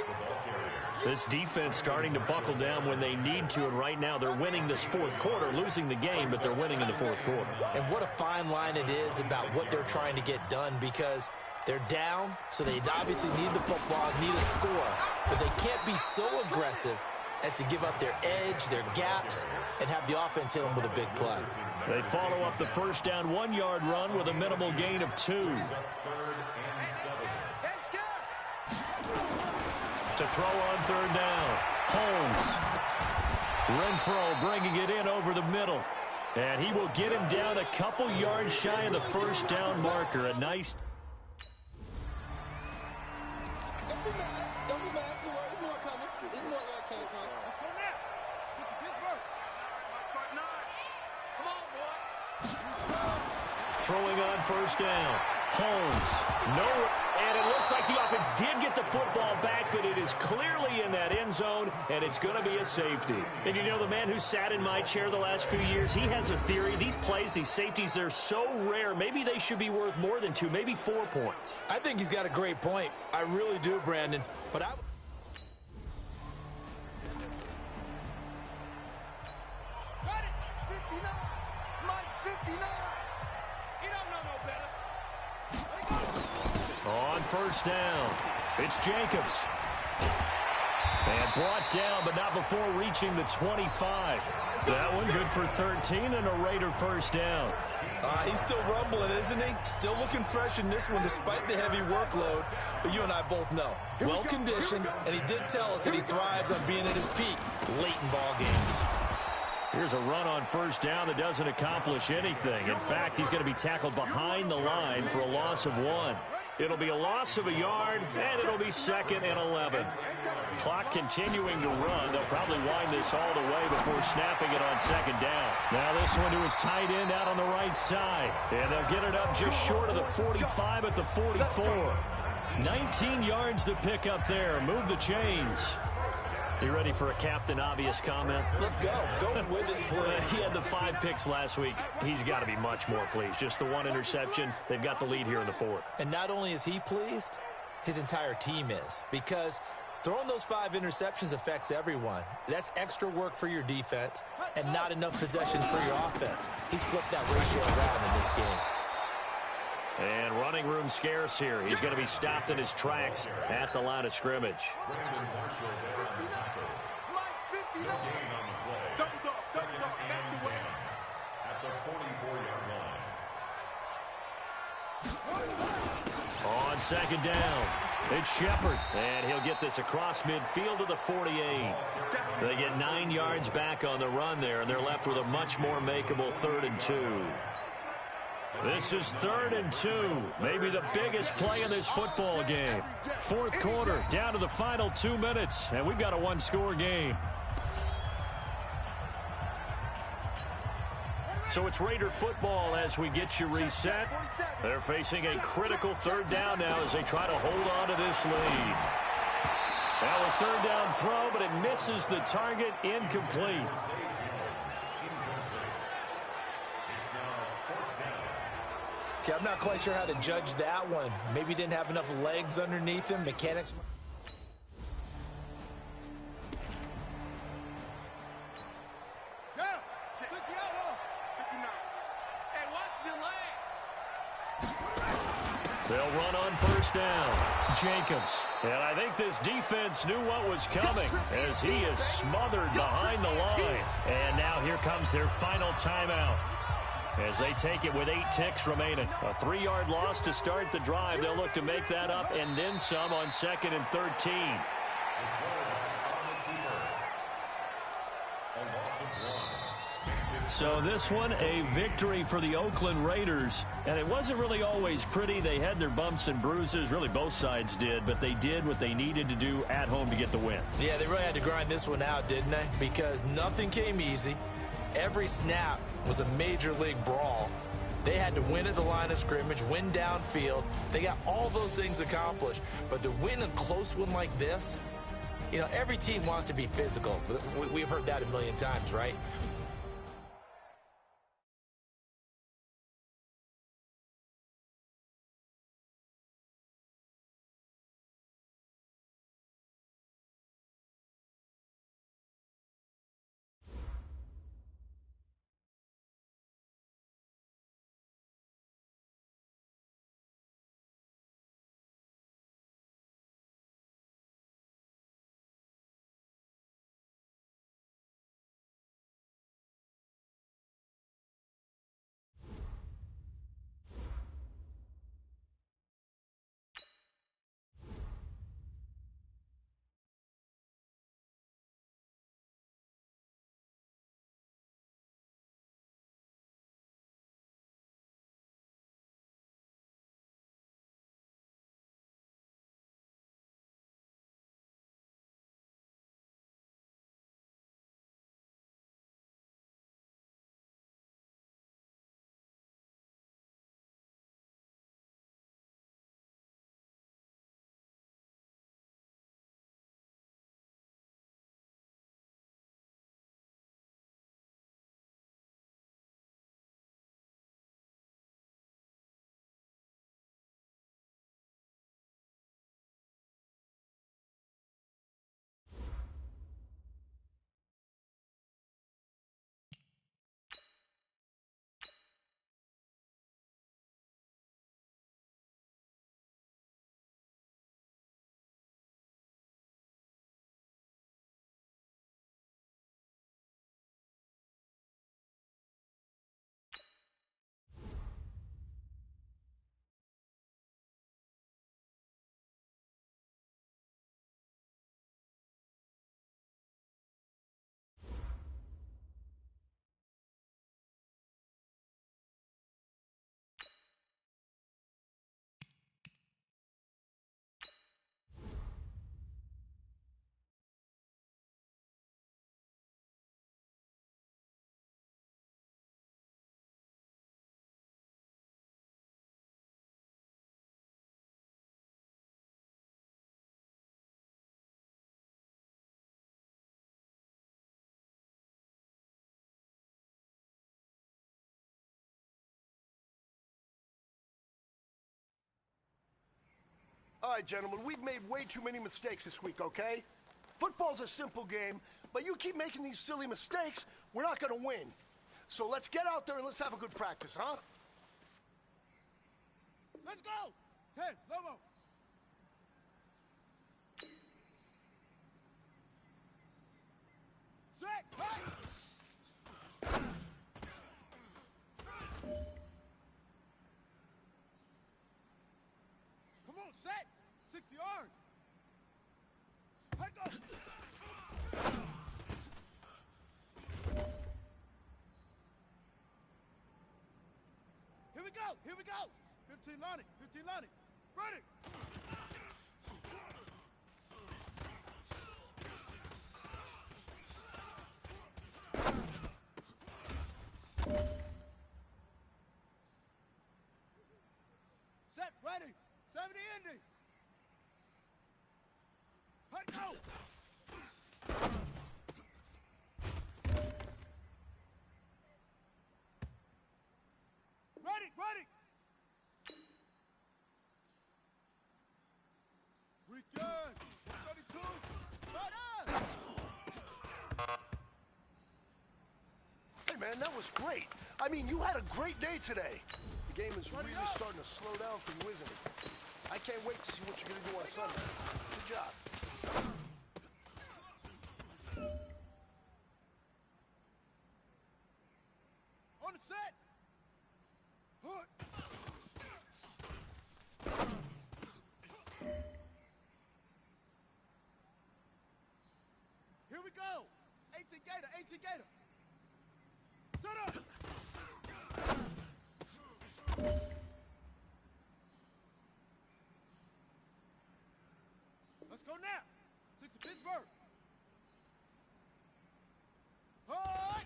This defense starting to buckle down when they need to, and right now they're winning this fourth quarter, losing the game, but they're winning in the fourth quarter. And what a fine line it is about what they're trying to get done, because they're down, so they obviously need the football, need a score, but they can't be so aggressive as to give up their edge, their gaps, and have the offense hit them with a big play. They follow up the first down 1-yard run with a minimal gain of 2. To throw on third down, Holmes. Renfro bringing it in over the middle. And he will get him down a couple yards shy of the first down marker. A nice... Don't be mad. Don't be mad. There's more coming. There's more where it came from. Let's go now. Get to Pittsburgh. Come on, boy. Throwing on first down. Holmes. No. And it looks like the offense did get the football back, but it is clearly in that end zone, and it's going to be a safety. And you know, the man who sat in my chair the last few years, he has a theory. These plays, these safeties, they're so rare. Maybe they should be worth more than 2, maybe 4 points. I think he's got a great point. I really do, Brandon. But I... Got it. 59. Mike, 59. He don't know no better. On first down, it's Jacobs. And brought down, but not before reaching the 25. That one good for 13 and a Raider first down. He's still rumbling, isn't he? Still looking fresh in this one despite the heavy workload. But you and I both know, well-conditioned, and he did tell us that he thrives on being at his peak late in ball games. Here's a run on first down that doesn't accomplish anything. In fact, he's going to be tackled behind the line for a loss of 1. It'll be a loss of a yard, and it'll be 2nd and 11. Clock continuing to run. They'll probably wind this all the way before snapping it on 2nd down. Now this one to his tight end out on the right side. And they'll get it up just short of the 45 at the 44. 19 yards to pick up there. Move the chains. You ready for a Captain Obvious comment? Let's go. Go with it, please. He had the 5 picks last week. He's got to be much more pleased. Just the 1 interception. They've got the lead here in the 4th. And not only is he pleased, his entire team is. Because throwing those 5 interceptions affects everyone. That's extra work for your defense and not enough possessions for your offense. He's flipped that ratio around in this game. And running room scarce here. He's going to be stopped in his tracks at the line of scrimmage. On 2nd down, it's Shepard, and he'll get this across midfield to the 48. They get 9 yards back on the run there, and they're left with a much more makeable 3rd and 2. This is 3rd and 2, maybe the biggest play in this football game. 4th quarter, down to the final 2 minutes, and we've got a 1-score game. So it's Raider football as we get you reset. They're facing a critical 3rd down now as they try to hold on to this lead. Now a 3rd down throw, but it misses the target, incomplete. Okay, I'm not quite sure how to judge that one. Maybe didn't have enough legs underneath him. Mechanics. They'll run on 1st down. Jacobs. And I think this defense knew what was coming as he is smothered behind the line. And now here comes their final timeout as they take it with 8 ticks remaining. A 3-yard loss to start the drive. They'll look to make that up and then some on 2nd and 13. So this one, a victory for the Oakland Raiders. And it wasn't really always pretty. They had their bumps and bruises. Really, both sides did. But they did what they needed to do at home to get the win. Yeah, they really had to grind this one out, didn't they? Because nothing came easy. Every snap was a major league brawl. They had to win at the line of scrimmage, win downfield. They got all those things accomplished. But to win a close one like this, you know, every team wants to be physical. We've heard that a million times, right? All right, gentlemen, we've made way too many mistakes this week, okay? Football's a simple game, but you keep making these silly mistakes, we're not gonna win. So let's get out there and let's have a good practice, huh? Let's go! 10, Lobo. Set, right! Come on, set! 60 yards! Let go! Here we go! Here we go! 15 Lonnie! 15 Lonnie! Ready! Set, ready! 70 Indy! Let go! Ready, ready! Weekend! 132! Ready! Hey, man, that was great. I mean, you had a great day today. The game is really starting to slow down for you, isn't it? I can't wait to see what you're going to do on Sunday. Good job. On the set! Hook! Here we go! 18 Gator, 18 Gator! Set up! Let's go now! 60 Pittsburgh! Hard!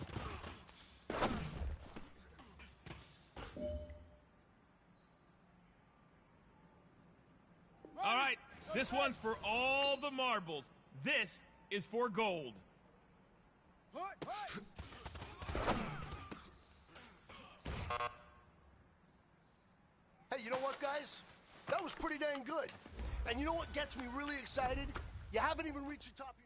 All right, this one's for all the marbles. This is for gold. Hard, hard! Hey, you know what, guys? That was pretty dang good. And you know what gets me really excited? You haven't even reached the top of your...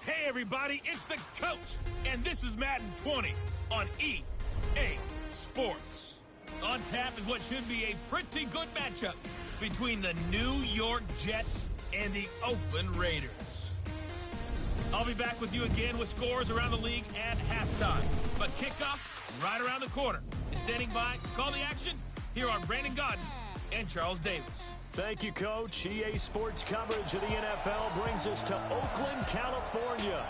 Hey, everybody, it's the coach, and this is Madden 20 on EA Sports. On tap is what should be a pretty good matchup between the New York Jets and the Oakland Raiders. I'll be back with you again with scores around the league at halftime. But kickoff right around the corner. And standing by to call the action, here are Brandon Gaudin and Charles Davis. Thank you, Coach. EA Sports coverage of the NFL brings us to Oakland, California.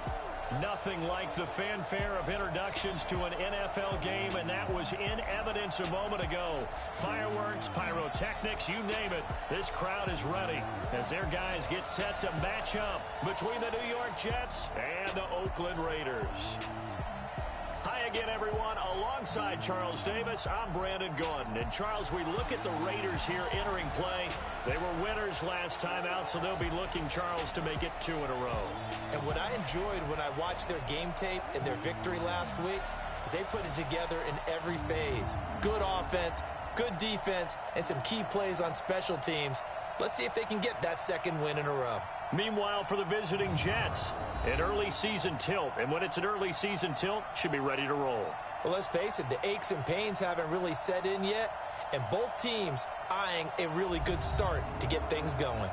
Nothing like the fanfare of introductions to an NFL game, and that was in evidence a moment ago. Fireworks, pyrotechnics, you name it. This crowd is ready as their guys get set to match up between the New York Jets and the Oakland Raiders. Hi again, everyone. Alongside Charles Davis, I'm Brandon Gaudin. And, Charles, we look at the Raiders here entering play. They were winners last time out, so they'll be looking, Charles, to make it 2 in a row. And what I enjoyed when I watched their game tape and their victory last week is they put it together in every phase. Good offense, good defense, and some key plays on special teams. Let's see if they can get that second win in a row. Meanwhile, for the visiting Jets, an early season tilt. And when it's an early season tilt, should be ready to roll. Well, let's face it, the aches and pains haven't really set in yet, and both teams eyeing a really good start to get things going.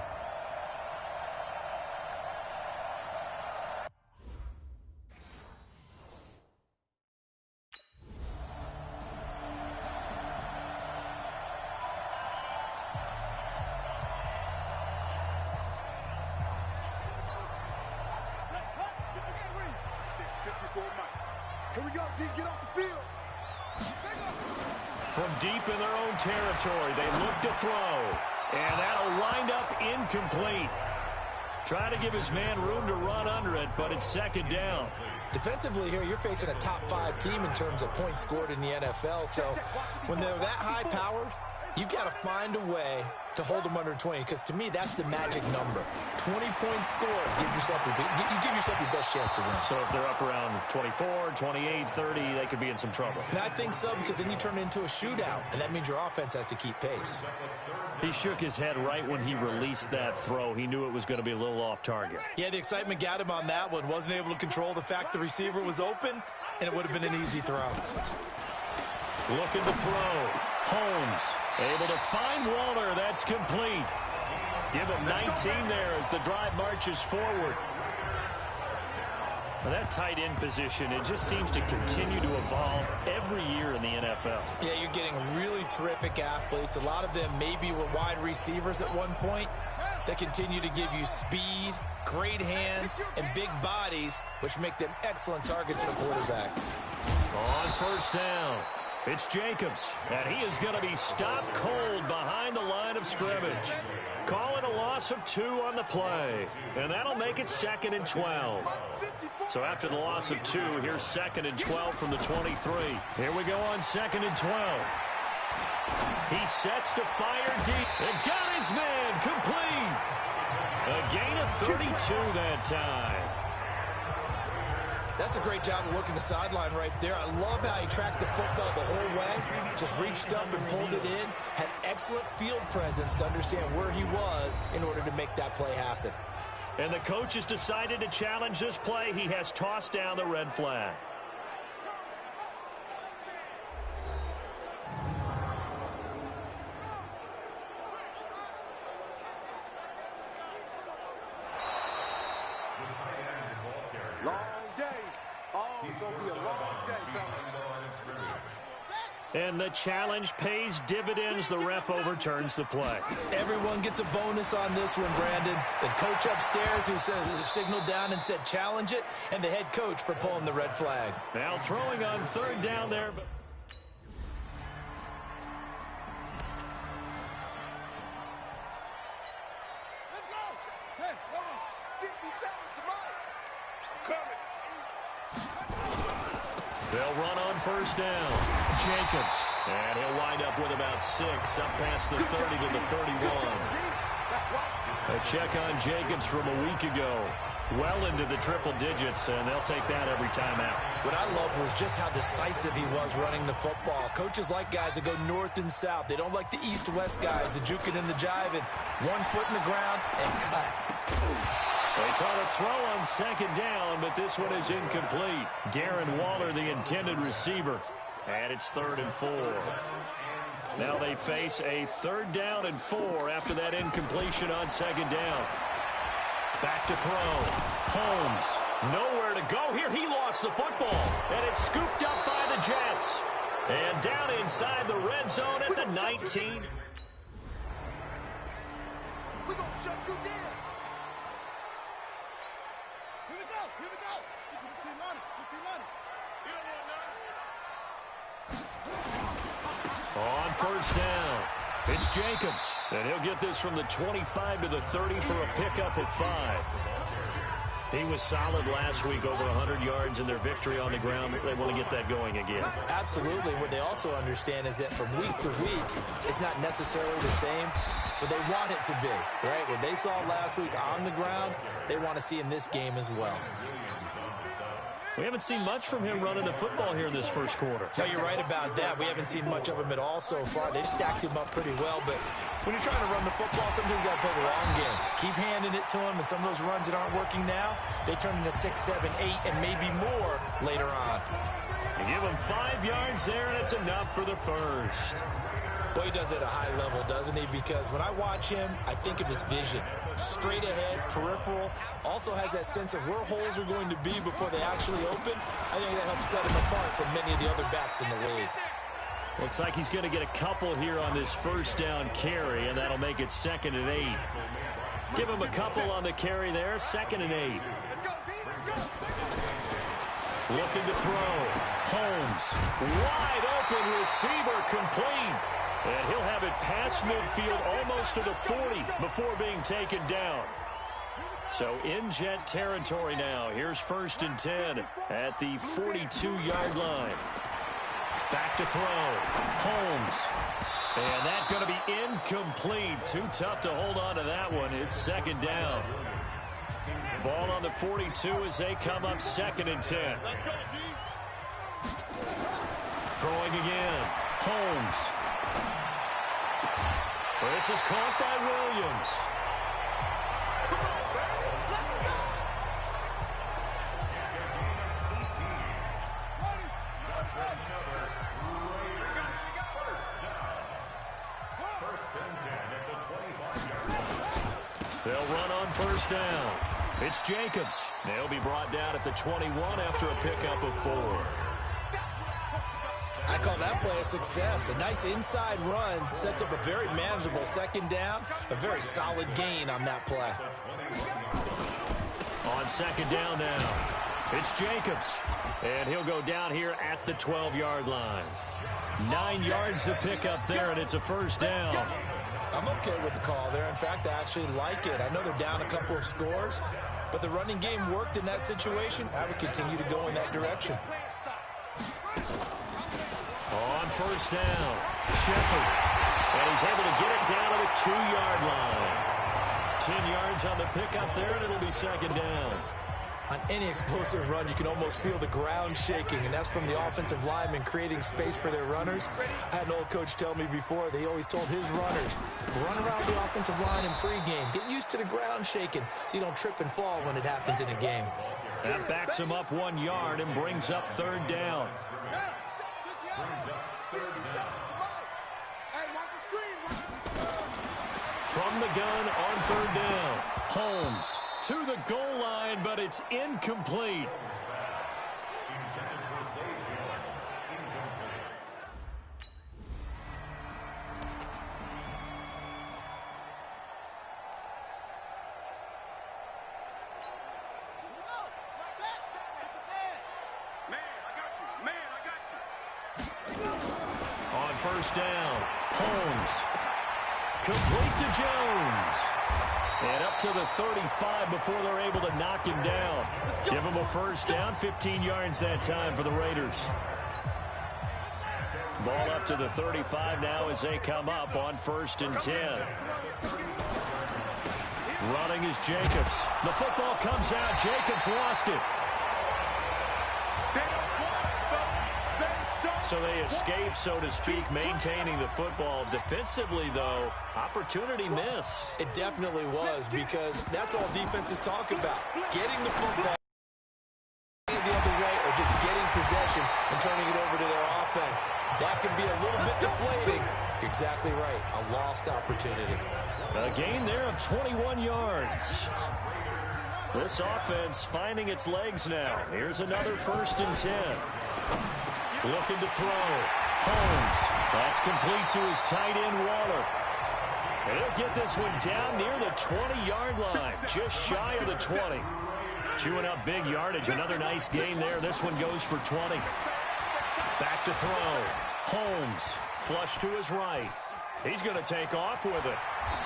Here we go, D, get off the field. From deep in their own territory, they look to throw. And that'll wind up incomplete. Trying to give his man room to run under it, but it's second down. Defensively here, you're facing a top-5 team in terms of points scored in the NFL. So when they're that high-powered, you've got to find a way to hold them under 20, because to me, that's the magic number. 20-point score, you give yourself your best chance to win. So if they're up around 24, 28, 30, they could be in some trouble. And I think so, because then you turn it into a shootout, and that means your offense has to keep pace. He shook his head right when he released that throw. He knew it was going to be a little off target. Yeah, the excitement got him on that one. Wasn't able to control the fact the receiver was open, and it would have been an easy throw. Looking to throw. Holmes able to find Waller. That's complete. Give him 19 there as the drive marches forward. Well, that tight end position, it just seems to continue to evolve every year in the NFL. Yeah, you're getting really terrific athletes. A lot of them maybe were wide receivers at one point. They continue to give you speed, great hands, and big bodies, which make them excellent targets for quarterbacks. On first down, it's Jacobs, and he is going to be stopped cold behind the line of scrimmage. Calling a loss of 2 on the play, and that'll make it 2nd and 12. So after the loss of 2, here's 2nd and 12 from the 23. Here we go on 2nd and 12. He sets to fire deep and got his man complete. A gain of 32 that time. That's a great job of working the sideline right there. I love how he tracked the football the whole way. Just reached up and pulled it in. Had excellent field presence to understand where he was in order to make that play happen. And the coach has decided to challenge this play. He has tossed down the red flag. And the challenge pays dividends. The ref overturns the play. Everyone gets a bonus on this one, Brandon. The coach upstairs who signaled down and said challenge it, and the head coach for pulling the red flag. Now throwing on 3rd down there. But let's go. Hey, come on. 50 seconds, come on. I'm coming. They'll run on 1st down. Jacobs. And he'll wind up with about 6, up past the 30 to the 31. A check on Jacobs from a week ago. Well into the triple digits, and they'll take that every time out. What I loved was just how decisive he was running the football. Coaches like guys that go north and south. They don't like the east-west guys, the juking and the jiving. 1 foot in the ground and cut. They try to throw on 2nd down, but this one is incomplete. Darren Waller, the intended receiver. And it's 3rd and 4. Now they face a 3rd down and 4 after that incompletion on 2nd down. Back to throw. Holmes. Nowhere to go here. He lost the football. And it's scooped up by the Jets. And down inside the red zone at the 19. We're going to shut you down. Here we go. Here we go. Get your money. Get your money. You don't want none. On first down, it's Jacobs. And he'll get this from the 25 to the 30 for a pickup of 5. He was solid last week, over 100 yards in their victory on the ground. They want to get that going again. Absolutely. What they also understand is that from week to week, it's not necessarily the same, but they want it to be, right? What they saw last week on the ground, they want to see in this game as well. We haven't seen much from him running the football here in this first quarter. No, you're right about that. We haven't seen much of him at all so far. They've stacked him up pretty well, but when you're trying to run the football, sometimes you got to play the long game. Keep handing it to him, and some of those runs that aren't working now, they turn into 6, 7, 8, and maybe more later on. You give him 5 yards there, and it's enough for the first. Boy, he does it at a high level, doesn't he? Because when I watch him, I think of his vision. Straight ahead, peripheral, also has that sense of where holes are going to be before they actually open. I think that helps set him apart from many of the other backs in the league. Looks like he's going to get a couple here on this first down carry, and that'll make it 2nd and 8. Give him a couple on the carry there, 2nd and 8. Looking to throw. Holmes, wide open receiver, complete. And he'll have it past midfield almost to the 40 before being taken down. So in Jet territory now. Here's 1st and 10 at the 42-yard line. Back to throw. Holmes. And that's going to be incomplete. Too tough to hold on to that one. It's 2nd down. Ball on the 42 as they come up 2nd and 10. Throwing again. Holmes. This is caught by Williams. They'll run on first down. It's Jacobs. They'll be brought down at the 21 after a pickup of 4. I call that play a success. A nice inside run sets up a very manageable 2nd down. A very solid gain on that play. On 2nd down now, it's Jacobs. And he'll go down here at the 12-yard line. 9 yards to pick up there, and it's a first down. I'm okay with the call there. In fact, I actually like it. I know they're down a couple of scores, but the running game worked in that situation. I would continue to go in that direction. On first down, Shepard. And he's able to get it down to the 2-yard line. 10 yards on the pickup there, and it'll be 2nd down. On any explosive run, you can almost feel the ground shaking, and that's from the offensive linemen creating space for their runners. I had an old coach tell me before, they always told his runners, run around the offensive line in pregame. Get used to the ground shaking so you don't trip and fall when it happens in a game. That backs him up 1 yard and brings up 3rd down. From the gun on 3rd down, Holmes to the goal line, but it's incomplete. On first down, Holmes. Complete to Jones. And up to the 35 before they're able to knock him down. Give him a first down, 15 yards that time for the Raiders. Ball up to the 35 now as they come up on 1st and 10. Running is Jacobs. The football comes out. Jacobs lost it. So they escape, so to speak, maintaining the football. Defensively, though, opportunity miss. It definitely was, because that's all defenses talk about. Getting the football the other way or just getting possession and turning it over to their offense. That can be a little bit deflating. Exactly right. A lost opportunity. A gain there of 21 yards. This offense finding its legs now. Here's another 1st and 10. Looking to throw. Holmes. That's complete to his tight end, Waller. And he'll get this one down near the 20-yard line, just shy of the 20. Chewing up big yardage. Another nice gain there. This one goes for 20. Back to throw. Holmes. Flush to his right. He's going to take off with it.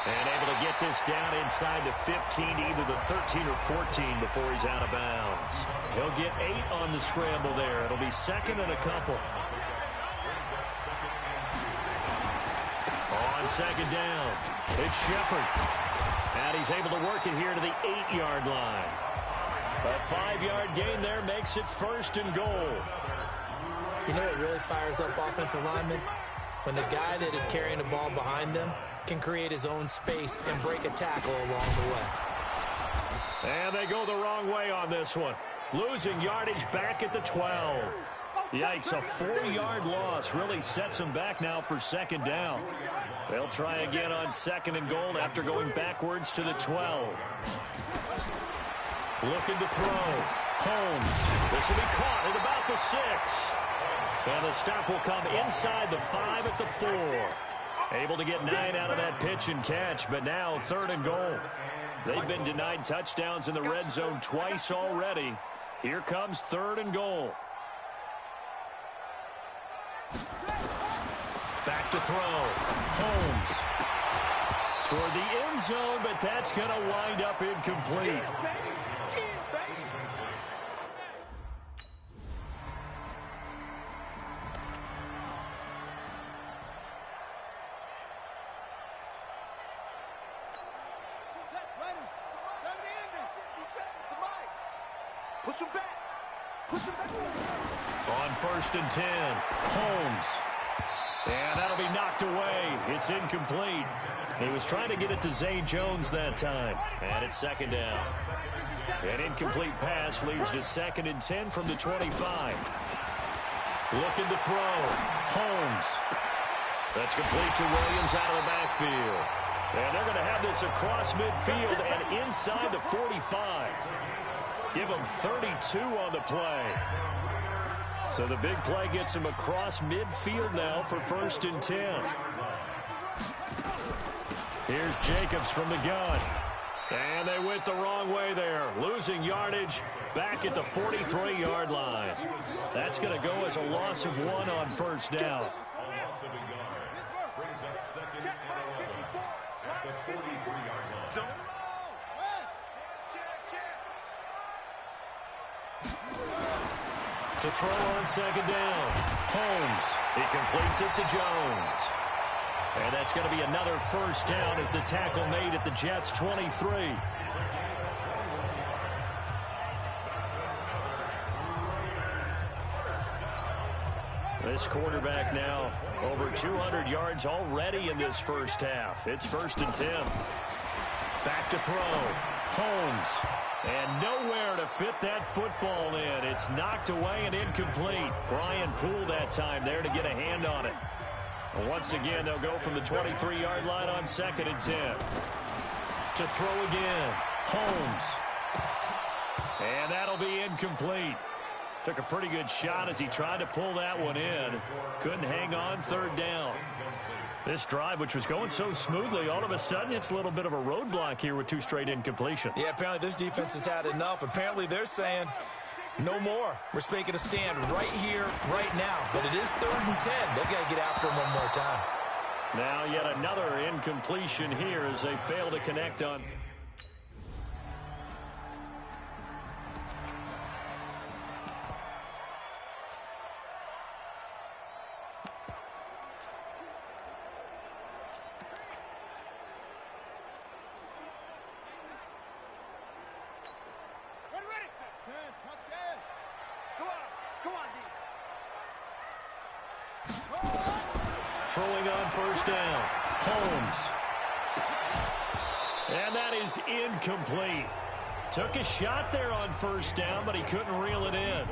And able to get this down inside the 15 to either the 13 or 14 before he's out of bounds. He'll get 8 on the scramble there. It'll be 2nd and a couple. On 2nd down, it's Shepard. And he's able to work it here to the 8-yard line. A 5-yard gain there makes it 1st and goal. You know what really fires up offensive linemen? When the guy that is carrying the ball behind them can create his own space and break a tackle along the way. And they go the wrong way on this one. Losing yardage back at the 12. Yikes, a 4-yard loss really sets them back now for 2nd down. They'll try again on 2nd and goal after going backwards to the 12. Looking to throw. Holmes. This will be caught at about the 6. And the stop will come inside the 5 at the 4. Able to get 9 out of that pitch and catch, but now 3rd and goal. They've been denied touchdowns in the red zone twice already. Here comes 3rd and goal. Back to throw. Holmes. Toward the end zone, but that's going to wind up incomplete. Push him back. Push him back. On 1st and 10, Holmes. And that'll be knocked away. It's incomplete. He was trying to get it to Zay Jones that time. And it's 2nd down. An incomplete pass leads to 2nd and 10 from the 25. Looking to throw. Holmes. That's complete to Williams out of the backfield. And they're going to have this across midfield and inside the 45. Give him 32 on the play. So the big play gets him across midfield now for 1st and 10. Here's Jacobs from the gun. And they went the wrong way there. Losing yardage back at the 43-yard line. That's going to go as a loss of 1 on 1st down. Loss of a yard. Brings up 2nd and 11 at the 43-yard line. To throw on 2nd down. Holmes. He completes it to Jones. And that's going to be another 1st down as the tackle made at the Jets' 23. This quarterback now over 200 yards already in this 1st half. It's 1st and 10. Back to throw. Holmes. And nowhere to fit that football in. It's knocked away and incomplete. Brian Poole that time there to get a hand on it. And once again, they'll go from the 23-yard line on 2nd and 10. To throw again. Holmes. And that'll be incomplete. Took a pretty good shot as he tried to pull that one in. Couldn't hang on. 3rd down. This drive, which was going so smoothly, all of a sudden it's a little bit of a roadblock here with 2 straight incompletions. Yeah, apparently this defense has had enough. Apparently they're saying no more. We're making a stand right here, right now. But it is 3rd and 10. They've got to get after him one more time. Now yet another incompletion here as they fail to connect on. Throwing on 1st down. Holmes. And that is incomplete. Took a shot there on 1st down, but he couldn't reel it in.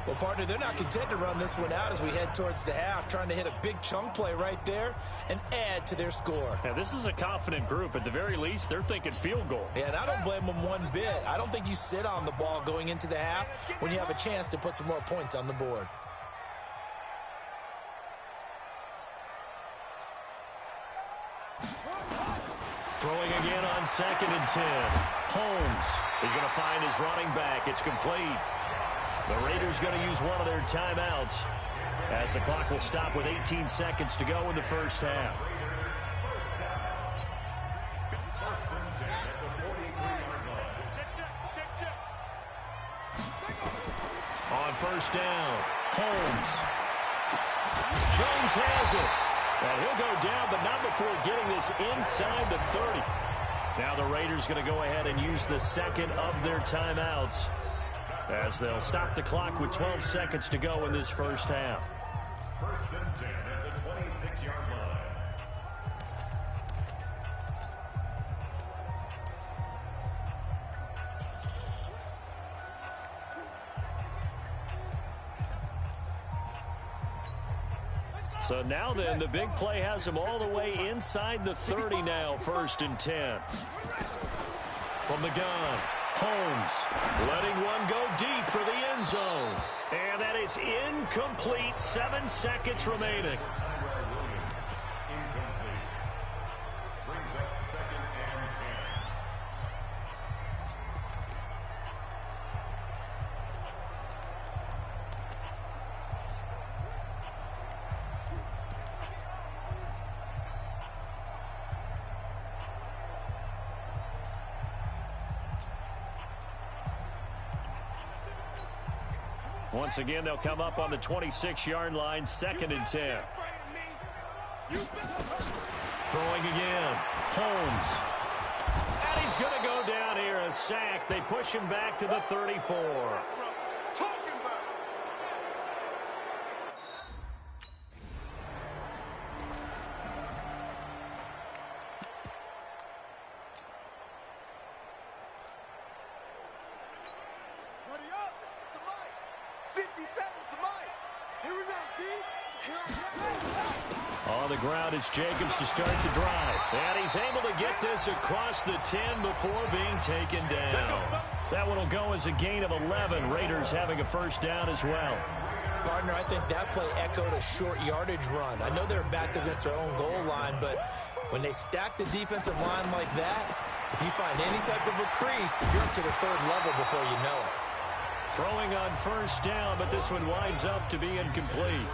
Well, partner, they're not content to run this one out as we head towards the half, trying to hit a big chunk play right there and add to their score. Yeah, this is a confident group. At the very least, they're thinking field goal. Yeah, and I don't blame them one bit. I don't think you sit on the ball going into the half when you have a chance to put some more points on the board. Throwing again on 2nd and 10. Holmes is going to find his running back. It's complete. The Raiders going to use one of their timeouts as the clock will stop with 18 seconds to go in the first half. On first down, Holmes. Jones has it. And he'll go down, but not before getting this inside the 30. Now the Raiders going to go ahead and use the second of their timeouts as they'll stop the clock with 12 seconds to go in this first half. 1st and 10 at the 26-yard line. So now then, the big play has him all the way inside the 30 now, 1st and 10. From the gun, Holmes letting one go deep for the end zone. And that is incomplete. 7 seconds remaining. Incomplete. Brings up 2nd and 10. Once again, they'll come up on the 26-yard line, 2nd and 10. Throwing again, Holmes. And he's going to go down here, a sack. They push him back to the 34. On the ground, it's Jacobs to start the drive. And he's able to get this across the 10 before being taken down. That one will go as a gain of 11. Raiders having a first down as well. Partner, I think that play echoed a short yardage run. I know they're backed against their own goal line, but when they stack the defensive line like that, if you find any type of a crease, you're up to the 3rd level before you know it. Throwing on first down, but this one winds up to be incomplete.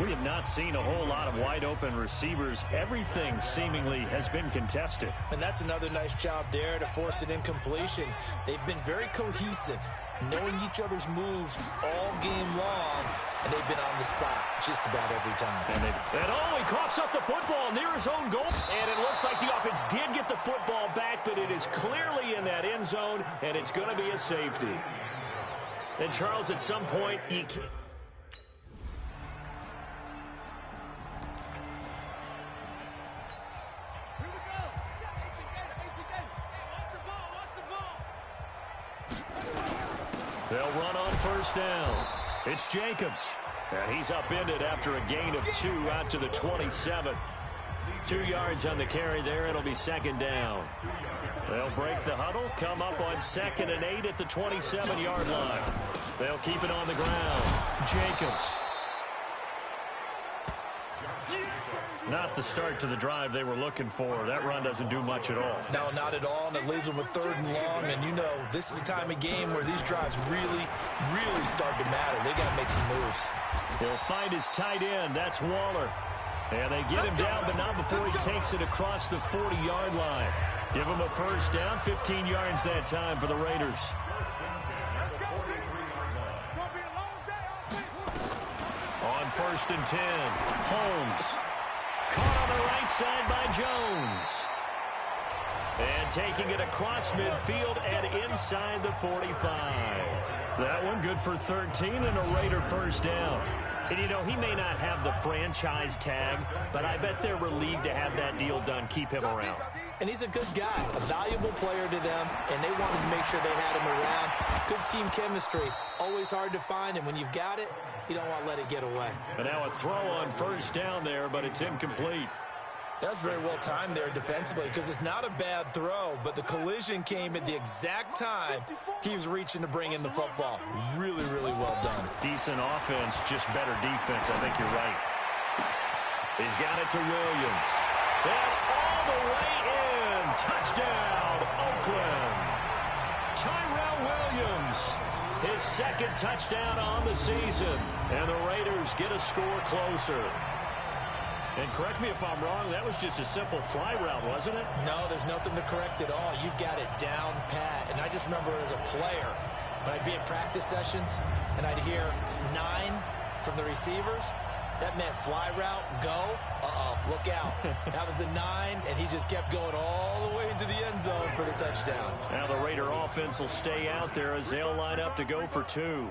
We have not seen a whole lot of wide-open receivers. Everything seemingly has been contested. And that's another nice job there to force an incompletion. They've been very cohesive, knowing each other's moves all game long, and they've been on the spot just about every time. And he coughs up the football near his own goal. And it looks like the offense did get the football back, but it is clearly in that end zone, and it's going to be a safety. And, Charles, at some point, you can't. They'll run on first down. It's Jacobs. And he's upended after a gain of 2 out to the 27. 2 yards on the carry there. It'll be 2nd down. They'll break the huddle, come up on 2nd and 8 at the 27-yard line. They'll keep it on the ground. Jacobs. Not the start to the drive they were looking for. That run doesn't do much at all. No, not at all, and it leaves them with 3rd and long. And you know, this is the time of game where these drives really, really start to matter. They got to make some moves. He'll find his tight end. That's Waller. And they get him down, but not before he takes it across the 40-yard line. Give him a first down, 15 yards that time for the Raiders. On 1st and 10, Holmes. Caught on the right side by Jones. And taking it across midfield and inside the 45. That one good for 13 and a Raider first down. And, you know, he may not have the franchise tag, but I bet they're relieved to have that deal done. Keep him around. And he's a good guy, a valuable player to them, and they wanted to make sure they had him around. Good team chemistry, always hard to find, and when you've got it, you don't want to let it get away. And now a throw on first down there, but it's incomplete. That's very well timed there defensively because it's not a bad throw, but the collision came at the exact time he was reaching to bring in the football. Really, really well done. Decent offense, just better defense. I think you're right. He's got it to Williams. And all the way in. Touchdown, Oakland. Tyrell Williams, his second touchdown on the season. And the Raiders get a score closer. And correct me if I'm wrong, that was just a simple fly route, wasn't it? No, there's nothing to correct at all. You've got it down pat. And I just remember as a player, when I'd be in practice sessions and I'd hear 9 from the receivers, that meant fly route, go, look out. That was the 9, and he just kept going all the way into the end zone for the touchdown. Now the Raider offense will stay out there as they'll line up to go for 2.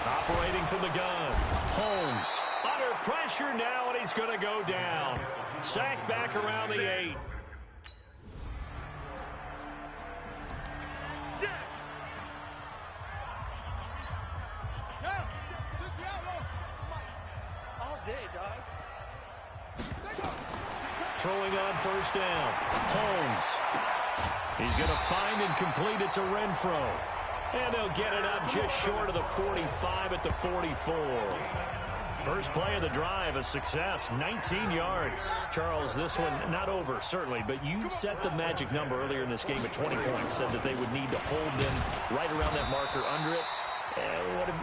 Operating from the gun, Holmes under pressure now, and he's going to go down. Sacked back around the 8. Throwing on first down, Holmes. He's going to find and complete it to Renfro. And they'll get it up just short of the 45 at the 44. First play of the drive, a success, 19 yards. Charles, this one not over, certainly, but you set the magic number earlier in this game at 20 points, said that they would need to hold them right around that marker under it.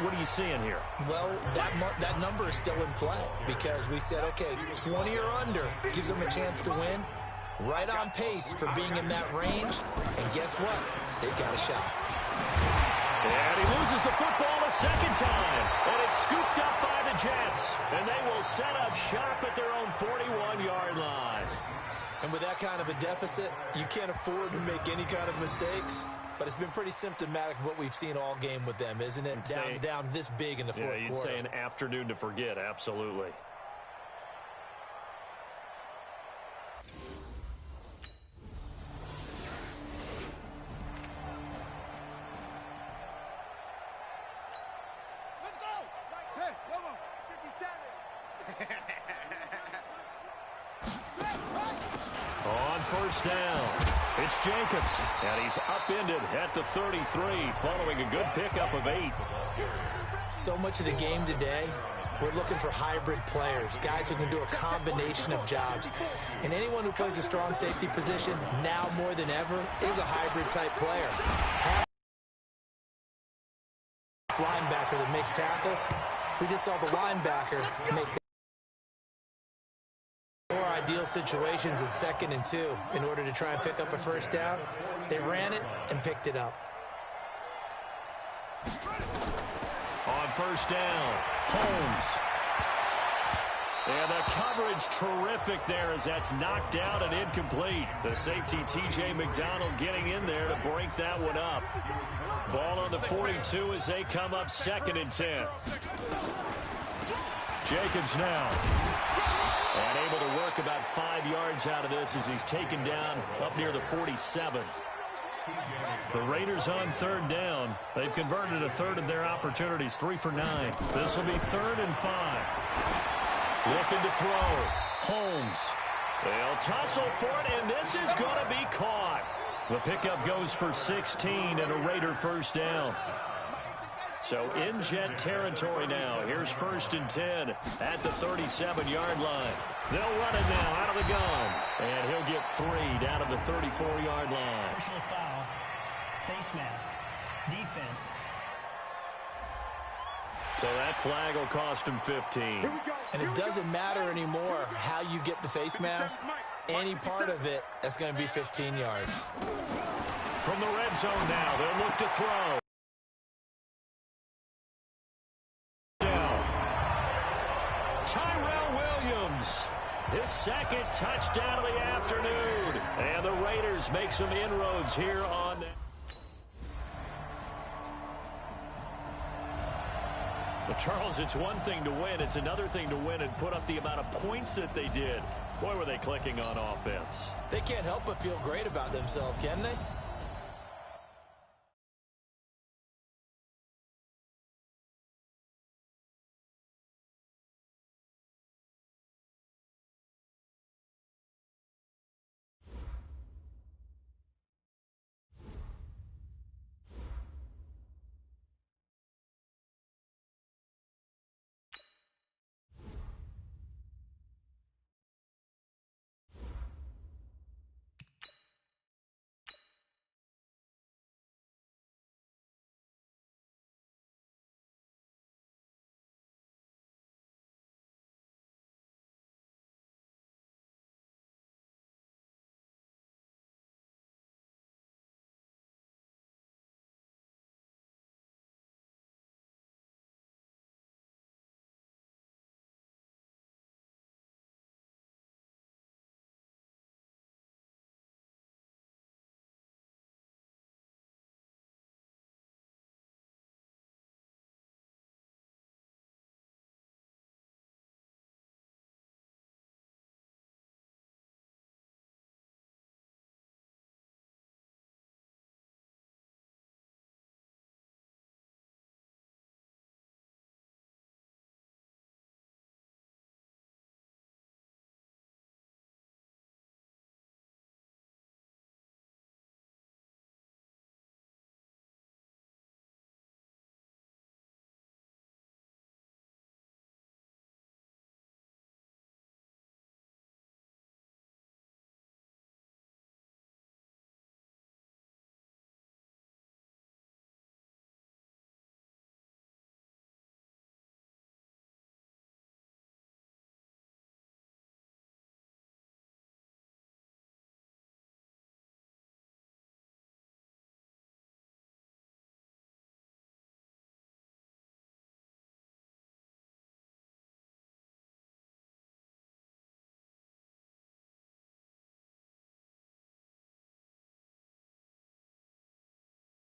What are you seeing here? Well, that number is still in play because we said, okay, 20 or under gives them a chance to win. Right on pace for being in that range. And guess what? They've got a shot. And he loses the football a second time. And it's scooped up by the Jets. And they will set up shop at their own 41-yard line. And with that kind of a deficit, you can't afford to make any kind of mistakes. But it's been pretty symptomatic of what we've seen all game with them, isn't it? Down this big in the fourth quarter. You'd say an afternoon to forget, absolutely. Let's go! Hey, Lobo, 57. On first down, it's Jacobs, and he's upended at the 33 following a good pickup of 8. So much of the game today, we're looking for hybrid players, guys who can do a combination of jobs. And anyone who plays a strong safety position, now more than ever, is a hybrid-type player. Linebacker that makes tackles. We just saw the linebacker make more ideal situations in 2nd and 2 in order to try and pick up a first down. They ran it and picked it up. On first down, Holmes. And the coverage terrific there as that's knocked out and incomplete. The safety, T.J. McDonald, getting in there to break that one up. Ball on the 42 as they come up 2nd and 10. Jacobs now. And able to work about 5 yards out of this as he's taken down up near the 47. The Raiders on 3rd down. They've converted a third of their opportunities, 3 for 9. This will be 3rd and 5. Looking to throw. Holmes. They'll tussle for it, and this is going to be caught. The pickup goes for 16 and a Raider first down. So in Jet territory now. Here's 1st and 10 at the 37-yard line. They'll run it now out of the gun. And he'll get 3 down to the 34-yard line. Personal foul, face mask, defense. So that flag will cost him 15. And it doesn't matter anymore how you get the face mask. Any part of it, that's going to be 15 yards. From the red zone now, they'll look to throw. Tyrell Williams, his second touchdown of the afternoon. And the Raiders make some inroads here on that. But Charles, it's one thing to win. It's another thing to win and put up the amount of points that they did. Boy, were they clicking on offense. They can't help but feel great about themselves, can they?